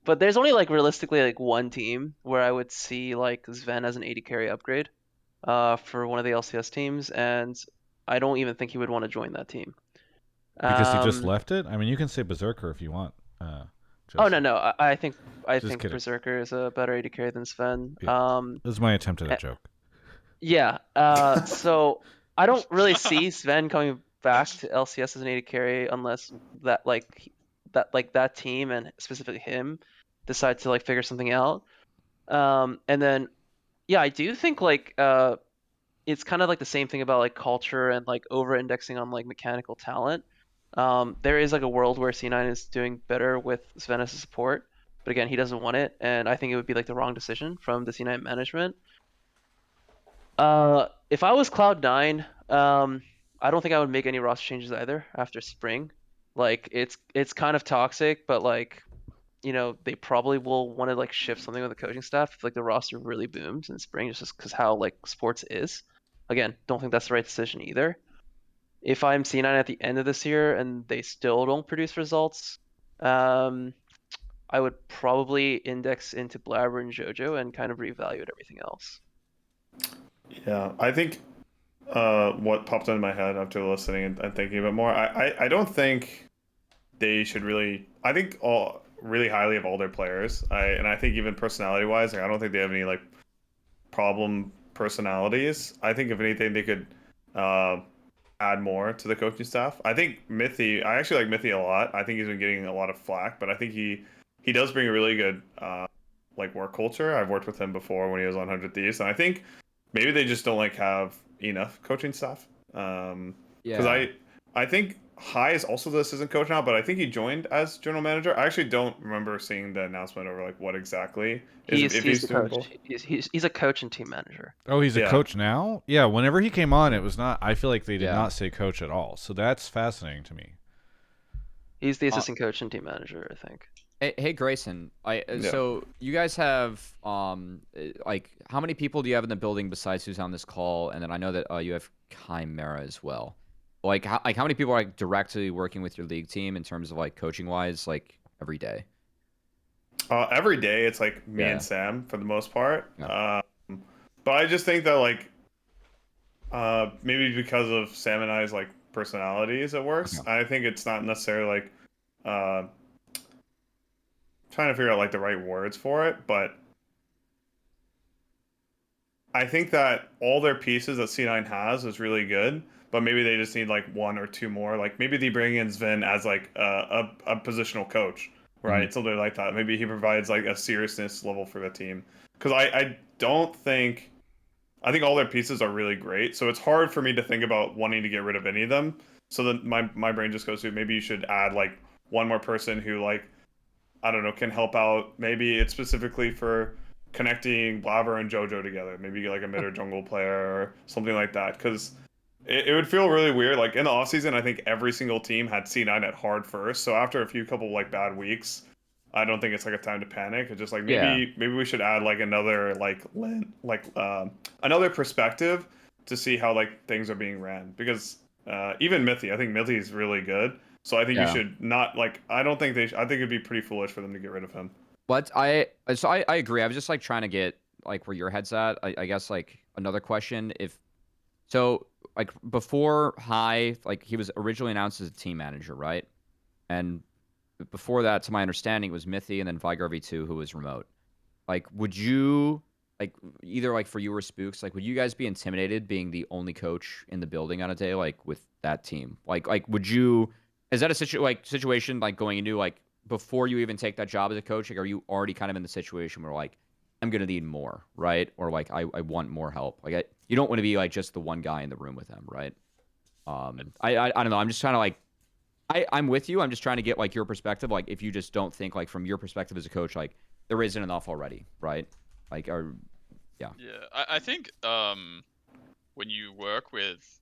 But there's only like realistically like one team where I would see like Sven as an AD carry upgrade for one of the LCS teams, and I don't even think he would want to join that team. Because he just left it? I mean, you can say Berserker if you want. Oh no, I think kidding. Berserker is a better AD carry than Sven. Yeah. This is my attempt at a joke. Yeah. So I don't really see Sven coming back to LCS as an AD carry unless that team and specifically him decide to like figure something out. And then yeah, I do think like it's kind of like the same thing about like culture and like over indexing on like mechanical talent. There is like a world where C9 is doing better with Sven as a support. but again, he doesn't want it, and I think it would be like the wrong decision from the C9 management. If I was Cloud9, I don't think I would make any roster changes either after spring. Like it's kind of toxic, but like, you know, they probably will want to like shift something with the coaching staff if like the roster really booms in spring, just because how like sports is. Again, don't think that's the right decision either. If I'm C9 at the end of this year and they still don't produce results, I would probably index into Blabber and JoJo and kind of reevaluate everything else. Yeah, I think what popped into my head after listening and thinking a bit more, I don't think they should really. I think all really highly of all their players. I think even personality wise, like, I don't think they have any like problem personalities. I think if anything, they could add more to the coaching staff. I think Mithy. I actually like Mithy a lot. I think he's been getting a lot of flack, but I think he does bring a really good like work culture. I've worked with him before when he was on 100 Thieves, and I think maybe they just don't like have enough coaching staff. Because I think High is also the assistant coach now, but I think he joined as general manager. I actually don't remember seeing the announcement over like what exactly he's the doing coach. both. He's a coach and team manager. Oh, he's a Yeah. coach now? Yeah, whenever he came on, it was not. I feel like they did not say coach at all. So that's fascinating to me. He's the assistant coach and team manager, I think. Hey Grayson, so you guys have like how many people do you have in the building besides who's on this call? And then I know that you have Chimera as well. Like how many people are like directly working with your league team in terms of like coaching wise, like every day? Every day it's like me and Sam for the most part. But I just think that like maybe because of Sam and I's like personalities it works. I think it's not necessarily like trying to figure out like the right words for it, but I think that all their pieces that C9 has is really good, but maybe they just need like one or two more. Like maybe they bring in Sven as like a positional coach, right? Something like that. Maybe he provides like a seriousness level for the team. Because I think all their pieces are really great. So it's hard for me to think about wanting to get rid of any of them. So then my brain just goes to maybe you should add like one more person who like, I don't know, can help out. Maybe it's specifically for connecting Blabber and JoJo together. Maybe get like a mid or jungle player or something like that. Because it would feel really weird. Like in the offseason, I think every single team had C9 at hard first. So after a few couple like bad weeks, I don't think it's like a time to panic. It's just like maybe we should add like another another perspective to see how like things are being ran. Because even Mithy, I think Mithy is really good. So I think you should not like. I don't think I think it'd be pretty foolish for them to get rid of him. But I agree. I was just like trying to get like where your head's at. I guess like another question. Like before High, like he was originally announced as a team manager, right? And before that, to my understanding, it was Mithy and then Vigar V2 who was remote. Like, would you like either like for you or Spookz, like would you guys be intimidated being the only coach in the building on a day like with that team? Like would you? Is that a situation like going into like before you even take that job as a coach? Like, are you already kind of in the situation where like I'm gonna need more, right? Or like I want more help. Like you don't want to be like just the one guy in the room with them, right? I don't know. I'm just trying to like I'm with you. I'm just trying to get like your perspective. Like if you just don't think like from your perspective as a coach, like there isn't enough already, right? Like yeah. I think when you work with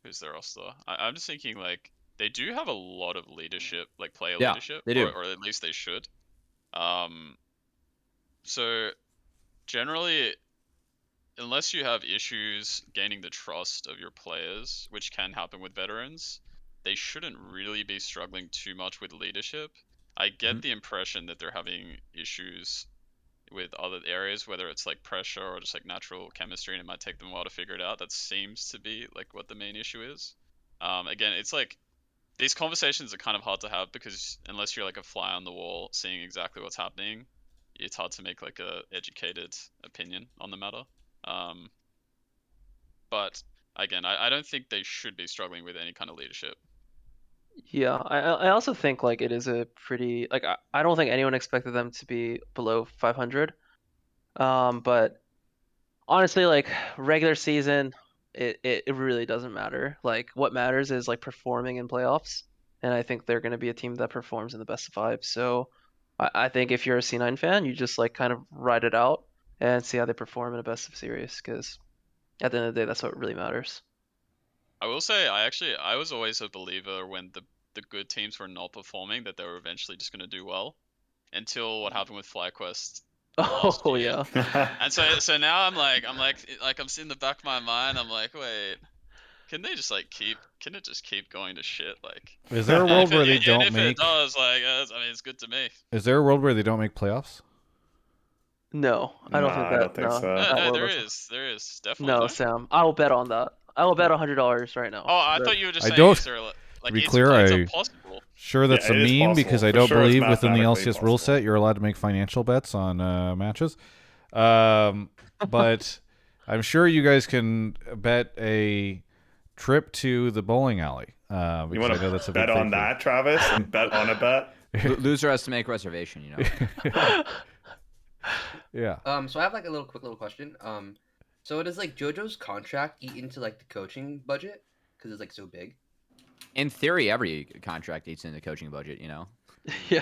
who's their roster, I'm just thinking like they do have a lot of leadership, like player leadership, they do. or at least they should. So generally, unless you have issues gaining the trust of your players, which can happen with veterans, they shouldn't really be struggling too much with leadership. I get the impression that they're having issues with other areas, whether it's like pressure or just like natural chemistry, and it might take them a while to figure it out. That seems to be like what the main issue is. Again, it's like these conversations are kind of hard to have because unless you're like a fly on the wall seeing exactly what's happening, it's hard to make like a educated opinion on the matter. But again, I don't think they should be struggling with any kind of leadership. Yeah, I also think like it is a pretty like I don't think anyone expected them to be below 500. But honestly, like regular season, it really doesn't matter. Like what matters is like performing in playoffs, and I think they're going to be a team that performs in the best of 5. So I think if you're a C9 fan, you just like kind of ride it out and see how they perform in a best of series, because at the end of the day, that's what really matters. I will say, I was always a believer when the good teams were not performing that they were eventually just going to do well, until what happened with FlyQuest last Oh year. yeah. And so now I'm in the back of my mind, I'm like, wait, can they just can it just keep going to shit? Like, Is there a and world where they if don't it make? does, I mean, it's good to me. Is there a world where they don't make playoffs? No, I don't think Nah, I that. don't think No, so. No, that no, world there is. is definitely No, no. Sam. I will bet on that. I will bet $100 right now. Oh, I that- thought you were just I saying, don't. is there To be is clear, it possible? sure that's Yeah, a it is meme possible. because I For don't sure it's believe within the mathematically LCS rule possible. set you're allowed to make financial bets on matches. But I'm sure you guys can bet a trip to the bowling alley. You Because want I know that's to a big bet thing on for you. that, Travis? And bet on a bet? Loser has to make a reservation, you know. Yeah. So I have like a quick little question. So does like JoJo's contract eat into like the coaching budget because it's like so big? In theory, every contract eats in the coaching budget, you know. Yeah.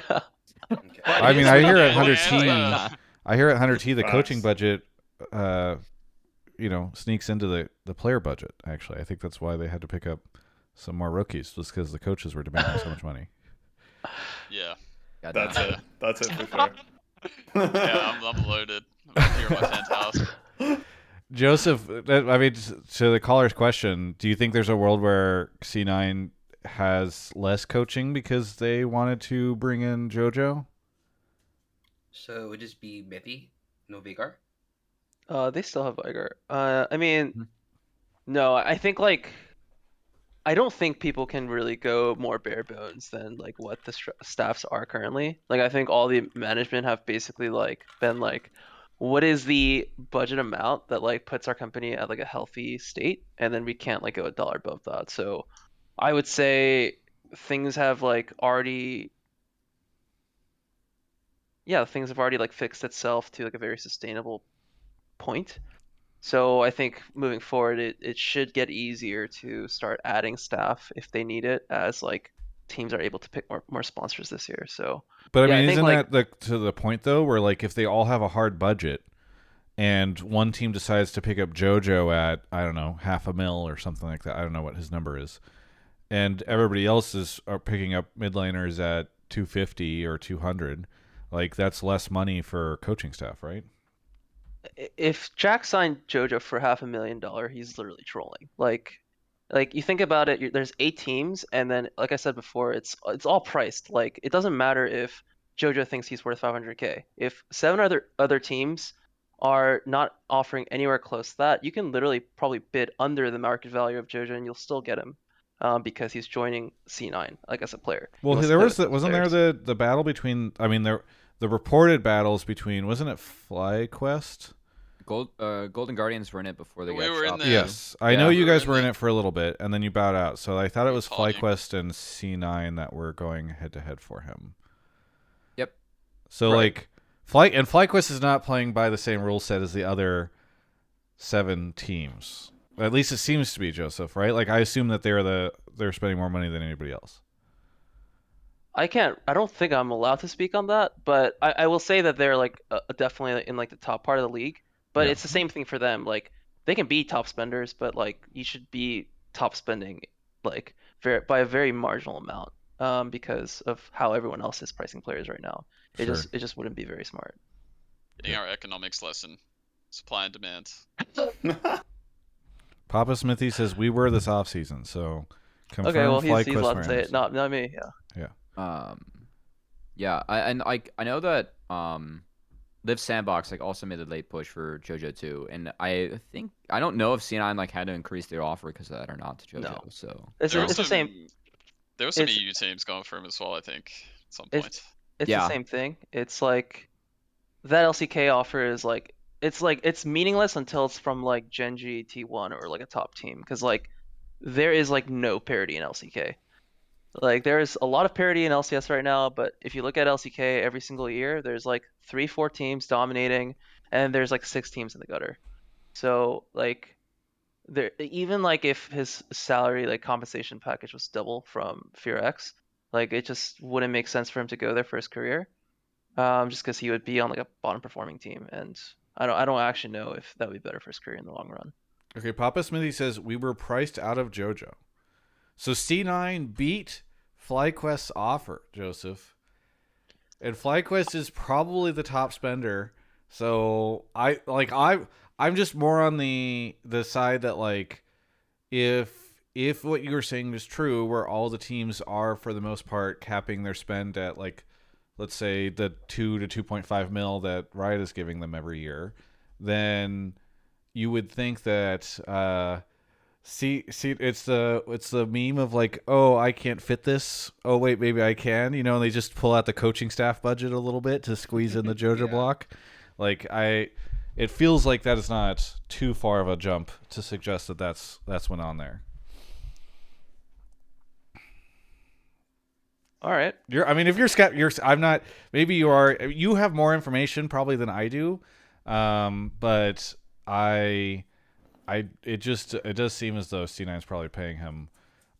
Okay. I mean, I hear at 100T, Yeah. I hear at 100T the coaching Facts. budget, sneaks into the player budget. Actually, I think that's why they had to pick up some more rookies, just because the coaches were demanding so much money. Yeah. That's it. That's it for sure. Yeah, I'm loaded. I'm here at my friend's house. Joseph, I mean, to the caller's question, do you think there's a world where C9 has less coaching because they wanted to bring in JoJo? So it would just be Mippy, no Vigar. They still have Vigar. I mean, no, I think like I don't think people can really go more bare bones than like what the staffs are currently. Like I think all the management have basically like been like, what is the budget amount that like puts our company at like a healthy state, and then we can't like go $1 above that. So I would say things have like already, yeah, things have already like fixed itself to like a very sustainable point. So I think moving forward, it should get easier to start adding staff if they need it, as like teams are able to pick more sponsors this year. So, But I yeah, mean, I think isn't like that to the point though, where like if they all have a hard budget and one team decides to pick up JoJo at, I don't know, $500,000 or something like that. I don't know what his number is. And everybody else are picking up mid laners at 250 or 200. Like that's less money for coaching staff, right? if Jack signed JoJo for $500,000, he's literally trolling. Like you think about it, there's 8 teams, and then like I said before, it's all priced. Like it doesn't matter if JoJo thinks he's worth 500K. If 7 other teams are not offering anywhere close to that, you can literally probably bid under the market value of JoJo, and you'll still get him, because he's joining C9 like as a player. Well, there wasn't there the battle between, I mean, the reported battles between, wasn't it FlyQuest? Golden Guardians were in it before they got were in chopped. there. Yes, I know you guys were in it for a little bit, and then you bowed out. So I thought it was Talking. FlyQuest and C9 that were going head to head for him. Yep. So Right. like FlyQuest is not playing by the same rule set as the other 7 teams. At least it seems to be, Joseph, right? Like I assume that they're spending more money than anybody else. I don't think I'm allowed to speak on that, but I will say that they're like definitely in like the top part of the league. But Yeah. it's the same thing for them. Like they can be top spenders, but like you should be top spending like by a very marginal amount, because of how everyone else is pricing players right now. It Sure. just wouldn't be very smart. Getting our economics lesson. Supply and demand. Papa Smithy says we were this off season, so confirm Okay, well he's FlyQuest allowed to ran say this. it, not me. Yeah. Yeah, I know that Live Sandbox like also made a late push for JoJo too, and I don't know if C9 like had to increase their offer because of that or not to JoJo. No. So It's the same. There were some it's- EU teams going for him as well, I think, at some It's- point. It's Yeah. the same thing. It's like that LCK offer is like it's meaningless until it's from like Genji T1 or like a top team, because like there is like no parity in LCK. Like there is a lot of parity in LCS right now, but if you look at LCK every single year, there's like 3-4 teams dominating, and there's like 6 teams in the gutter. So like there, even like if his salary like compensation package was double from Fear X, like it just wouldn't make sense for him to go there for his career. just because he would be on like a bottom performing team, and I don't actually know if that would be better for his career in the long run. Okay, Papa Smithy says we were priced out of JoJo. So C9 beat FlyQuest's offer, Joseph. And FlyQuest is probably the top spender. So I'm just more on the side that like if what you were saying is true, where all the teams are for the most part capping their spend at like, let's say the 2 to 2.5 mil that Riot is giving them every year, then you would think that see it's the meme of like, oh, I can't fit this, oh wait, maybe I can, and they just pull out the coaching staff budget a little bit to squeeze in the JoJo block. Like it feels like that is not too far of a jump to suggest that that's went on there. All right. If you're I'm not, maybe you are, you have more information probably than I do. But it does seem as though C9 is probably paying him.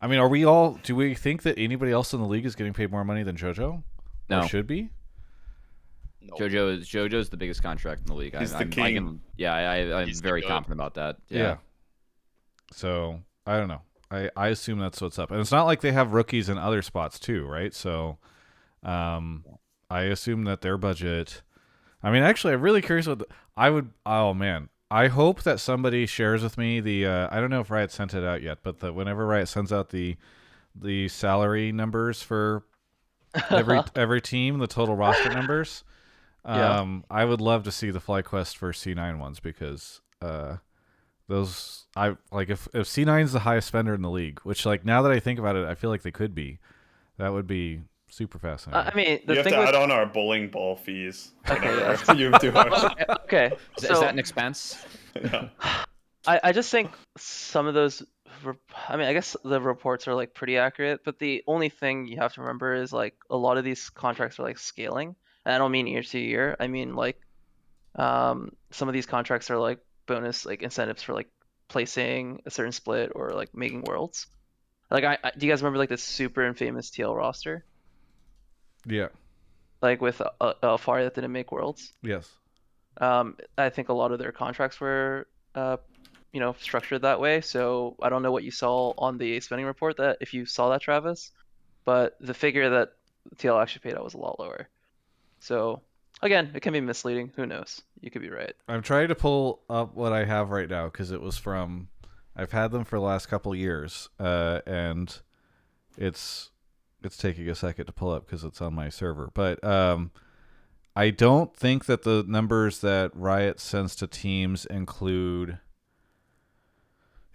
Do we think that anybody else in the league is getting paid more money than JoJo? No. Or should be? No. JoJo's the biggest contract in the league. He's the king. I'm very confident about that. Yeah. So I don't know. I assume that's what's up. And it's not like they have rookies in other spots too, right? So I assume that their budget... actually, I'm really curious what I hope that somebody shares with me the I don't know if Riot sent it out yet, but whenever Riot sends out the salary numbers for every team, the total roster numbers, I would love to see the FlyQuest for C9 ones, because those if C9 is the highest spender in the league, which like now that I think about it, I feel like they could be. That would be super fascinating. You have to add on our bowling ball fees. Okay. Okay. Is that an expense? Yeah. I just think some of those. I guess the reports are like pretty accurate, but the only thing you have to remember is like a lot of these contracts are like scaling. And I don't mean year to year. I mean like, some of these contracts are like bonus, like incentives for like placing a certain split or like making worlds. Like do you guys remember like this super infamous TL roster? Yeah. Like with Alfari that didn't make worlds. Yes. I think a lot of their contracts were, structured that way. So I don't know what you saw on the spending report, that if you saw that, Travis, but the figure that TL actually paid out was a lot lower. So again, it can be misleading. Who knows? You could be right. I'm trying to pull up what I have right now, because it was from, I've had them for the last couple years, and it's taking a second to pull up because it's on my server. But I don't think that the numbers that Riot sends to teams include...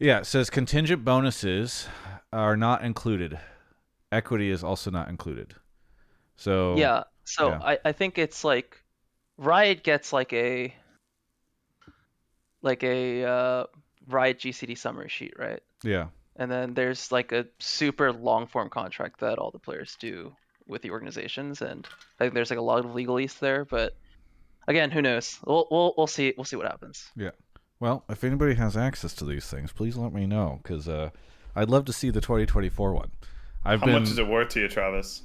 Yeah, it says contingent bonuses are not included. Equity is also not included. So yeah. So yeah. I think it's like Riot gets like a Riot GCD summary sheet, right? Yeah. And then there's like a super long form contract that all the players do with the organizations, and I think there's like a lot of legalese there. But again, who knows? We'll see. We'll see what happens. Yeah. Well, if anybody has access to these things, please let me know, because I'd love to see the 2024 one. How much is it worth to you, Travis?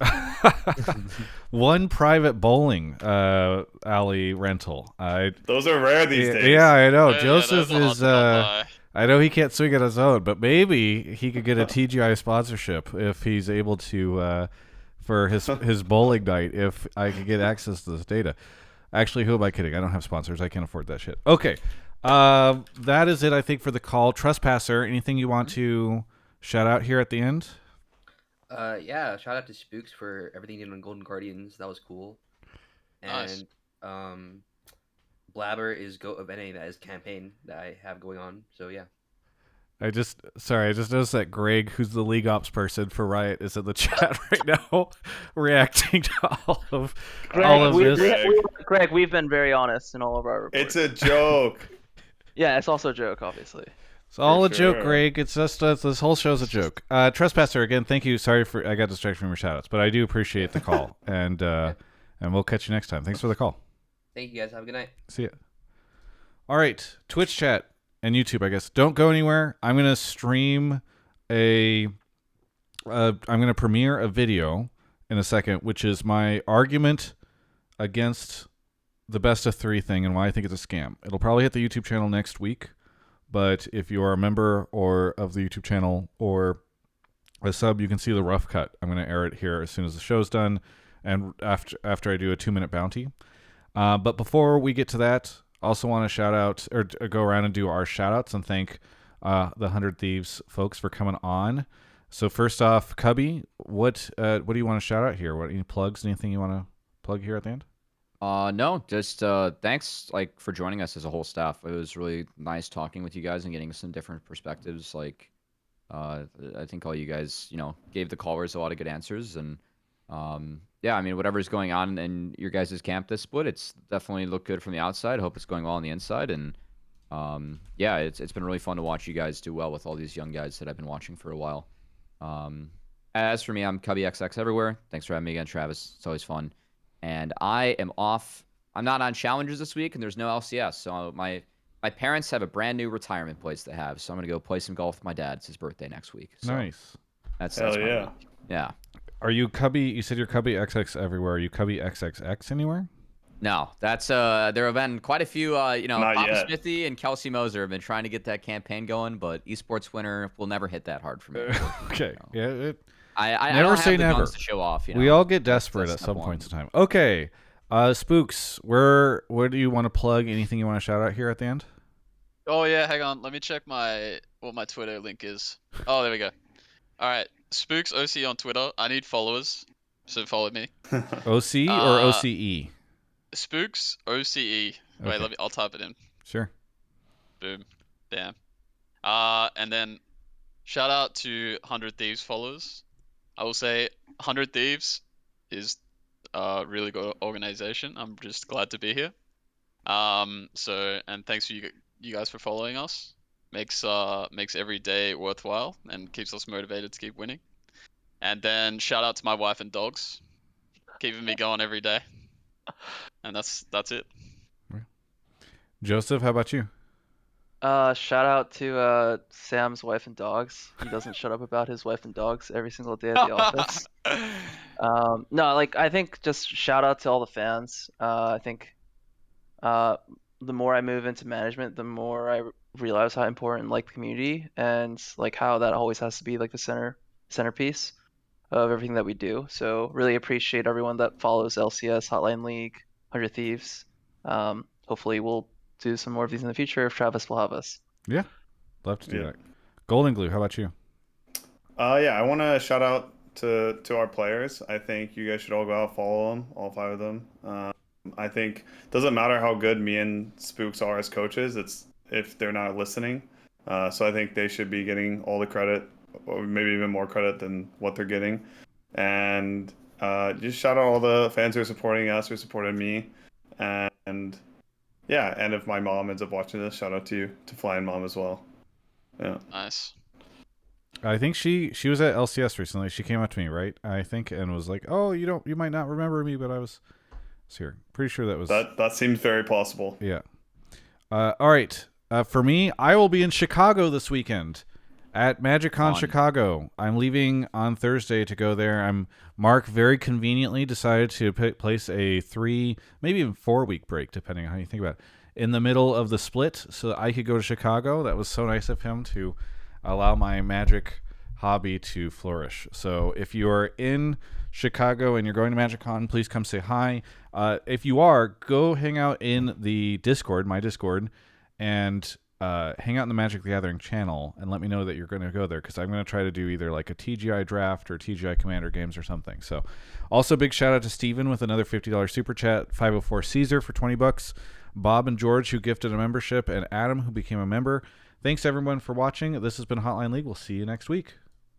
One private bowling alley rental. Those are rare these days. Yeah, I know. Joseph is... I know he can't swing at his own, but maybe he could get a TGI sponsorship if he's able to, for his bowling night, if I could get access to this data. Actually, who am I kidding? I don't have sponsors. I can't afford that shit. Okay. That is it, I think, for the call. Trespasser, anything you want to shout out here at the end? Yeah, shout out to Spookz for everything he did on Golden Guardians. That was cool. And Nice. Blabber is GOAT of NA. That is campaign that I have going on. So yeah. I just noticed that Greg, who's the league ops person for Riot, is in the chat right now, reacting to all of this. Greg, we've been very honest in all of our reports. It's a joke. Yeah, it's also a joke, obviously. It's all a joke, Greg. It's just this whole show's a joke. Trespasser, again, thank you. Sorry for I got distracted from your shoutouts, but I do appreciate the call, and we'll catch you next time. Thanks for the call. Thank you guys. Have a good night. See ya. All right, Twitch chat and YouTube, I guess. Don't go anywhere. I'm gonna stream I'm gonna premiere a video in a second, which is my argument against the best of 3 thing and why I think it's a scam. It'll probably hit the YouTube channel next week, but if you are a member or of the YouTube channel or a sub, you can see the rough cut. I'm going to air it here as soon as the show's done and after I do a 2-minute bounty. But before we get to that, also want to shout out or go around and do our shout outs and thank the 100 Thieves folks for coming on. So first off, Cubby, what do you want to shout out here? Any plugs, anything you want to plug here at the end? No, just thanks for joining us as a whole staff. It was really nice talking with you guys and getting some different perspectives. I think all you guys, gave the callers a lot of good answers. And yeah, I mean, whatever's going on in your guys' camp this split, it's definitely looked good from the outside. Hope it's going well on the inside. And yeah, it's been really fun to watch you guys do well with all these young guys that I've been watching for a while. As for me, I'm CubbyXX everywhere. Thanks for having me again, Travis. It's always fun. And I am off. I'm not on challenges this week, and there's no LCS. So my parents have a brand new retirement place to have. So I'm gonna go play some golf with my dad. It's his birthday next week. So nice. That's Hell my yeah. week. Yeah. Are you Cubby? You said you're CubbyXX everywhere. Are you CubbyXXX anywhere? No, that's there have been quite a few. Not Papa yet. Smithy and Kelsey Moser have been trying to get that campaign going, but esports winner will never hit that hard for me. Okay. Yeah. I Never don't say have the never. guns to show off. We all get desperate That's at some step points in one. time. Okay. Spookz, where do you want to plug? Anything you want to shout out here at the end? Oh yeah, hang on. Let me check what my Twitter link is. Oh, there we go. All right, Spookz OC on Twitter. I need followers, so follow me. OC or OCE? Spookz OCE. Wait, Okay. I'll type it in. Sure. Boom. Bam. And then shout out to 100 Thieves followers. I will say 100 Thieves is a really good organization. I'm just glad to be here. And thanks for you guys for following us. Makes every day worthwhile and keeps us motivated to keep winning. And then shout out to my wife and dogs, keeping me going every day. And that's it. Joseph, how about you? Shout out to Sam's wife and dogs. He doesn't shut up about his wife and dogs every single day at the office. No, I think just shout out to all the fans. I think the more I move into management, the more I realize how important the community and how that always has to be the centerpiece of everything that we do. So really appreciate everyone that follows LCS, Hotline League, 100 Thieves. Hopefully we'll do some more of these in the future if Travis will have us. Yeah, love to do that. Goldenglue, how about you? Yeah, I want to shout out to our players. I think you guys should all go out and follow them, all 5 of them. I think it doesn't matter how good me and Spookz are as coaches. It's if they're not listening. So I think they should be getting all the credit, or maybe even more credit than what they're getting. And just shout out all the fans who are supporting us, who supported me, and yeah, and if my mom ends up watching this, shout out to Flying Mom as well. Yeah. Nice. I think she was at LCS recently. She came up to me, right? I think, and was like, "Oh, you might not remember me, but I was here." Pretty sure that was that seems very possible. Yeah. All right. For me, I will be in Chicago this weekend at MagicCon Chicago. I'm leaving on Thursday to go there. Mark very conveniently decided to place a 3, maybe even 4-week break, depending on how you think about it, in the middle of the split so that I could go to Chicago. That was so nice of him to allow my Magic hobby to flourish. So if you are in Chicago and you're going to MagicCon, please come say hi. If you are, go hang out in the Discord, my Discord, and hang out in the Magic the Gathering channel and let me know that you're going to go there, because I'm going to try to do either a TGI draft or TGI Commander games or something. So also big shout out to Steven with another $50 super chat, 504 Caesar for $20, Bob and George who gifted a membership, and Adam who became a member. Thanks everyone for watching. This has been Hotline League. We'll see you next week.